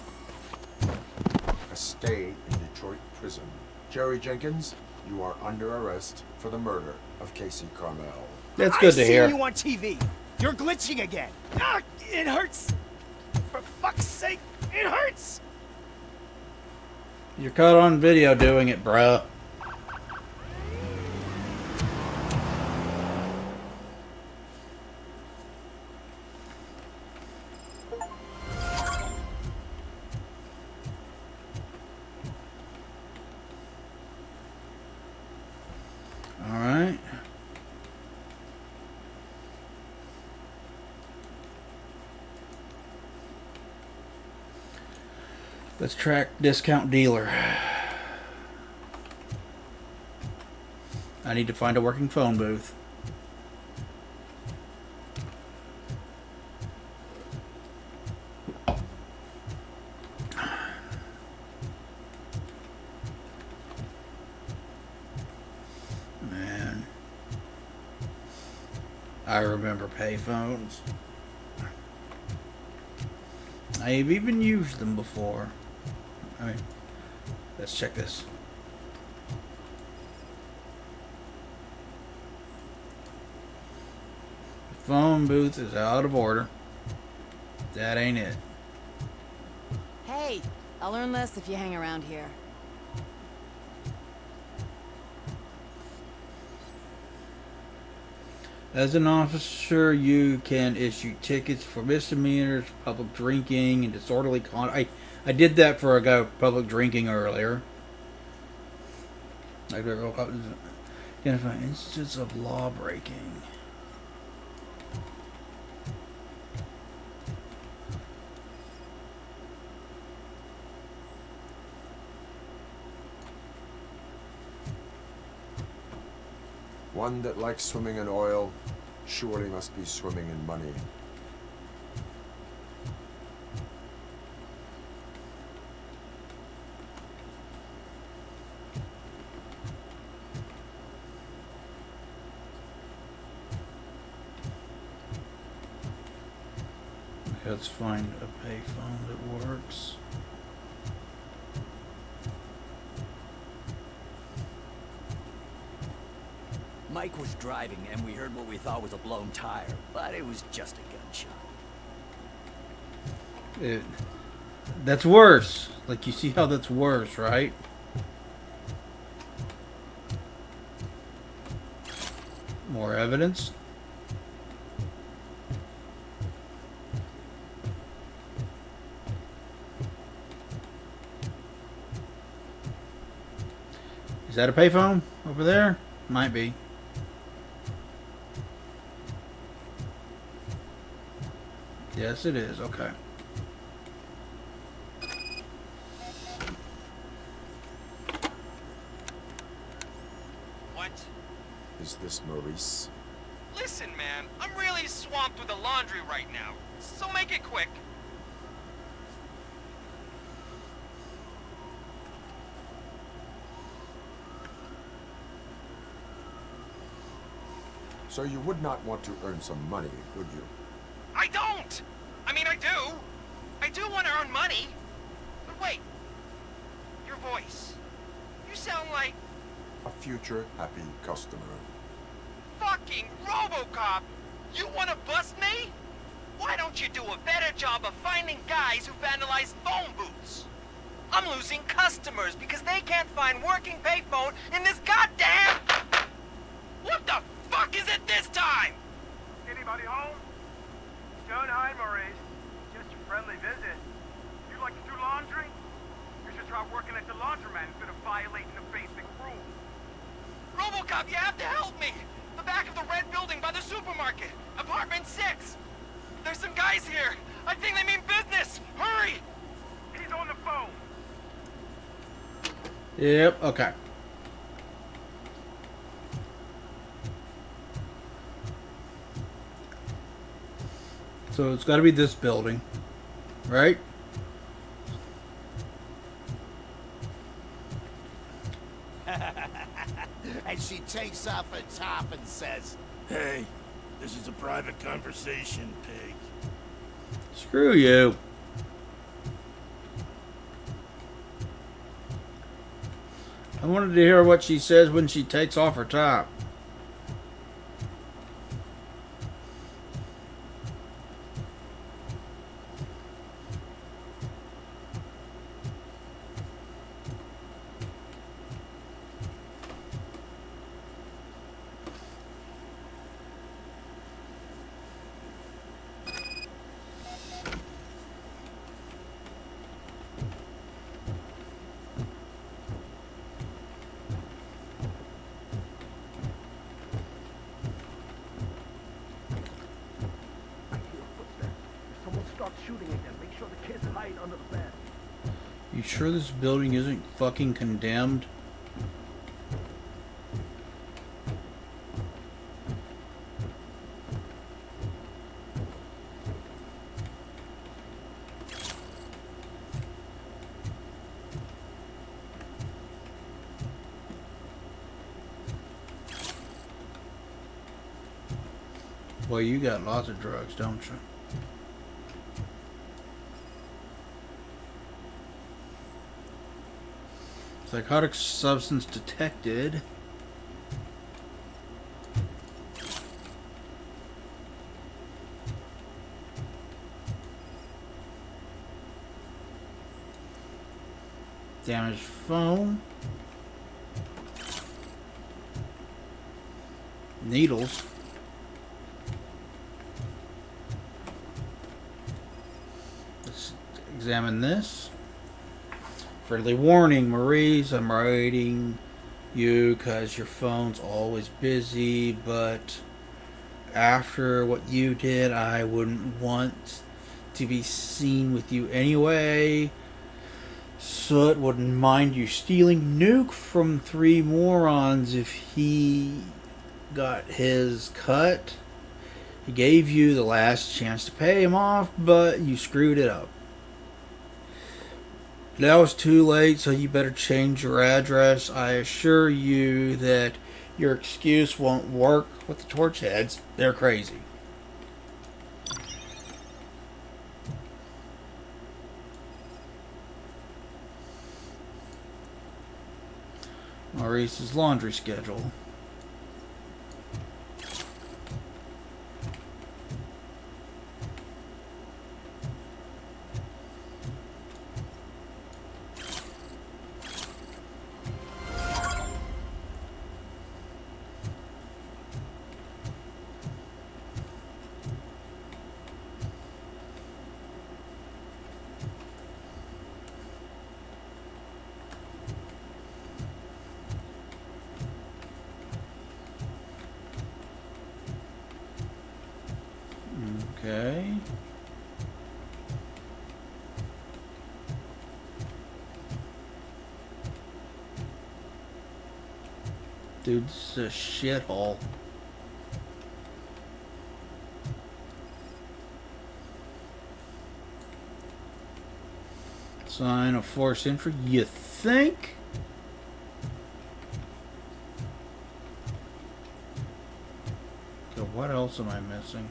Speaker 11: A stay in Detroit prison. Jerry Jenkins, you are under arrest for the murder of Casey Carmel.
Speaker 1: That's good to hear.
Speaker 13: I see you on TV. You're glitching again. Ah, it hurts. For fuck's sake, it hurts.
Speaker 1: You're caught on video doing it, bruh. Alright. Let's track discount dealer. I need to find a working phone booth. Man, I remember payphones. I've even used them before. I mean, let's check this. The phone booth is out of order. That ain't it.
Speaker 16: Hey, I'll learn less if you hang around here.
Speaker 1: As an officer, you can issue tickets for misdemeanors, public drinking, and disorderly conduct. I did that for a guy with public drinking earlier. Like the Robocop identify instances of law breaking.
Speaker 11: One that likes swimming in oil surely must be swimming in money.
Speaker 1: Let's find a payphone that works.
Speaker 20: Mike was driving, and we heard what we thought was a blown tire, but it was just a gunshot.
Speaker 1: That's worse. Like, you see how that's worse, right? More evidence. Is that a payphone over there? Might be. Yes, it is. Okay.
Speaker 8: What?
Speaker 11: Is this Maurice?
Speaker 8: Listen, man, I'm really swamped with the laundry right now, so make it quick.
Speaker 11: So you would not want to earn some money, would you?
Speaker 8: I don't! I mean, I do. I do want to earn money. But wait. Your voice. You sound like...
Speaker 11: A future happy customer.
Speaker 8: fucking Robocop! You want to bust me? Why don't you do a better job of finding guys who vandalize phone booths? I'm losing customers because they can't find working payphone in this goddamn... What the fuck is it this time?
Speaker 18: Anybody home? Don't hide, Maurice. Just a friendly visit. You like to do laundry? You should try working at the laundromat instead of violating the basic rules.
Speaker 8: Robocop, you have to help me! The back of the red building by the supermarket. Apartment 6. There's some guys here. I think they mean business. Hurry!
Speaker 18: He's on the phone.
Speaker 1: Yep, okay. So it's got to be this building, right?
Speaker 13: And she takes off her top and says,
Speaker 10: Hey, this is a private conversation, pig.
Speaker 1: Screw you. I wanted to hear what she says when she takes off her top.
Speaker 18: Someone starts shooting again. Make sure the kids hide under the bed.
Speaker 1: You sure this building isn't fucking condemned? Well, you got lots of drugs, don't you? Psychotic substance detected. Damaged phone. Needles. Let's examine this. Friendly warning, Maurice, I'm writing you because your phone's always busy, but after what you did, I wouldn't want to be seen with you anyway. Soot wouldn't mind you stealing Nuke from 3 morons if he got his cut. He gave you the last chance to pay him off, but you screwed it up. Now it's too late, so you better change your address. I assure you that your excuse won't work with the torch heads. They're crazy. Maurice's laundry schedule. Okay. Dude, this is a shithole. Sign of forced entry, you think? So what else am I missing?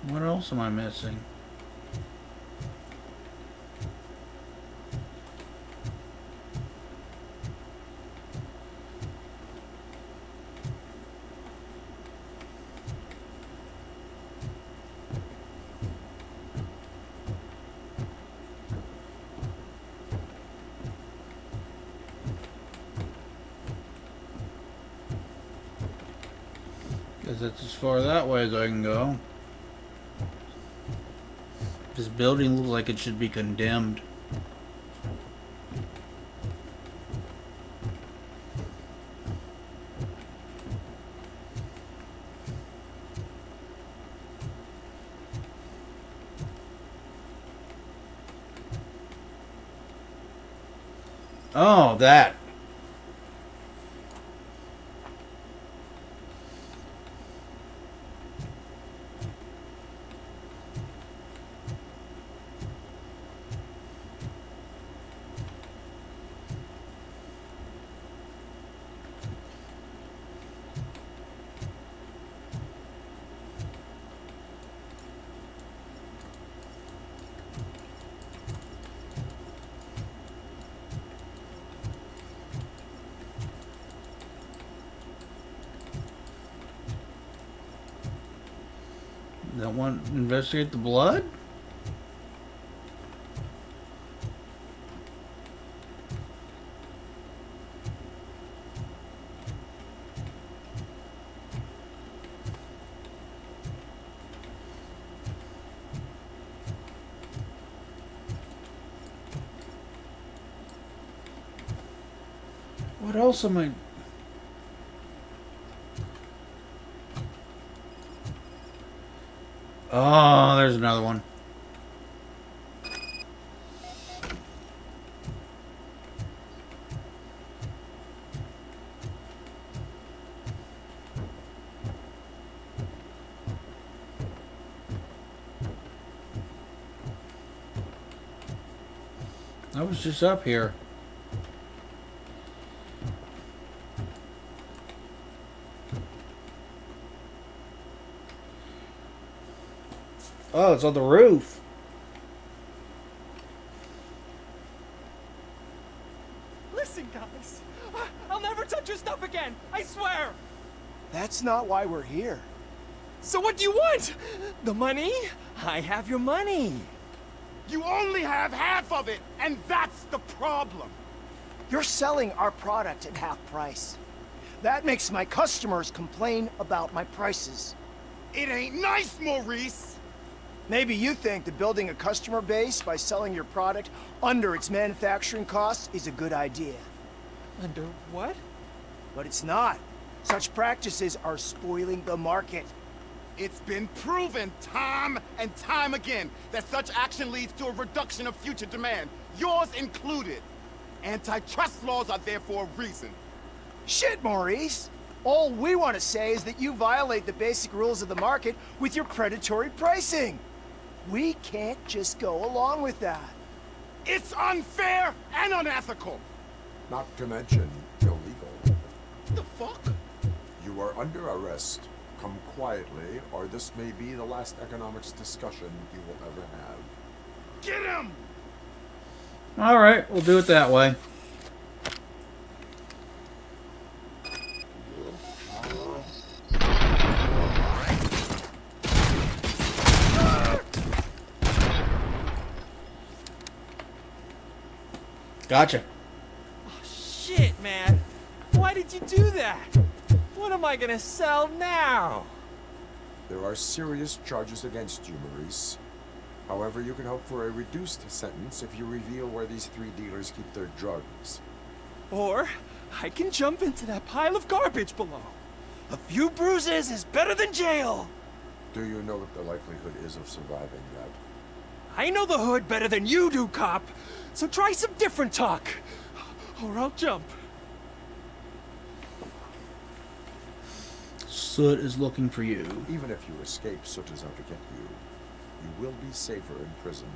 Speaker 1: What else am I missing? Guess that's as far that way as I can go. This building looks like it should be condemned. Oh, that. That one, investigate the blood? What else am I... Oh, there's another one. I was just up here. Oh, it's on the roof.
Speaker 12: Listen, guys. I'll never touch your stuff again. I swear.
Speaker 13: That's not why we're here.
Speaker 12: So what do you want? The money? I have your money.
Speaker 10: You only have half of it, and that's the problem.
Speaker 13: You're selling our product at half price. That makes my customers complain about my prices.
Speaker 10: It ain't nice, Maurice.
Speaker 13: Maybe you think that building a customer base by selling your product under its manufacturing costs is a good idea.
Speaker 12: Under what?
Speaker 13: But it's not. Such practices are spoiling the market.
Speaker 10: It's been proven time and time again that such action leads to a reduction of future demand, yours included. Antitrust laws are there for a reason.
Speaker 13: Shit, Maurice! All we want to say is that you violate the basic rules of the market with your predatory pricing. We can't just go along with that.
Speaker 10: It's unfair and unethical.
Speaker 11: Not to mention illegal.
Speaker 10: The fuck?
Speaker 11: You are under arrest. come quietly, or this may be the last economics discussion you will ever have.
Speaker 10: Get him!
Speaker 1: All right, we'll do it that way. Gotcha.
Speaker 12: Shit, man. Why did you do that? What am I gonna sell now?
Speaker 11: There are serious charges against you, Maurice. However, you can hope for a reduced sentence if you reveal where these 3 dealers keep their drugs.
Speaker 12: Or I can jump into that pile of garbage below. A few bruises is better than jail.
Speaker 11: Do you know what the likelihood is of surviving that?
Speaker 12: I know the hood better than you do, cop. So try some different talk, or I'll jump.
Speaker 1: Soot is looking for you.
Speaker 11: Even if you escape, Soot is out to get you. You will be safer in prison.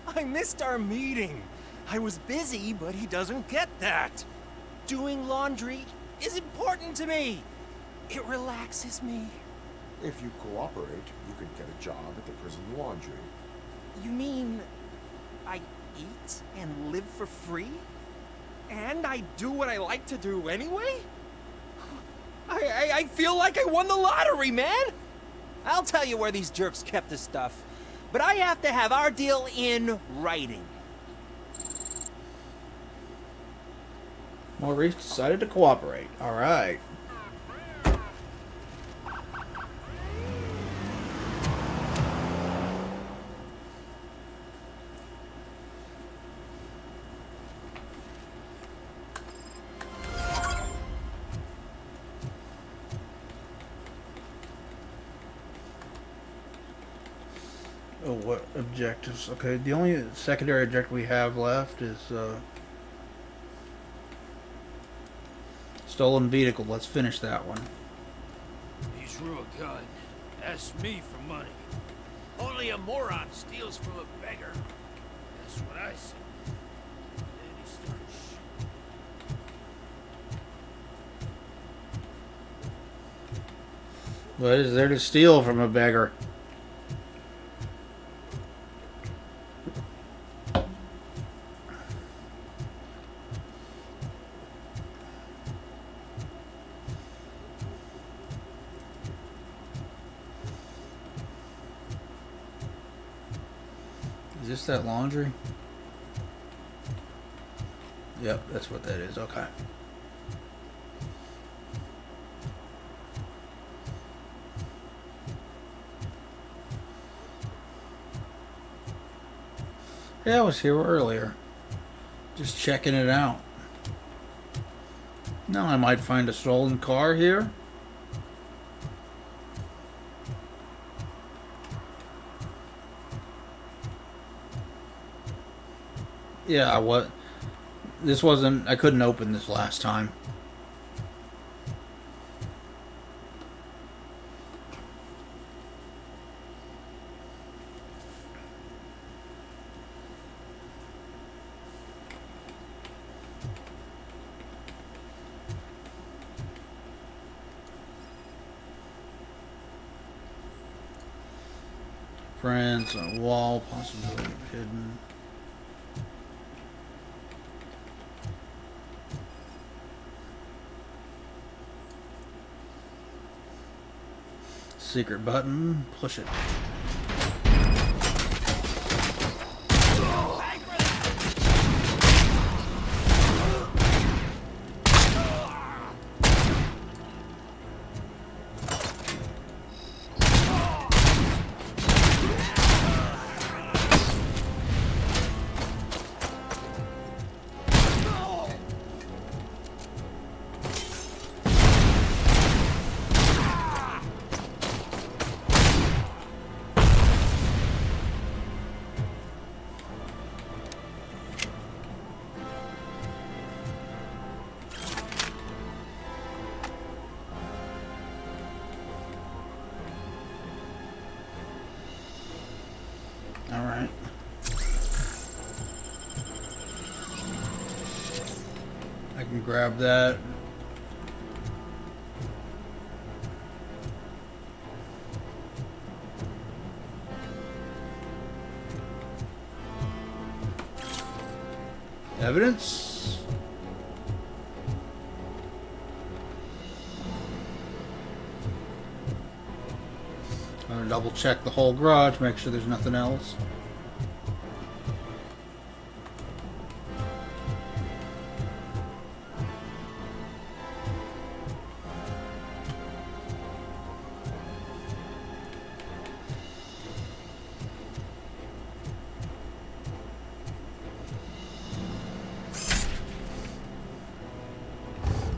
Speaker 12: I missed our meeting. I was busy, but he doesn't get that. Doing laundry is important to me. It relaxes me.
Speaker 11: If you cooperate, you could get a job at the prison laundry.
Speaker 12: You mean I eat and live for free? And I do what I like to do anyway? I feel like I won the lottery, man! I'll tell you where these jerks kept the stuff, but I have to have our deal in writing.
Speaker 1: Maurice decided to cooperate. All right. Oh, what objectives? Okay, the only secondary objective we have left is stolen vehicle. Let's finish that one.
Speaker 21: He's real good. Ask me for money. Only a moron steals from a beggar. That's what I say. Then he starts
Speaker 1: What is there to steal from a beggar? Is this that laundry? Yep, that's what that is. Okay. Yeah, I was here earlier. Just checking it out. Now I might find a stolen car here. Yeah, what? This wasn't... I couldn't open this last time. Prints on a wall, possibility of hidden. Secret button, push it. Alright. I can grab that. Evidence? I'm gonna double check the whole garage, make sure there's nothing else.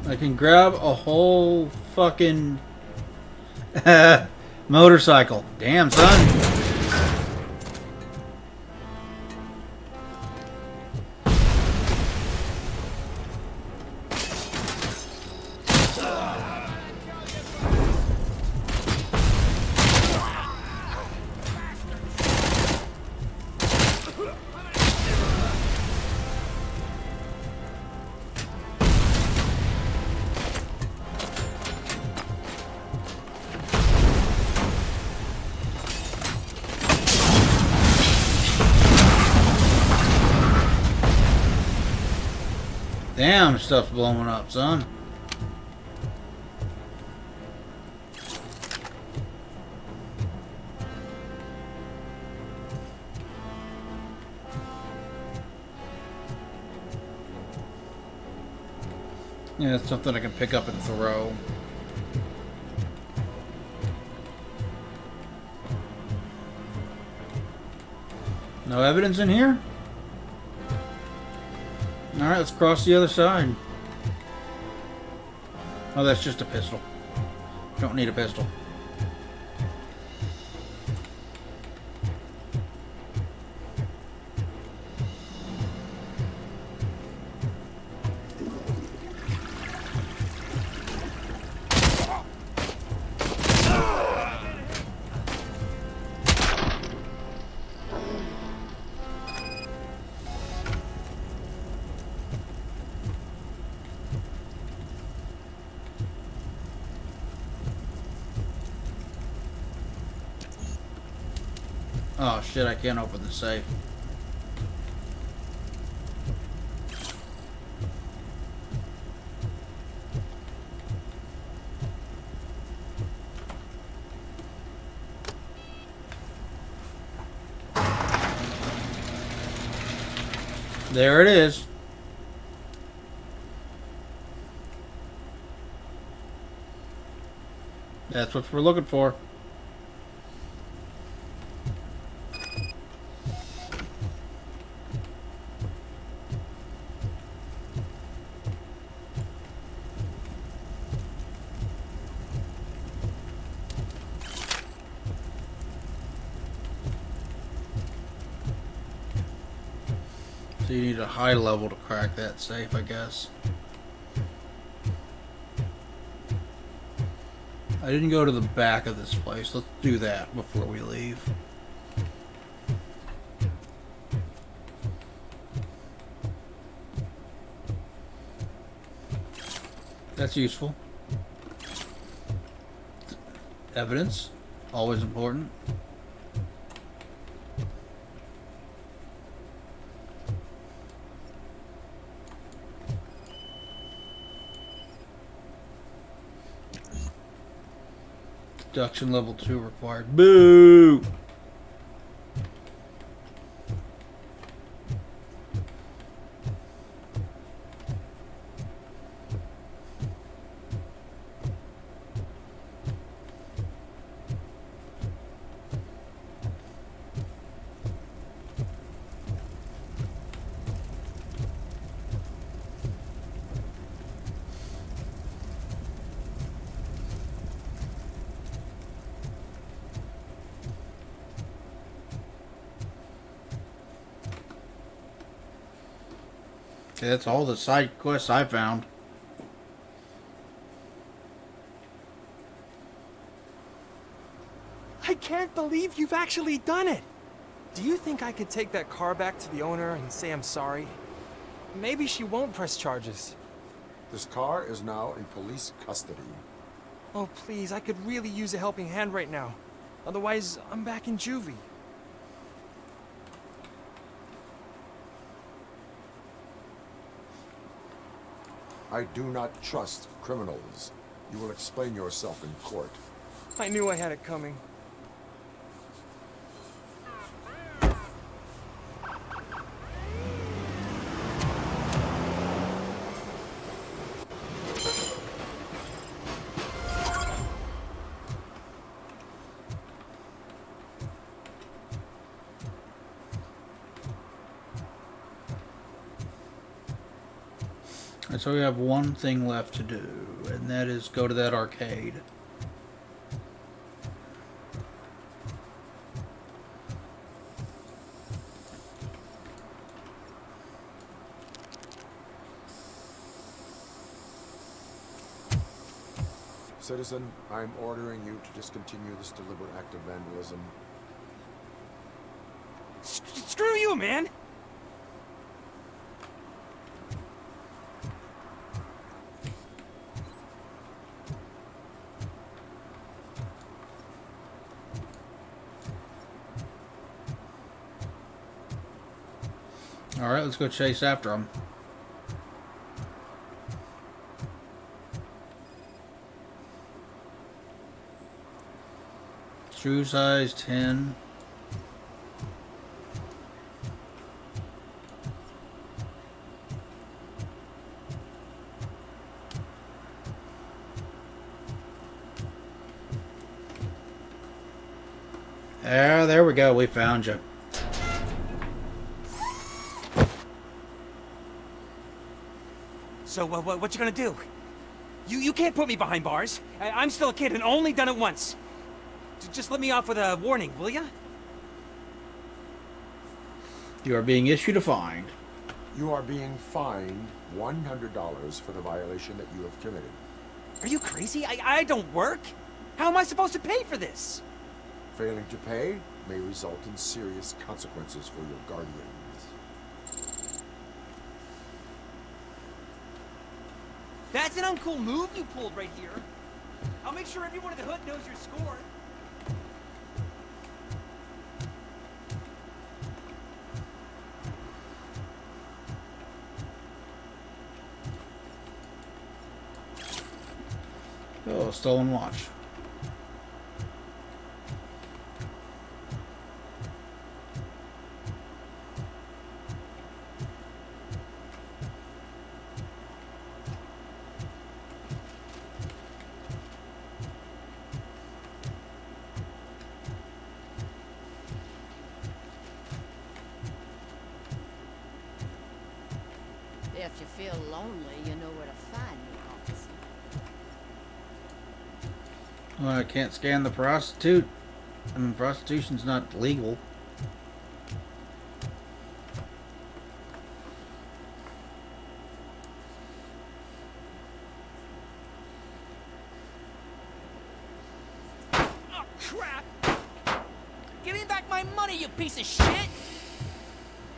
Speaker 1: I can grab a whole fucking motorcycle. Damn, son. Damn, stuff's blowing up, son. Yeah, it's something I can pick up and throw. No evidence in here? Alright, let's cross the other side. Oh, that's just a pistol. Don't need a pistol. Oh shit, I can't open the safe. There it is. That's what we're looking for. So you need a high level to crack that safe, I guess. I didn't go to the back of this place. Let's do that before we leave. That's useful. Evidence, always important. Deduction level 2 required. Boo! Okay, that's all the side quests I found.
Speaker 12: I can't believe you've actually done it! Do you think I could take that car back to the owner and say I'm sorry? Maybe she won't press charges.
Speaker 11: This car is now in police custody.
Speaker 12: Oh, please, I could really use a helping hand right now. Otherwise, I'm back in juvie.
Speaker 11: I do not trust criminals. You will explain yourself in court.
Speaker 12: I knew I had it coming.
Speaker 1: Alright, so we have one thing left to do, and that is go to that arcade.
Speaker 11: Citizen, I'm ordering you to discontinue this deliberate act of vandalism.
Speaker 12: Screw you, man!
Speaker 1: Alright, let's go chase after him. Shoe size 10. There we go. We found you.
Speaker 12: So, what you gonna do? You can't put me behind bars. I'm still a kid and only done it once. Just let me off with a warning, will ya?
Speaker 1: You are being issued a fine.
Speaker 11: You are being fined $100 for the violation that you have committed.
Speaker 12: Are you crazy? I don't work. How am I supposed to pay for this?
Speaker 11: Failing to pay may result in serious consequences for your guardians.
Speaker 12: That's an uncool move you pulled right here. I'll make sure everyone in the hood knows your score.
Speaker 1: Oh, stolen watch.
Speaker 14: If you feel lonely, you know where to find me, officer.
Speaker 1: Well, I can't scan the prostitute. I mean, prostitution's not legal.
Speaker 19: Oh, crap! Give me back my money, you piece of shit!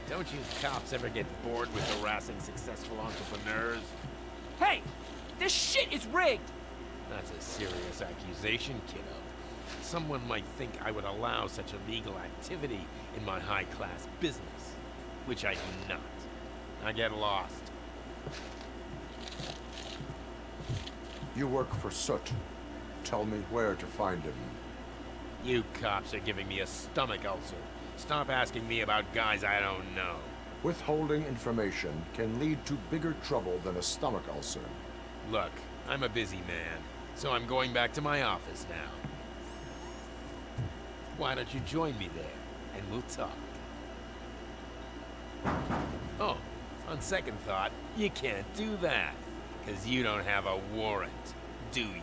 Speaker 9: Don't you cops ever get bored with harassing successful entrepreneurs?
Speaker 19: Hey! This shit is rigged!
Speaker 9: That's a serious accusation, kiddo. Someone might think I would allow such illegal activity in my high-class business, which I do not. I get lost.
Speaker 11: You work for Soot. Tell me where to find him.
Speaker 9: You cops are giving me a stomach ulcer. Stop asking me about guys I don't know.
Speaker 11: Withholding information can lead to bigger trouble than a stomach ulcer.
Speaker 9: Look, I'm a busy man, so I'm going back to my office now. Why don't you join me there, and we'll talk. Oh, on second thought, you can't do that, because you don't have a warrant, do you?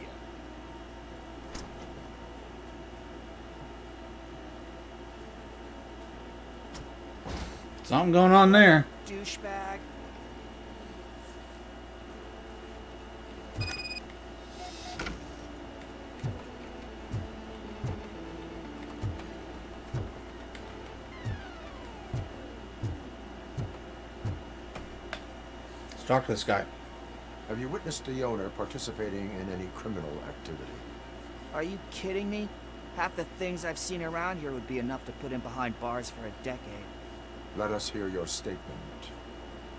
Speaker 1: Something going on there.
Speaker 19: Douchebag.
Speaker 1: Let's talk to this guy.
Speaker 11: Have you witnessed the owner participating in any criminal activity?
Speaker 22: Are you kidding me? Half the things I've seen around here would be enough to put him behind bars for a decade.
Speaker 11: Let us hear your statement.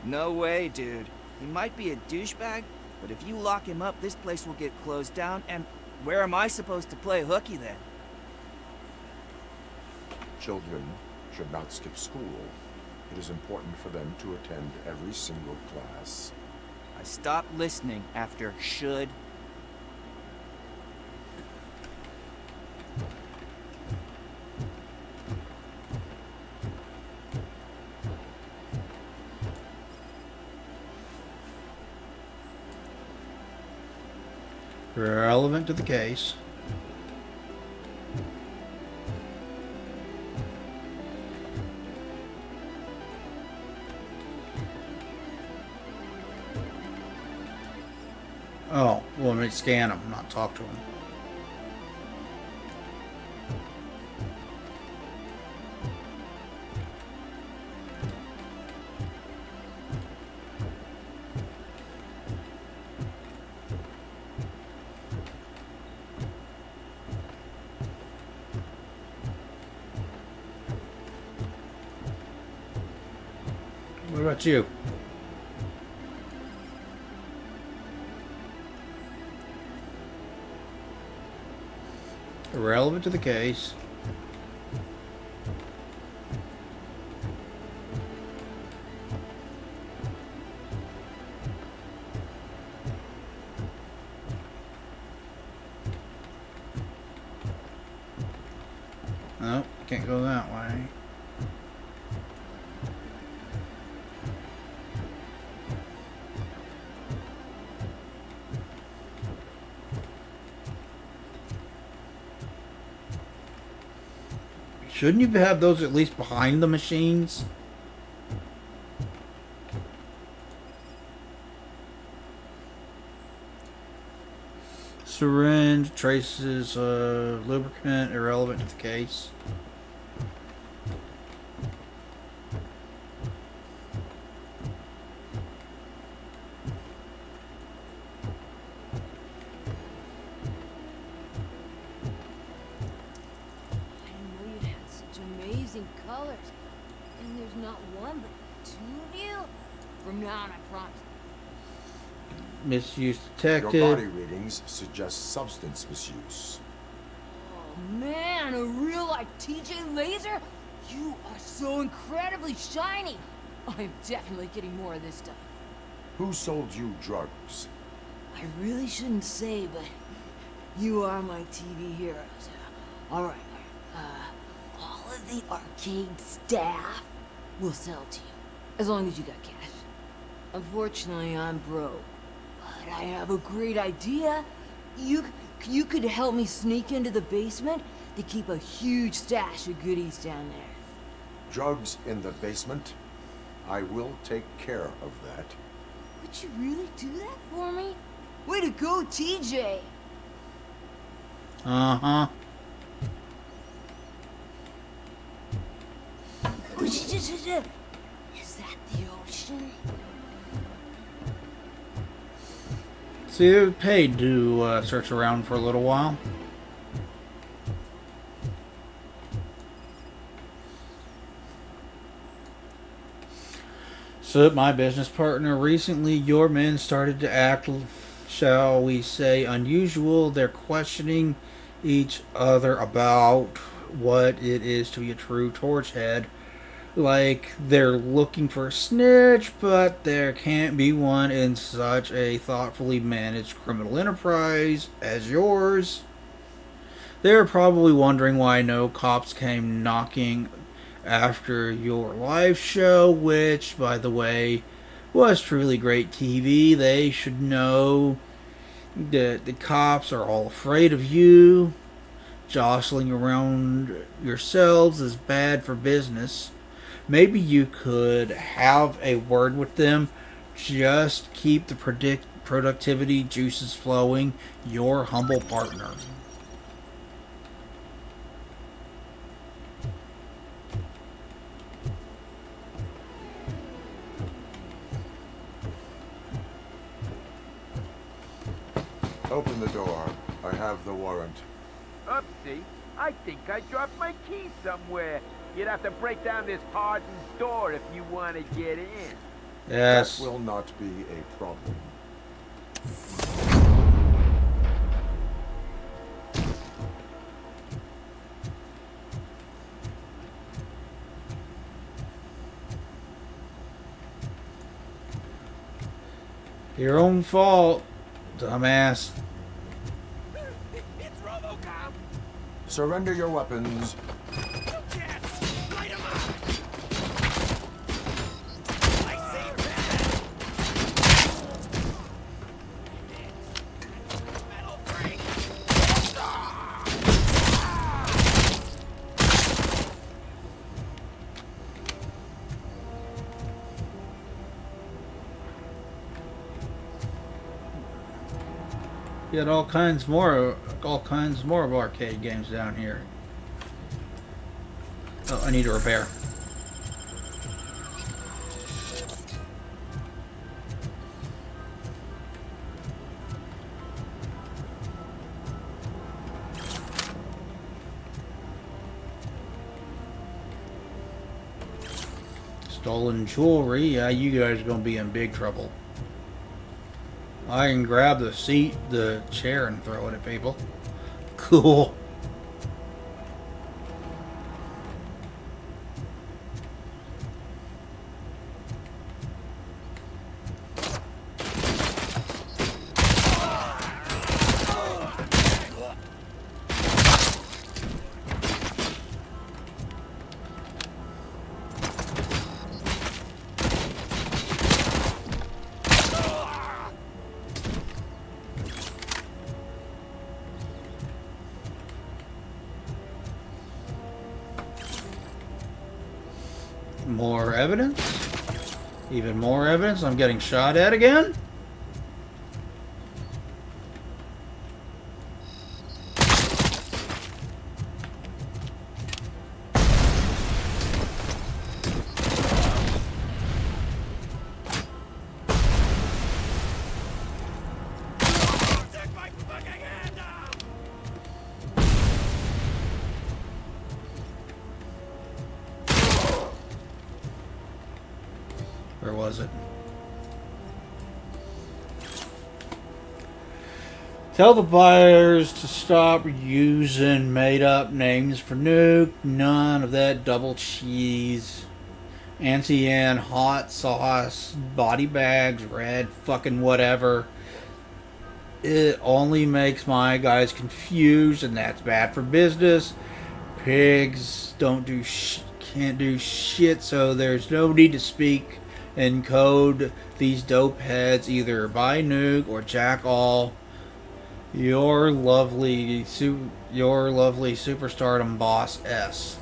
Speaker 22: No way, dude. He might be a douchebag, But if you lock him up, this place will get closed down, and where am I supposed to play hooky then?
Speaker 11: Children should not skip school. It is important for them to attend every single class.
Speaker 22: I stopped listening after should.
Speaker 1: Relevant to the case. Oh, well, let me scan him, not talk to him. What about you? Irrelevant to the case. Nope, can't go that way. Shouldn't you have those at least behind the machines? Syringe, traces of lubricant, irrelevant to the case.
Speaker 5: Colors. And there's not one, but two of you? From now on, I promise.
Speaker 1: Misuse detected.
Speaker 11: Your body readings suggest substance misuse.
Speaker 5: Oh man, a real like TJ Laser? You are so incredibly shiny. I'm definitely getting more of this stuff.
Speaker 11: Who sold you drugs?
Speaker 5: I really shouldn't say, but you are my TV heroes. Alright, all of the arcade staff will sell to you, as long as you got cash. Unfortunately, I'm broke, but I have a great idea. You could help me sneak into the basement to keep a huge stash of goodies down there.
Speaker 11: Drugs in the basement? I will take care of that.
Speaker 5: Would you really do that for me? Way to go, TJ!
Speaker 1: Uh-huh.
Speaker 5: Is that the ocean?
Speaker 1: See, they were paid to search around for a little while. So, my business partner, recently your men started to act, shall we say, unusual. They're questioning each other about what it is to be a true torch head. Like, they're looking for a snitch, but there can't be one in such a thoughtfully managed criminal enterprise as yours. They're probably wondering why no cops came knocking after your live show, which, by the way, was truly great TV. They should know that the cops are all afraid of you. Jostling around yourselves is bad for business. Maybe you could have a word with them. Just keep the productivity juices flowing. Your humble partner.
Speaker 11: Open the door. I have the warrant.
Speaker 17: Upsie, I think I dropped my key somewhere. You'd have to break down this hardened door if you want to get in.
Speaker 1: Yes.
Speaker 11: That will not be a problem.
Speaker 1: Your own fault, dumbass.
Speaker 10: It's Robocop!
Speaker 11: Surrender your weapons.
Speaker 10: Light him up! I see metal break!
Speaker 1: You got all kinds more of arcade games down here. Oh, I need to repair. Stolen jewelry. Yeah, you guys are gonna be in big trouble. I can grab the chair and throw it at people. Cool. More evidence? Even more evidence? I'm getting shot at again? Where was it? Tell the buyers to stop using made-up names for Nuke. None of that double cheese. Auntie-Anne, hot sauce, body bags, red, fucking whatever. It only makes my guys confused, and that's bad for business. Pigs can't do shit, so there's no need to speak and code these dope heads. Either buy Nuke or jack all. Your lovely superstardom boss S.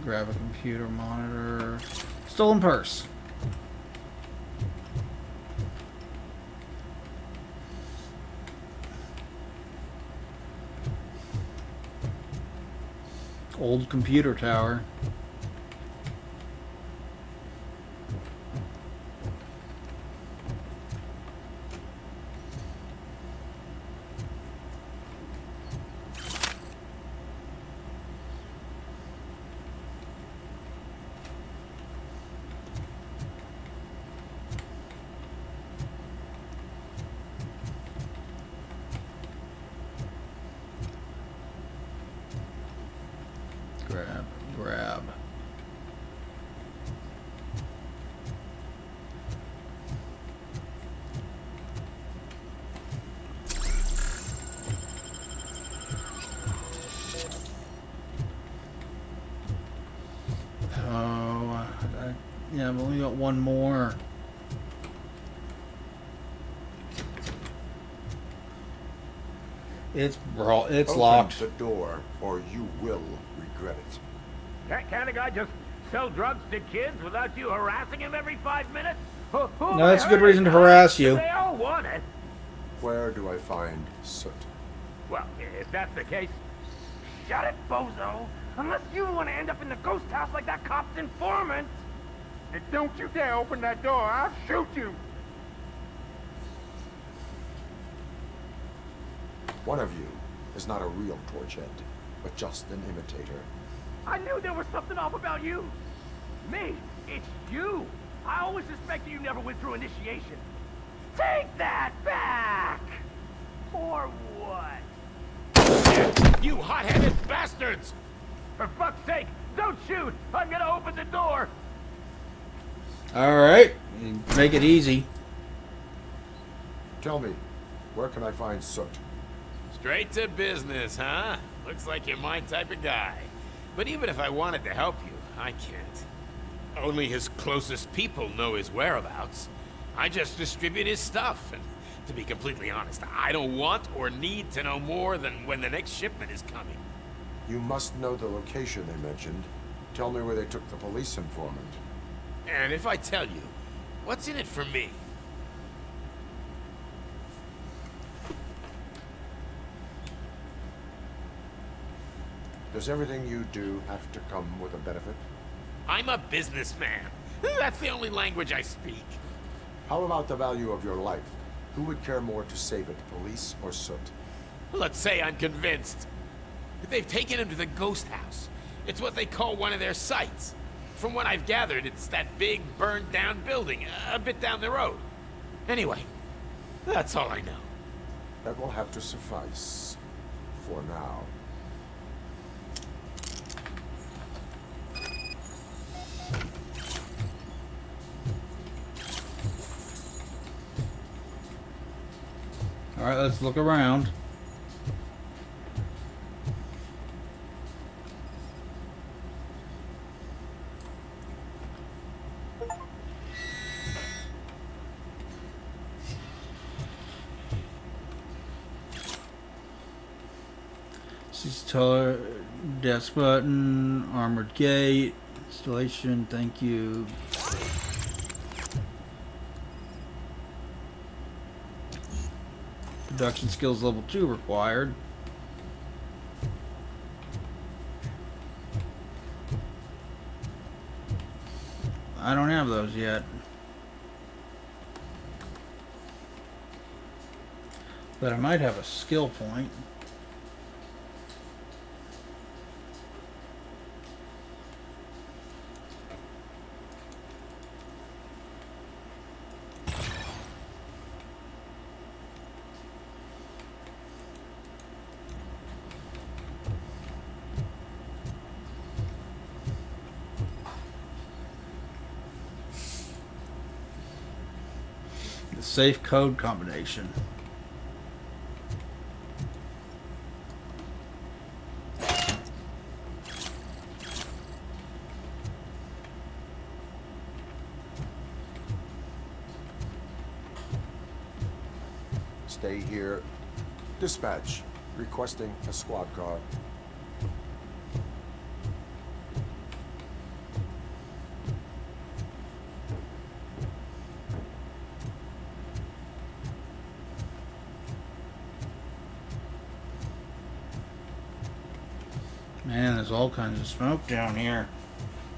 Speaker 1: Grab a computer monitor. Stolen purse. Old computer tower. Grab. Yeah, I've only got one more. It's
Speaker 11: Open
Speaker 1: locked.
Speaker 11: the door, or you will regret it.
Speaker 2: Can't a guy just sell drugs to kids without you harassing him every 5 minutes?
Speaker 1: No, that's a good reason to harass you.
Speaker 2: They all want it.
Speaker 11: Where do I find soot?
Speaker 2: Well, if that's the case, shut it, bozo. Unless you want to end up in the ghost house like that cop's informant.
Speaker 18: And don't you dare open that door, I'll shoot you!
Speaker 11: One of you is not a real Torchhead, but just an imitator.
Speaker 2: I knew there was something off about you. Me, it's you. I always suspected you never went through initiation. Take that back! For what?
Speaker 9: You hot-headed bastards!
Speaker 2: For fuck's sake, don't shoot! I'm gonna open the door!
Speaker 1: Alright, make it easy.
Speaker 11: Tell me, where can I find Soot?
Speaker 9: Straight to business, huh? Looks like you're my type of guy. But even if I wanted to help you, I can't. Only his closest people know his whereabouts. I just distribute his stuff, and to be completely honest, I don't want or need to know more than when the next shipment is coming.
Speaker 11: You must know the location they mentioned. Tell me where they took the police informant.
Speaker 9: And if I tell you, what's in it for me?
Speaker 11: Does everything you do have to come with a benefit?
Speaker 9: I'm a businessman. That's the only language I speak.
Speaker 11: How about the value of your life? Who would care more to save it, police or Soot?
Speaker 9: Let's say I'm convinced. They've taken him to the ghost house. It's what they call one of their sites. From what I've gathered, it's that big, burned-down building a bit down the road. Anyway, that's all I know.
Speaker 11: That will have to suffice. For now.
Speaker 1: Alright, let's look around. Teller, desk button, armored gate, installation, thank you. Production skills level 2 required. I don't have those yet. But I might have a skill point. Safe code combination.
Speaker 11: Stay here. Dispatch. Requesting a squad car.
Speaker 1: Man, there's all kinds of smoke down here.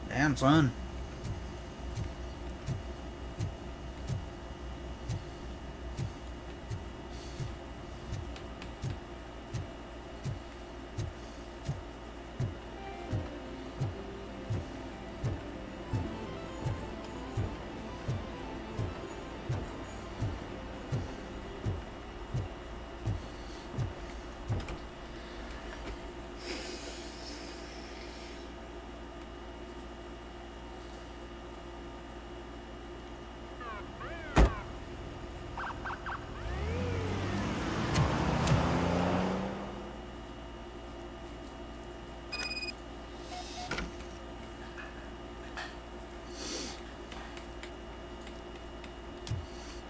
Speaker 1: Damn, son.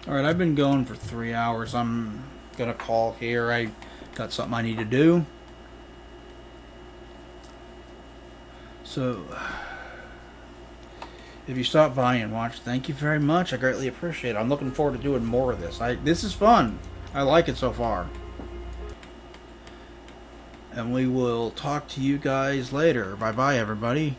Speaker 1: Alright, I've been going for 3 hours. I'm gonna call here. I got something I need to do. So, if you stop by and watch, thank you very much. I greatly appreciate it. I'm looking forward to doing more of this. This is fun. I like it so far. And we will talk to you guys later. Bye-bye, everybody.